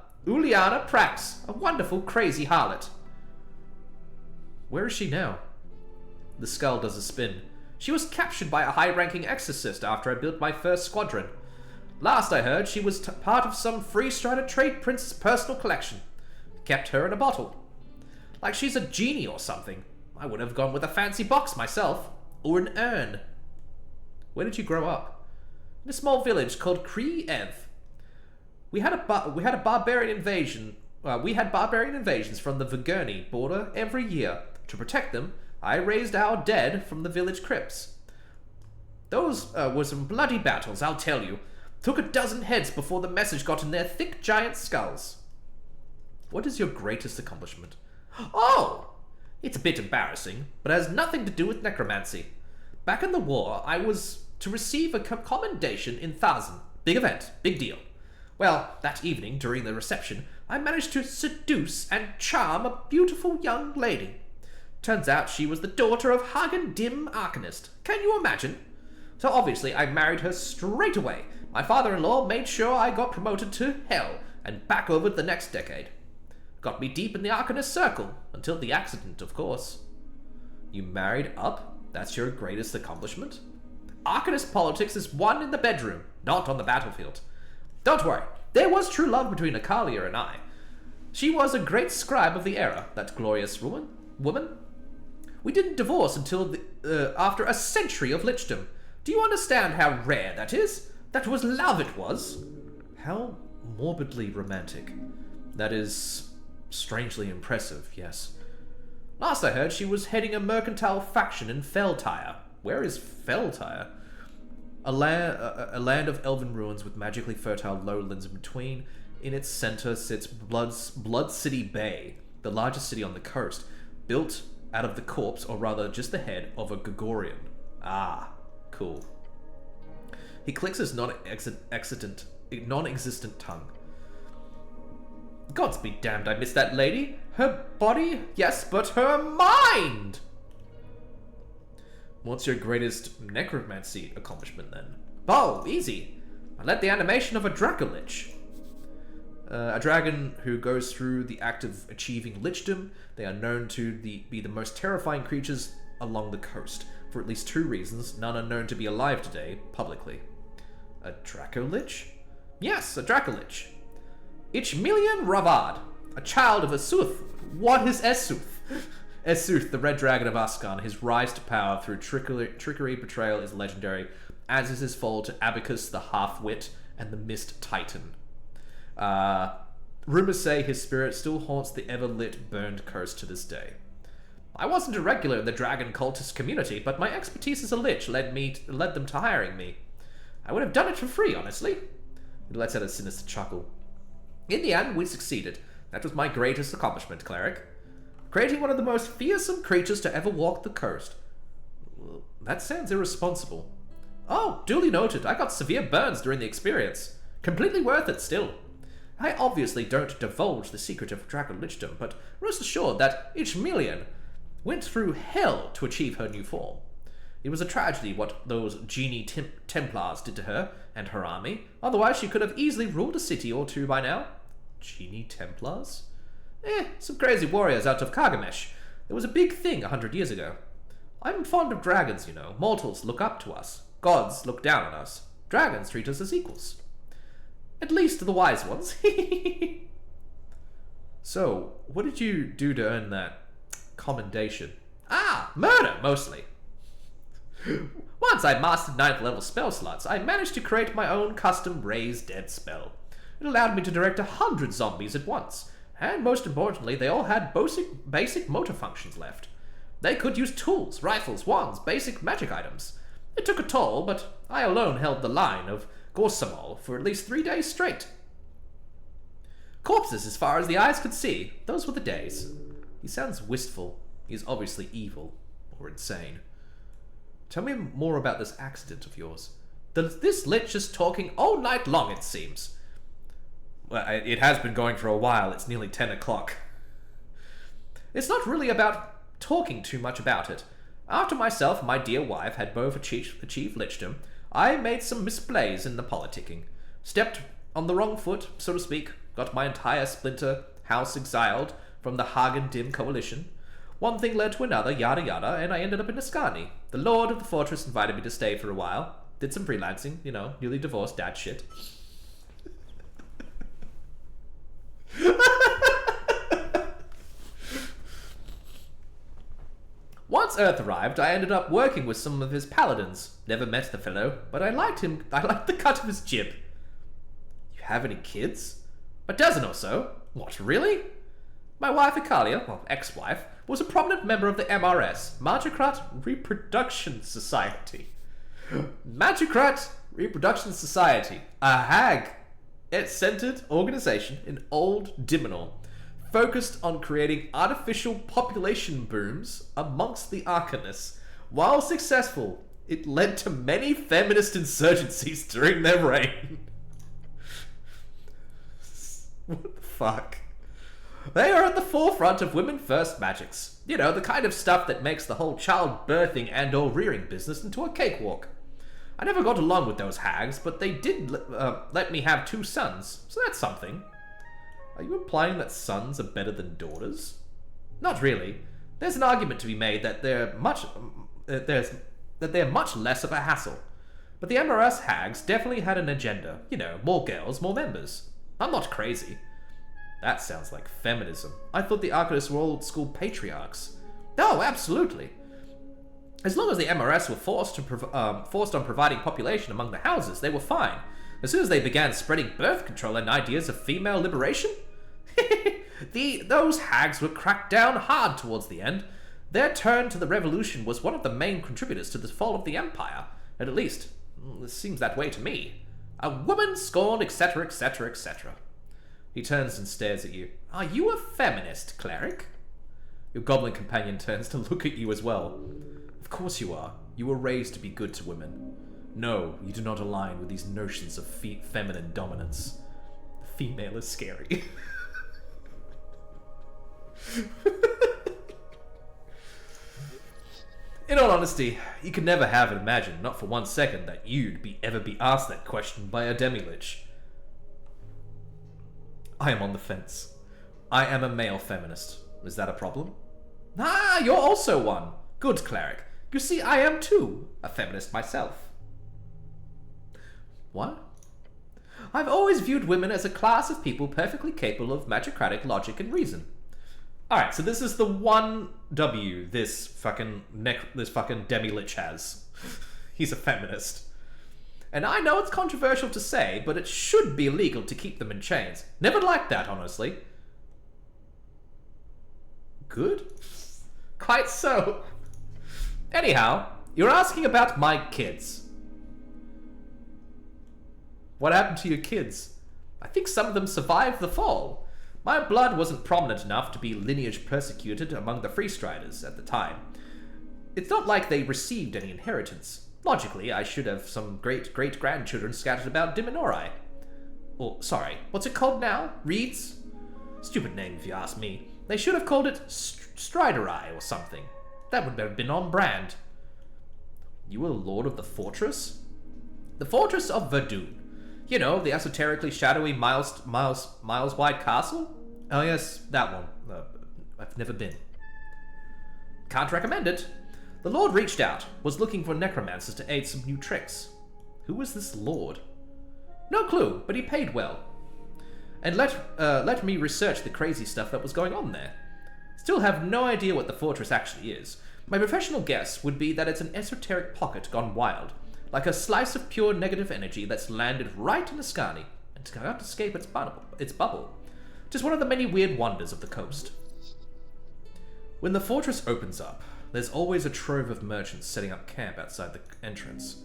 Prax, a wonderful, crazy harlot. Where is she now? The skull does a spin. She was captured by a high-ranking exorcist after I built my first squadron. Last I heard, she was part of some free-strider trade prince's personal collection. Kept her in a bottle. Like she's a genie or something. I would have gone with a fancy box myself. Or an urn. Where did you grow up? In a small village called Kree-Ev. We had barbarian invasions from the Vigurni border every year. To protect them, I raised our dead from the village crypts. Those were some bloody battles, I'll tell you. Took a dozen heads before the message got in their thick giant skulls. What is your greatest accomplishment? Oh! It's a bit embarrassing, but it has nothing to do with necromancy. Back in the war, I was to receive a commendation in Thazan. Big event, big deal. Well, that evening, during the reception, I managed to seduce and charm a beautiful young lady. Turns out she was the daughter of Hagen Dim Arcanist. Can you imagine? So obviously I married her straight away. My father-in-law made sure I got promoted to hell and back over the next decade. Got me deep in the Arcanist circle, until the accident, of course. You married up? That's your greatest accomplishment? Arcanist politics is won in the bedroom, not on the battlefield. Don't worry, there was true love between Akalia and I. She was a great scribe of the era, that glorious woman. We didn't divorce until after a century of lichdom. Do you understand how rare that is? That was love, it was. How morbidly romantic. That is strangely impressive, yes. Last I heard, she was heading a mercantile faction in Feltire. Where is Feltire? A land of elven ruins with magically fertile lowlands in between. In its center sits Blood City Bay, the largest city on the coast, built out of the corpse, or rather just the head, of a Gregorian. Ah, cool. He clicks his non-existent tongue. Gods be damned, I miss that lady. Her body, yes, but her mind! What's your greatest necromancy accomplishment, then? Oh, easy. I led the animation of a Dracolich. A dragon who goes through the act of achieving lichdom. They are known to be the most terrifying creatures along the coast. For at least 2 reasons, none are known to be alive today, publicly. A Dracolich? Yes, a Dracolich. Ichmelian Ravad, a child of Esuth. What is Esuth? Esuth, the red dragon of Askan. His rise to power through trickery betrayal is legendary, as is his fall to Abacus the Half-Wit and the Mist Titan. Rumors say his spirit still haunts the ever-lit burned coast to this day. I wasn't a regular in the dragon cultist community, but my expertise as a lich led them to hiring me. I would have done it for free, honestly. It lets out a sinister chuckle. In the end, we succeeded. That was my greatest accomplishment, cleric. Creating one of the most fearsome creatures to ever walk the coast. Well, that sounds irresponsible. Oh, duly noted. I got severe burns during the experience. Completely worth it still. I obviously don't divulge the secret of Dragon Lichdom, but rest assured that Ichmelian went through hell to achieve her new form. It was a tragedy what those genie Templars did to her and her army. Otherwise, she could have easily ruled a city or 2 by now. Genie Templars? Some crazy warriors out of Kargamesh. It was a big thing 100 years ago. I'm fond of dragons, you know. Mortals look up to us. Gods look down on us. Dragons treat us as equals. At least the wise ones. So, what did you do to earn that commendation? Murder, mostly. Once I mastered 9th level spell slots, I managed to create my own custom Raise Dead spell. It allowed me to direct 100 zombies at once, and most importantly, they all had basic motor functions left. They could use tools, rifles, wands, basic magic items. It took a toll, but I alone held the line of Gorsamol for at least 3 days straight. Corpses as far as the eyes could see. Those were the days. He sounds wistful. He's obviously evil or insane. Tell me more about this accident of yours. This lich is talking all night long, it seems. Well, it has been going for a while. It's nearly 10 o'clock. It's not really about talking too much about it. After myself and my dear wife had both achieved lichdom, I made some misplays in the politicking. Stepped on the wrong foot, so to speak. Got my entire splinter house exiled from the Hagen Dim coalition. One thing led to another, yada yada, and I ended up in Ascani. The lord of the fortress invited me to stay for a while. Did some freelancing, you know, newly divorced dad shit. Once Earth arrived, I ended up working with some of his paladins. Never met the fellow, but I liked him. I liked the cut of his jib. You have any kids? A dozen or so. What, really? My wife, Ikalia, well, ex-wife, was a prominent member of the MRS, Magicrat Reproduction Society. Magicrat Reproduction Society, a hag-centered organization in Old Dimenor, focused on creating artificial population booms amongst the Arcanists. While successful, it led to many feminist insurgencies during their reign. What the fuck? They are at the forefront of women first magics. You know, the kind of stuff that makes the whole child-birthing and or rearing business into a cakewalk. I never got along with those hags, but they did let me have 2 sons, so that's something. Are you implying that sons are better than daughters? Not really. There's an argument to be made that they're much less of a hassle. But the MRS hags definitely had an agenda. You know, more girls, more members. I'm not crazy. That sounds like feminism. I thought the Arcanists were old school patriarchs. No, absolutely. As long as the MRS were forced on providing population among the houses, they were fine. As soon as they began spreading birth control and ideas of female liberation, those hags were cracked down hard towards the end. Their turn to the revolution was one of the main contributors to the fall of the empire. At least, it seems that way to me. A woman scorned, etc., etc., etc. He turns and stares at you. Are you a feminist, cleric? Your goblin companion turns to look at you as well. Of course you are. You were raised to be good to women. No, you do not align with these notions of feminine dominance. The female is scary. In all honesty, you could never have imagined, not for 1 second, that you'd ever be asked that question by a demi-lich. I am on the fence. I am a male feminist. Is that a problem? Ah, you're also one. Good, cleric. You see, I am too a feminist myself. What? I've always viewed women as a class of people perfectly capable of magicratic logic and reason. Alright, so this is the one W this fucking demi-lich has. He's a feminist. And I know it's controversial to say, but it should be illegal to keep them in chains. Never liked that, honestly. Good? Quite so. Anyhow, you're asking about my kids. What happened to your kids? I think some of them survived the fall. My blood wasn't prominent enough to be lineage persecuted among the Freestriders at the time. It's not like they received any inheritance. Logically, I should have some great-great-grandchildren scattered about Diminori. Or, sorry, what's it called now? Reeds? Stupid name if you ask me. They should have called it Strideri or something. That would have been on brand. You were Lord of the Fortress? The Fortress of Verdun. You know, the esoterically shadowy miles-wide castle? Oh yes, that one. I've never been. Can't recommend it. The Lord reached out, was looking for necromancers to aid some new tricks. Who was this Lord? No clue, but he paid well. And let me research the crazy stuff that was going on there. Still have no idea what the fortress actually is. My professional guess would be that it's an esoteric pocket gone wild, like a slice of pure negative energy that's landed right in Ascani and can't escape its bubble. Just one of the many weird wonders of the coast. When the fortress opens up, there's always a trove of merchants setting up camp outside the entrance.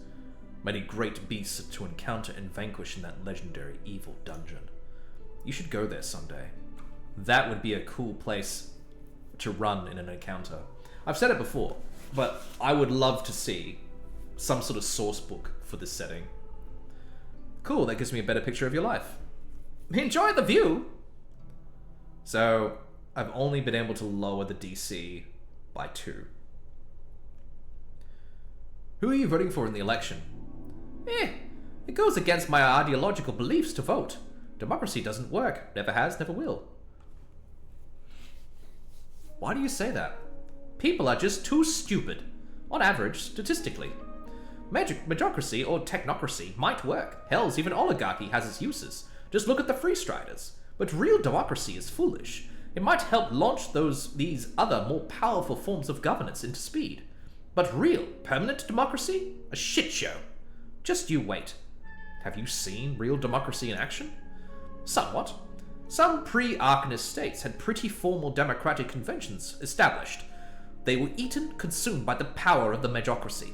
Many great beasts to encounter and vanquish in that legendary evil dungeon. You should go there someday. That would be a cool place to run in an encounter. I've said it before, but I would love to see some sort of source book for this setting. Cool, that gives me a better picture of your life. Enjoy the view! So, I've only been able to lower the DC by 2. Who are you voting for in the election? It goes against my ideological beliefs to vote. Democracy doesn't work. Never has, never will. Why do you say that? People are just too stupid. On average, statistically. Magocracy or technocracy might work. Hell's even oligarchy has its uses. Just look at the Freestriders. But real democracy is foolish. It might help launch these other, more powerful forms of governance into speed. But real, permanent democracy? A shit show. Just you wait. Have you seen real democracy in action? Somewhat. Some pre-Arcanist states had pretty formal democratic conventions established. They were eaten, consumed by the power of the magocracy.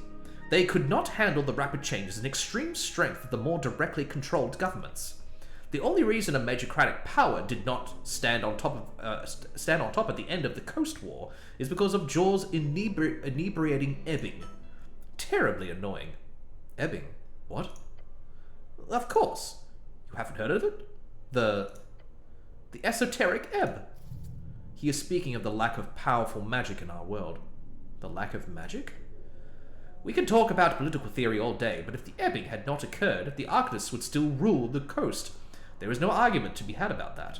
They could not handle the rapid changes and extreme strength of the more directly controlled governments. The only reason a magocratic power did not stand on top at the end of the Coast War is because of Jaw's inebriating ebbing. Terribly annoying. Ebbing? What? Of course. You haven't heard of it? The esoteric ebb. He is speaking of the lack of powerful magic in our world. The lack of magic? We can talk about political theory all day, but if the ebbing had not occurred, the Arcanists would still rule the coast. There is no argument to be had about that.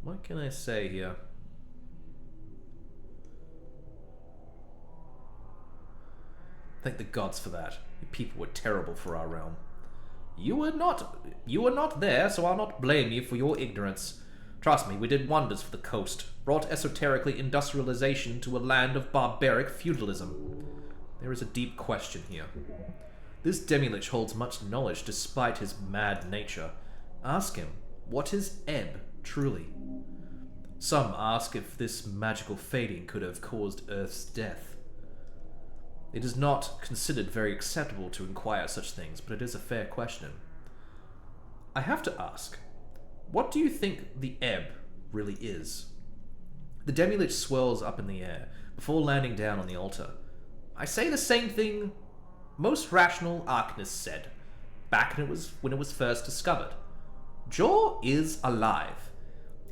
What can I say here? Thank the gods for that. You people were terrible for our realm. You were not there, so I'll not blame you for your ignorance. Trust me, we did wonders for the coast, brought esoterically industrialization to a land of barbaric feudalism. There is a deep question here. This demi-lich holds much knowledge despite his mad nature. Ask him, what is ebb, truly? Some ask if this magical fading could have caused Earth's death. It is not considered very acceptable to inquire such things, but it is a fair question. I have to ask, what do you think the ebb really is? The demi-lich swirls up in the air before landing down on the altar. I say the same thing most rational Arcanists said, back when it was first discovered. Jaw is alive.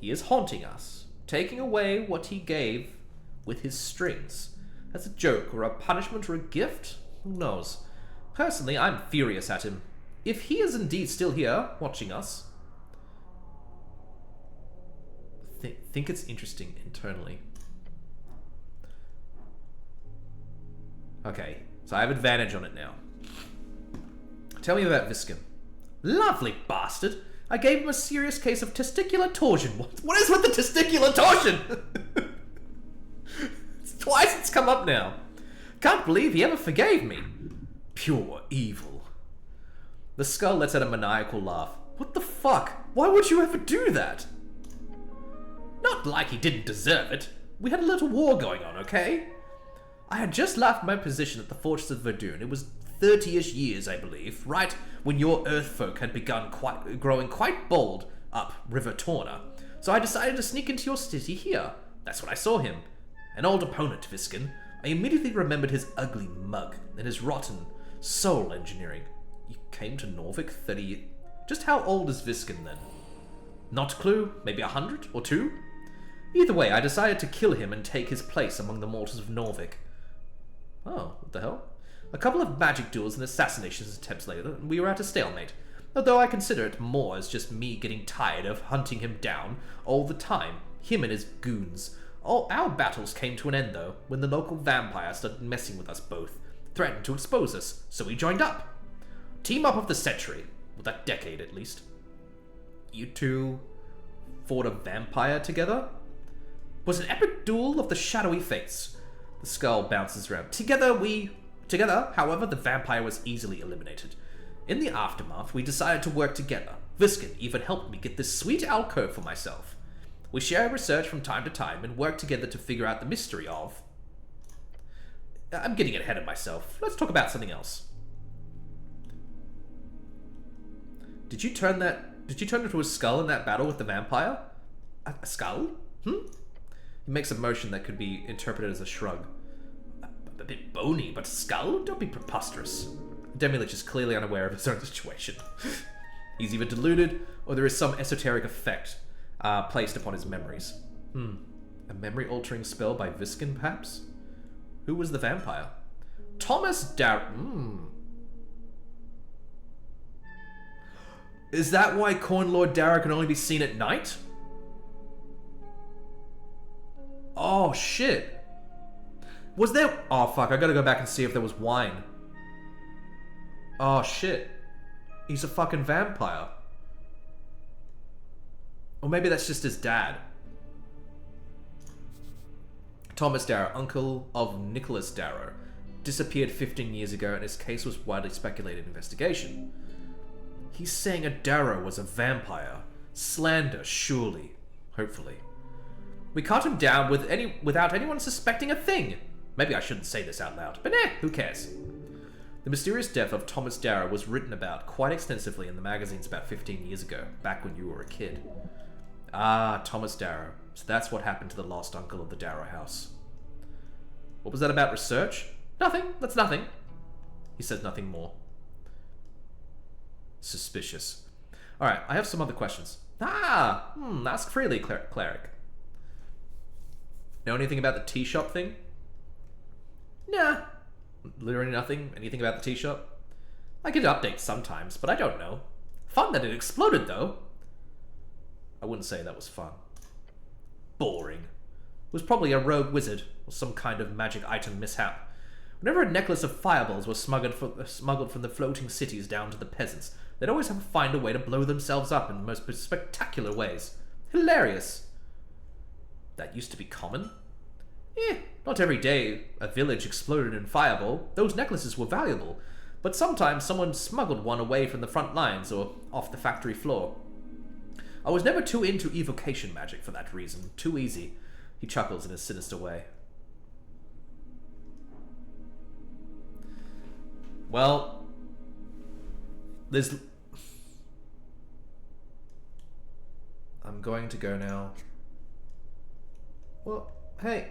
He is haunting us, taking away what he gave with his strings. As a joke or a punishment or a gift? Who knows? Personally, I'm furious at him. if he is indeed still here, watching us, think it's interesting internally. Okay, so I have advantage on it now. Tell me about Viscum. Lovely bastard! I gave him a serious case of testicular torsion. What is with the testicular torsion? It's twice it's come up now. Can't believe he ever forgave me. Pure evil. The skull lets out a maniacal laugh. What the fuck? Why would you ever do that? Not like he didn't deserve it. We had a little war going on, okay? I had just left my position at the Fortress of Verdun. It was 30-ish years, I believe, right when your Earthfolk had begun growing quite bold up River Torna. So I decided to sneak into your city here. That's when I saw him. An old opponent, Viskin. I immediately remembered his ugly mug and his rotten soul engineering. You came to Norvik 30... Just how old is Viskin then? Not a clue. Maybe 100 or 2? Either way, I decided to kill him and take his place among the mortals of Norvik. Oh, what the hell? A couple of magic duels and assassinations attempts later, and we were at a stalemate. Although I consider it more as just me getting tired of hunting him down all the time, him and his goons. All our battles came to an end, though, when the local vampire started messing with us both, threatened to expose us, so we joined up. Team up of the century. Well, that decade, at least. You two fought a vampire together? It was an epic duel of the shadowy fates. The skull bounces around. Together, however, the vampire was easily eliminated. In the aftermath, we decided to work together. Viskin even helped me get this sweet alcove for myself. We share research from time to time and work together to figure out the mystery of... I'm getting ahead of myself. Let's talk about something else. Did you turn into a skull in that battle with the vampire? A skull? He makes a motion that could be interpreted as a shrug. A bit bony, but a skull? Don't be preposterous. Demilich is clearly unaware of his own situation. He's either deluded, or there is some esoteric effect placed upon his memories. A memory-altering spell by Viskin, perhaps? Who was the vampire? Thomas Is that why Corn Lord Dara can only be seen at night? Oh, shit. Was there... Oh, fuck. I gotta go back and see if there was wine. Oh, shit. He's a fucking vampire. Or maybe that's just his dad. Thomas Darrow, uncle of Nicholas Darrow, disappeared 15 years ago and his case was widely speculated in investigation. He's saying a Darrow was a vampire. Slander, surely. Hopefully. We cut him down without anyone suspecting a thing. Maybe I shouldn't say this out loud, but who cares? The mysterious death of Thomas Darrow was written about quite extensively in the magazines about 15 years ago, back when you were a kid. Ah, Thomas Darrow. So that's what happened to the lost uncle of the Darrow house. What was that about research? Nothing. That's nothing. He says nothing more. Suspicious. Alright, I have some other questions. Ask freely, cleric. Know anything about the tea shop thing? Nah. Literally nothing? Anything about the tea shop? I get updates sometimes, but I don't know. Fun that it exploded, though. I wouldn't say that was fun. Boring. It was probably a rogue wizard, or some kind of magic item mishap. Whenever a necklace of fireballs was smuggled from the floating cities down to the peasants, they'd always have to find a way to blow themselves up in the most spectacular ways. Hilarious. That used to be common. Not every day a village exploded in fireball. Those necklaces were valuable, but sometimes someone smuggled one away from the front lines or off the factory floor. I was never too into evocation magic for that reason. Too easy. He chuckles in his sinister way. Well, I'm going to go now. Well, hey,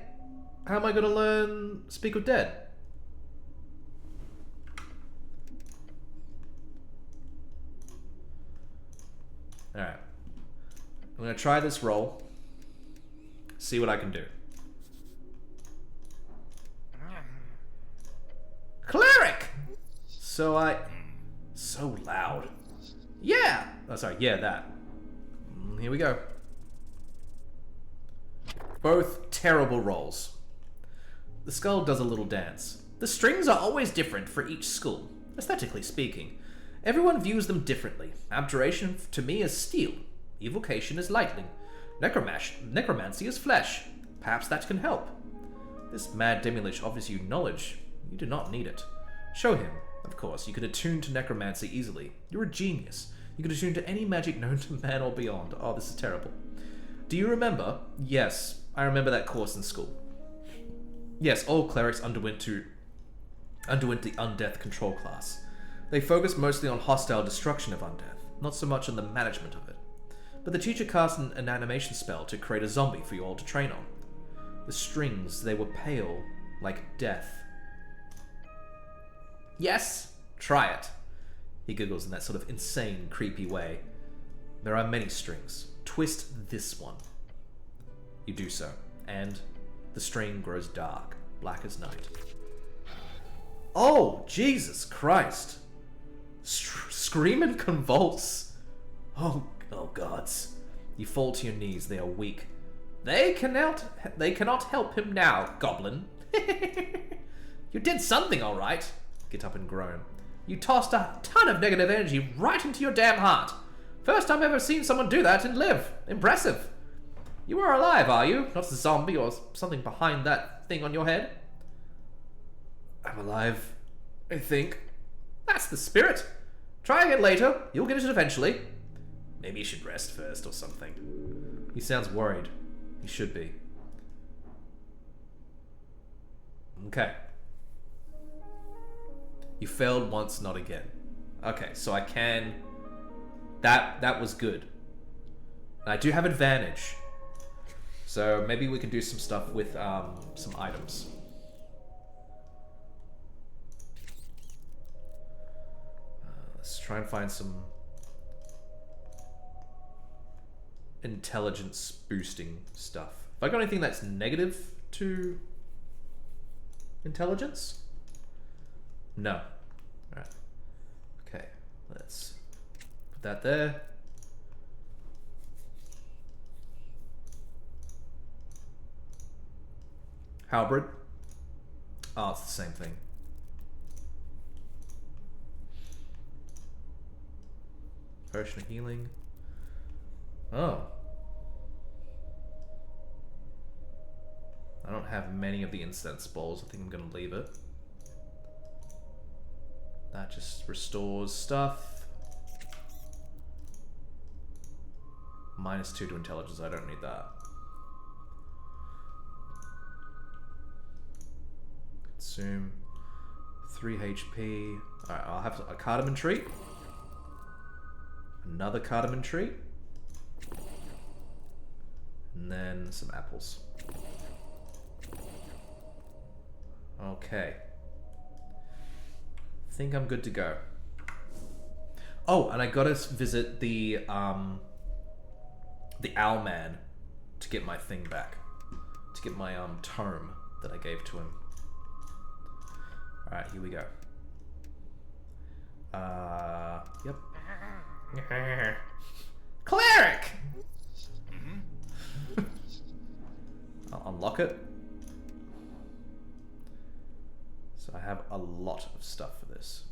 how am I going to learn Speak of Dead? Alright. I'm going to try this roll. See what I can do. Cleric! So So loud. Yeah! Oh, sorry, yeah, that. Here we go. Both terrible rolls. The skull does a little dance. The strings are always different for each school, aesthetically speaking. Everyone views them differently. Abjuration to me is steel. Evocation is lightning. Necromancy is flesh. Perhaps that can help. This mad Demilich offers you knowledge. You do not need it. Show him. Of course, you could attune to necromancy easily. You're a genius. You could attune to any magic known to man or beyond. Oh, this is terrible. Do you remember? Yes, I remember that course in school. Yes, all clerics underwent the undeath control class. They focused mostly on hostile destruction of undeath, not so much on the management of it. But the teacher cast an animation spell to create a zombie for you all to train on. The strings, they were pale, like death. Yes, try it. He giggles in that sort of insane, creepy way. There are many strings. Twist this one. You do so, and the string grows dark, black as night. Oh, Jesus Christ! Scream and convulse. Oh gods. You fall to your knees. They are weak. They cannot help him now, goblin. You did something, all right. Get up and groan. You tossed a ton of negative energy right into your damn heart. First time I've ever seen someone do that and live. Impressive. You are alive, are you? Not a zombie or something behind that thing on your head? I'm alive, I think. That's the spirit. Try again later. You'll get it eventually. Maybe you should rest first or something. He sounds worried. He should be. Okay. You failed once, not again. Okay, so I can... That was good. And I do have advantage. So maybe we can do some stuff with some items. Let's try and find some intelligence boosting stuff. Have I got anything that's negative to intelligence? No. Alright. Okay, let's put that there. Halberd. Oh, it's the same thing. Potion of healing. Oh. I don't have many of the incense balls. I think I'm gonna leave it. That just restores stuff. -2 to intelligence. I don't need that. Consume 3 HP. Alright, I'll have a cardamom tree. Another cardamom tree. And then some apples. Okay. I think I'm good to go. Oh, and I gotta visit the owl man to get my thing back. To get my tome that I gave to him. Alright, here we go. Yep. Cleric! I'll unlock it. So I have a lot of stuff for this.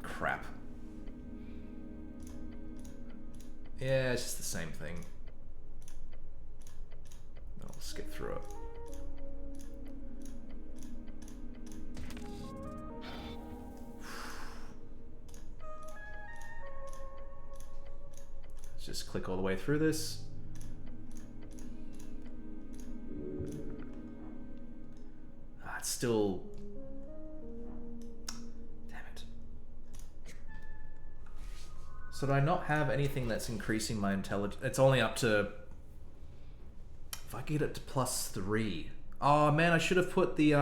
Crap. Yeah, it's just the same thing. I'll skip through it. Let's just click all the way through this. It's still... Damn it. So do I not have anything that's increasing my intelligence? It's only up to... If I get it to +3. Oh man, I should have put the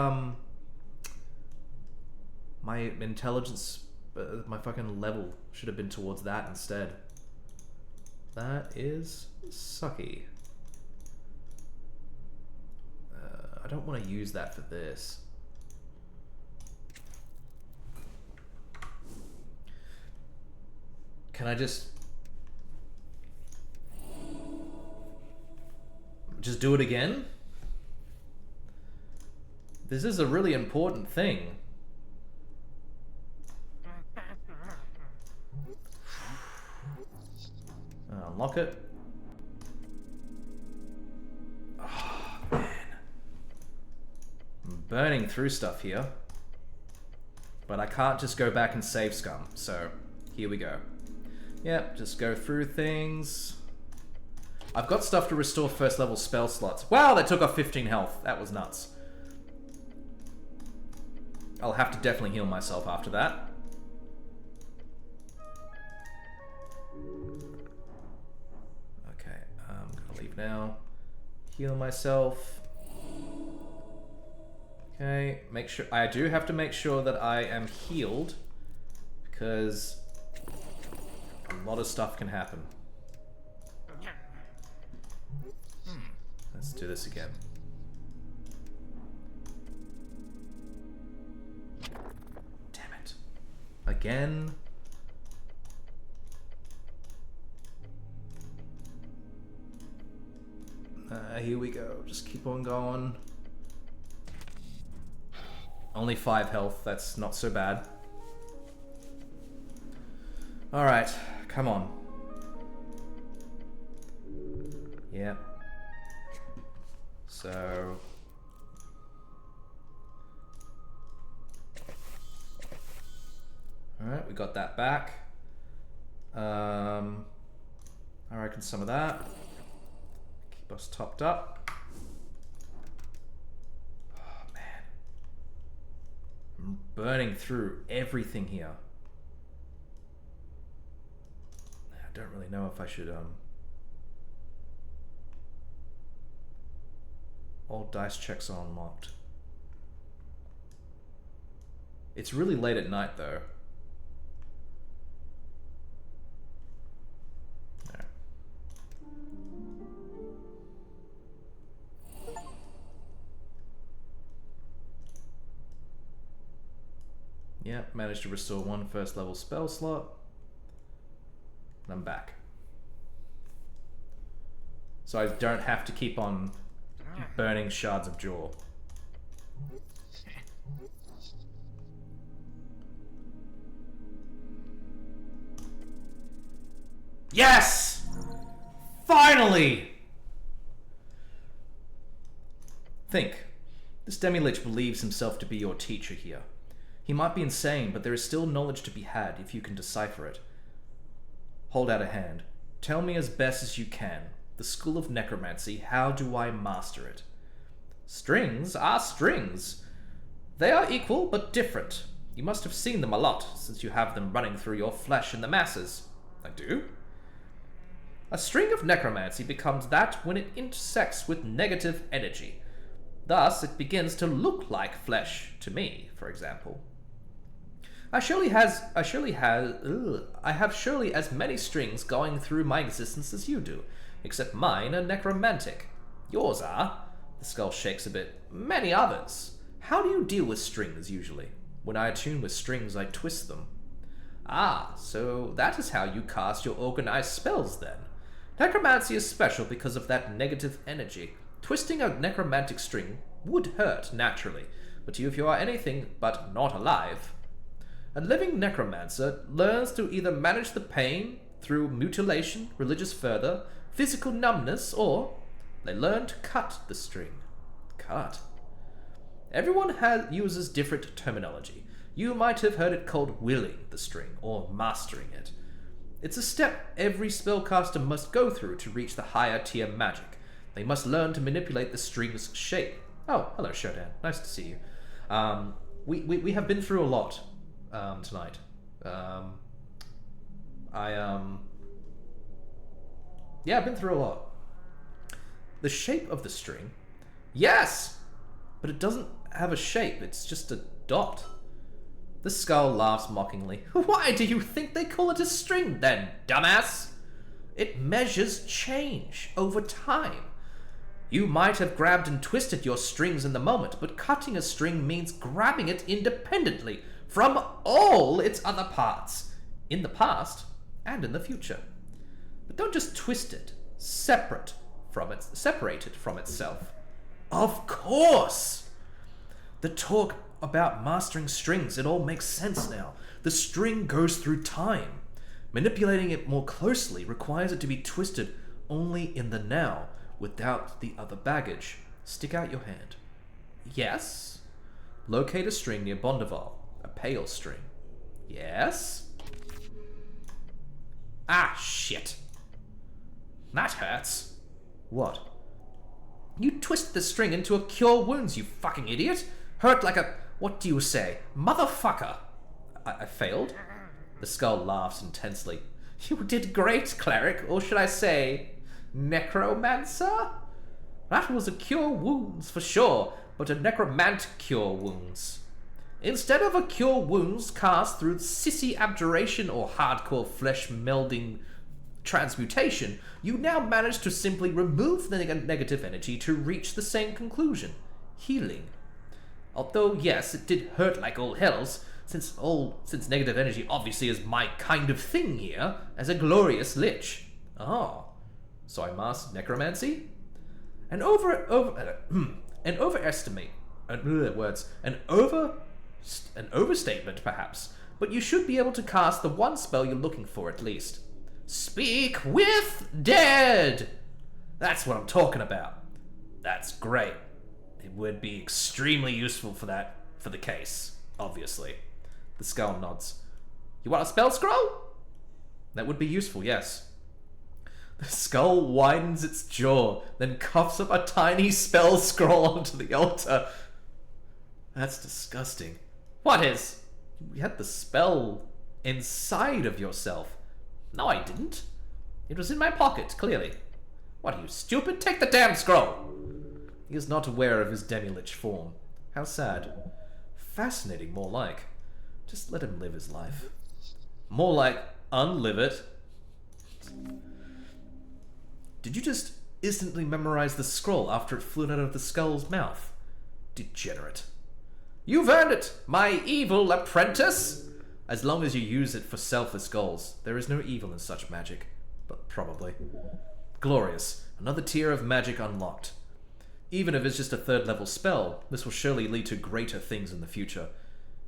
my intelligence, my fucking level should have been towards that instead. That is sucky. I don't want to use that for this. Can I just do it again? This is a really important thing. Unlock it. Oh, man. I'm burning through stuff here. But I can't just go back and save scum, so here we go. Yep, just go through things. I've got stuff to restore first level spell slots. Wow, that took off 15 health. That was nuts. I'll have to definitely heal myself after that. Okay, I'm gonna leave now. Heal myself. Okay, make sure, I do have to make sure that I am healed because a lot of stuff can happen. Let's do this again. Damn it. Again. Here we go. Just keep on going. Only 5 health. That's not so bad. Alright. Come on. Yep. So... Alright, we got that back. I reckon some of that. Keep us topped up. Oh, man. I'm burning through everything here. I don't really know if I should, all dice checks are unlocked. It's really late at night, though. There. Yep, managed to restore 1 first level spell slot. And I'm back. So I don't have to keep on burning shards of jaw. Yes! Finally! Think. This demi-lich believes himself to be your teacher here. He might be insane, but there is still knowledge to be had if you can decipher it. Hold out a hand. Tell me as best as you can. The school of necromancy, how do I master it? Strings are strings. They are equal but different. You must have seen them a lot, since you have them running through your flesh in the masses. I do? A string of necromancy becomes that when it intersects with negative energy. Thus, it begins to look like flesh to me, for example. I have surely as many strings going through my existence as you do, except mine are necromantic. Yours are. The skull shakes a bit. Many others. How do you deal with strings, usually? When I attune with strings, I twist them. Ah, so that is how you cast your organized spells, then. Necromancy is special because of that negative energy. Twisting a necromantic string would hurt, naturally, but if you are anything but not alive... A living necromancer learns to either manage the pain through mutilation, religious fervor, physical numbness, or they learn to cut the string. Cut. Everyone uses different terminology. You might have heard it called willing the string, or mastering it. It's a step every spellcaster must go through to reach the higher tier magic. They must learn to manipulate the string's shape. Oh, hello Shodan. Nice to see you. We have been through a lot. Tonight. Yeah, I've been through a lot. The shape of the string? Yes! But it doesn't have a shape, it's just a dot. The skull laughs mockingly. Why do you think they call it a string then, dumbass? It measures change over time. You might have grabbed and twisted your strings in the moment, but cutting a string means grabbing it independently from all its other parts. In the past, and in the future. But don't just twist it, separate it from itself. Of course! The talk about mastering strings, it all makes sense now. The string goes through time. Manipulating it more closely requires it to be twisted only in the now, without the other baggage. Stick out your hand. Yes? Locate a string near Bondaval. A pale string. Yes? Ah, shit. That hurts. What? You twist the string into a cure wounds, you fucking idiot. Hurt like a... what do you say? Motherfucker. I failed? The skull laughs intensely. You did great, cleric, or should I say, necromancer? That was a cure wounds for sure, but a necromant cure wounds. Instead of a cure wounds cast through sissy abjuration or hardcore flesh melding transmutation, you now manage to simply remove the negative energy to reach the same conclusion, healing. Although, yes, it did hurt like all hells, since negative energy obviously is my kind of thing here, as a glorious lich. Oh, so I mastered necromancy? An overstatement, perhaps, but you should be able to cast the one spell you're looking for at least. Speak with dead! That's what I'm talking about. That's great. It would be extremely useful for the case, obviously. The skull nods. You want a spell scroll? That would be useful, yes. The skull widens its jaw, then cuffs up a tiny spell scroll onto the altar. That's disgusting. What is? You had the spell inside of yourself. No, I didn't. It was in my pocket, clearly. What, are you stupid? Take the damn scroll! He is not aware of his demi-lich form. How sad. Fascinating, more like. Just let him live his life. More like, unlive it. Did you just instantly memorize the scroll after it flew out of the skull's mouth? Degenerate. You've earned it, my evil apprentice! As long as you use it for selfless goals. There is no evil in such magic. But probably. Glorious. Another tier of magic unlocked. Even if it's just a 3rd level spell, this will surely lead to greater things in the future.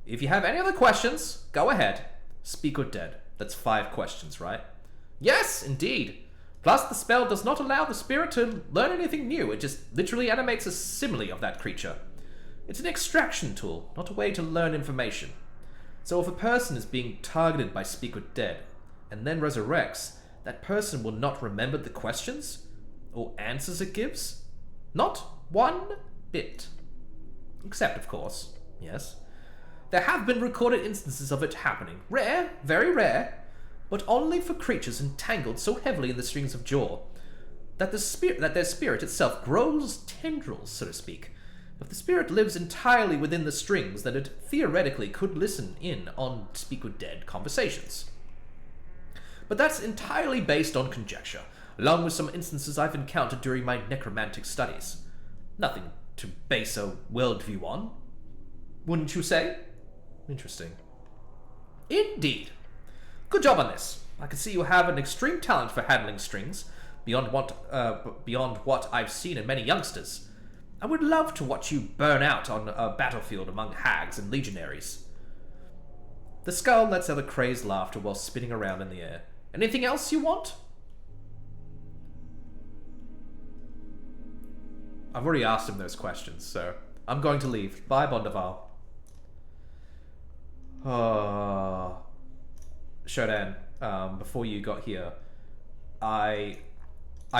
If you have any other questions, go ahead. Speak or dead. That's 5 questions, right? Yes, indeed. Plus, the spell does not allow the spirit to learn anything new. It just literally animates a simile of that creature. It's an extraction tool, not a way to learn information. So if a person is being targeted by Speak with Dead, and then resurrects, that person will not remember the questions or answers it gives? Not one bit. Except, of course, yes, there have been recorded instances of it happening. Rare, very rare, but only for creatures entangled so heavily in the strings of jaw that their spirit itself grows tendrils, so to speak. If the spirit lives entirely within the strings, then it theoretically could listen in on Speak with Dead conversations. But that's entirely based on conjecture, along with some instances I've encountered during my necromantic studies. Nothing to base a worldview on, wouldn't you say? Interesting. Indeed. Good job on this. I can see you have an extreme talent for handling strings, beyond what I've seen in many youngsters. I would love to watch you burn out on a battlefield among hags and legionaries. The skull lets out a crazed laughter while spinning around in the air. Anything else you want? I've already asked him those questions, so I'm going to leave. Bye, Bondaval. Shodan, before you got here, I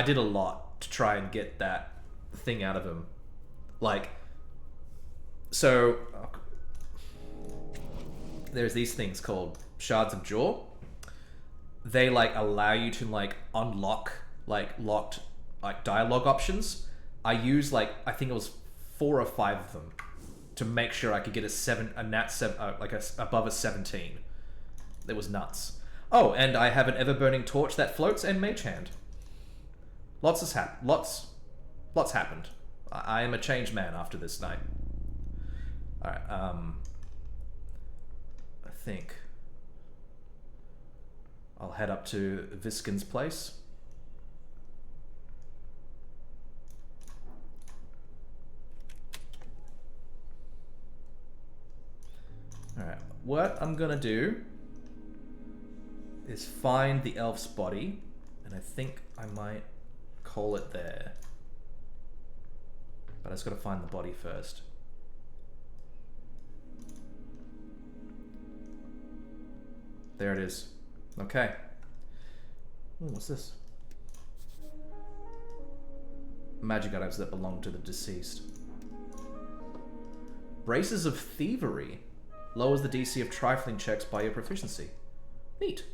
did a lot to try and get that thing out of him. Like, so there's these things called shards of jaw. They like allow you to like unlock like locked like dialogue options. I used like I think it was 4 or 5 of them to make sure I could get above a 17. It was nuts. Oh, and I have an ever-burning torch that floats and mage hand. Lots happened. I am a changed man after this night. Alright, I think... I'll head up to Viskin's place. Alright, what I'm gonna do is find the elf's body, and I think I might call it there. But I just gotta find the body first. There it is. Okay. Ooh, what's this? Magic items that belong to the deceased. Braces of Thievery. Lowers the DC of trifling checks by your proficiency. Neat.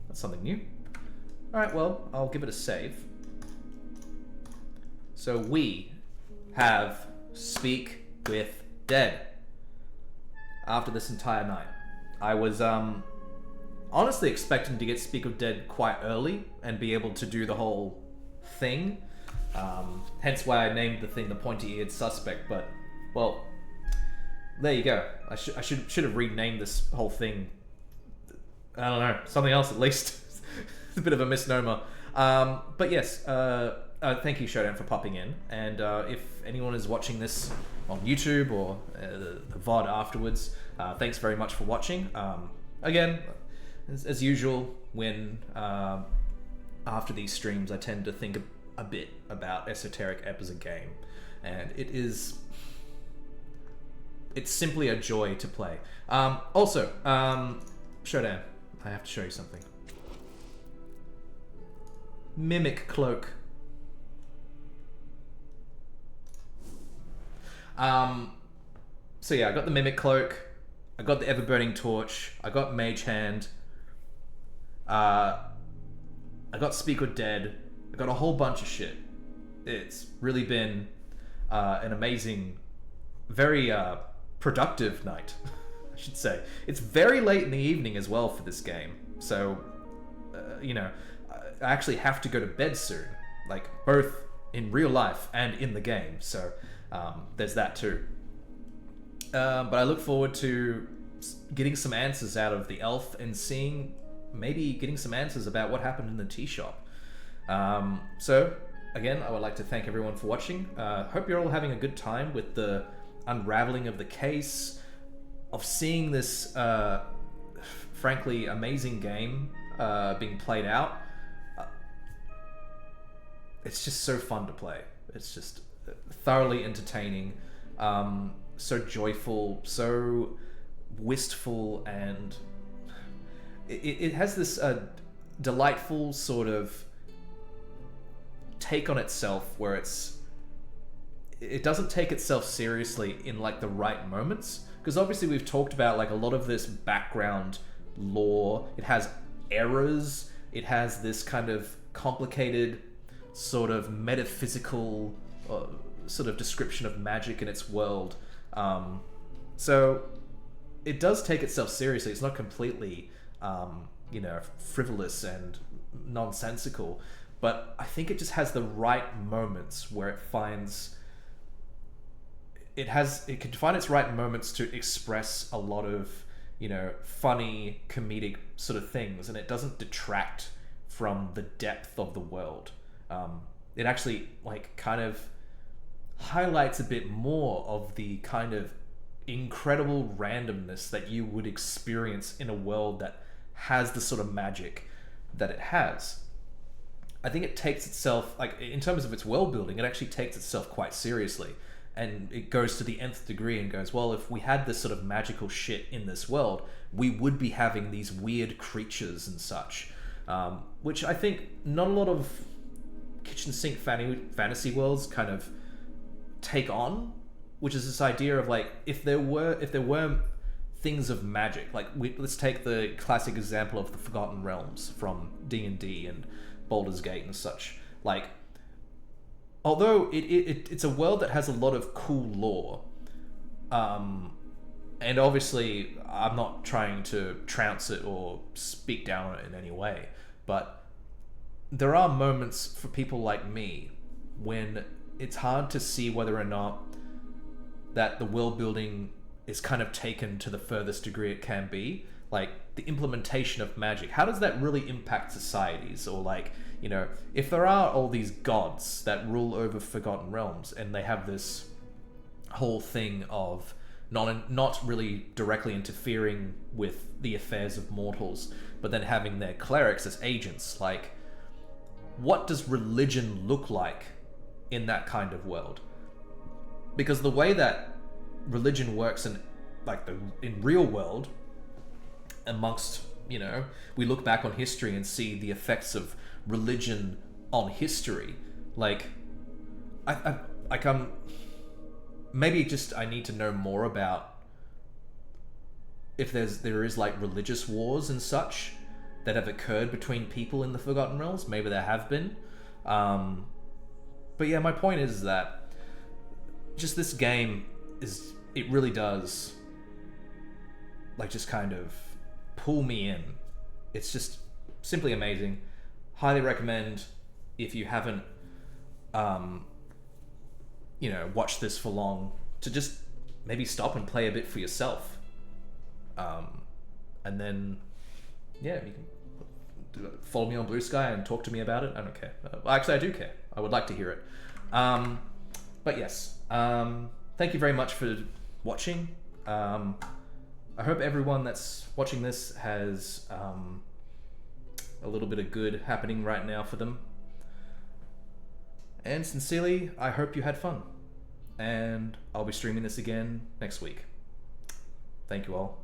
That's something new. Alright, well, I'll give it a save. So we have Speak with Dead. After this entire night. I was honestly expecting to get Speak of Dead quite early and be able to do the whole thing. Hence why I named the thing the Pointy-Eared Suspect, but, well, there you go. I should have renamed this whole thing. I don't know, something else at least. It's a bit of a misnomer. But yes, thank you, Showdown, for popping in. And if anyone is watching this on YouTube or the VOD afterwards, thanks very much for watching. Again, as usual, when after these streams, I tend to think a bit about Esoteric Ebb as a game. And it's simply a joy to play. Also, Showdown, I have to show you something. Mimic Cloak. So yeah, I got the Mimic Cloak, I got the Ever-Burning Torch, I got Mage Hand, I got Speak with Dead, I got a whole bunch of shit. It's really been an amazing, very productive night, I should say. It's very late in the evening as well for this game, so, you know, I actually have to go to bed soon, like both in real life and in the game, so there's that too. But I look forward to getting some answers out of the elf and maybe getting some answers about what happened in the tea shop. So again, I would like to thank everyone for watching. Hope you're all having a good time with the unraveling of the case, of seeing this frankly amazing game being played out. It's just so fun to play. It's just thoroughly entertaining, so joyful, so wistful, and it has this delightful sort of take on itself where it doesn't take itself seriously in like the right moments, because obviously we've talked about like a lot of this background lore. It has errors, it has this kind of complicated sort of metaphysical sort of description of magic in its world. So it does take itself seriously. It's not completely, you know, frivolous and nonsensical, but I think it just has the right moments where it can find its right moments to express a lot of, you know, funny comedic sort of things, and it doesn't detract from the depth of the world. It actually like kind of highlights a bit more of the kind of incredible randomness that you would experience in a world that has the sort of magic that it has. I think it takes itself, like in terms of its world building, it actually takes itself quite seriously, and it goes to the nth degree and goes, well, if we had this sort of magical shit in this world, we would be having these weird creatures and such, which I think not a lot of kitchen sink fantasy worlds kind of take on, which is this idea of like, if there were things of magic, like let's take the classic example of the Forgotten Realms from D&D and Baldur's Gate and such. Like, although it's a world that has a lot of cool lore, and obviously I'm not trying to trounce it or speak down on it in any way, but there are moments for people like me when it's hard to see whether or not that the world building is kind of taken to the furthest degree it can be. Like, the implementation of magic, how does that really impact societies? Or, like, you know, if there are all these gods that rule over Forgotten Realms, and they have this whole thing of not really directly interfering with the affairs of mortals, but then having their clerics as agents, like, what does religion look like in that kind of world? Because the way that religion works in, like, in real world, amongst, you know, we look back on history and see the effects of religion on history. Like, maybe just I need to know more about if there is like religious wars and such that have occurred between people in the Forgotten Realms. Maybe there have been. But yeah, my point is that just this game it really does, like, just kind of pull me in. It's just simply amazing. Highly recommend, if you haven't you know, watched this for long, to just maybe stop and play a bit for yourself. And then, yeah, you can follow me on Bluesky and talk to me about it. I don't care. Well, actually, I do care. I would like to hear it. But yes, thank you very much for watching. I hope everyone that's watching this has a little bit of good happening right now for them. And sincerely, I hope you had fun. And I'll be streaming this again next week. Thank you all.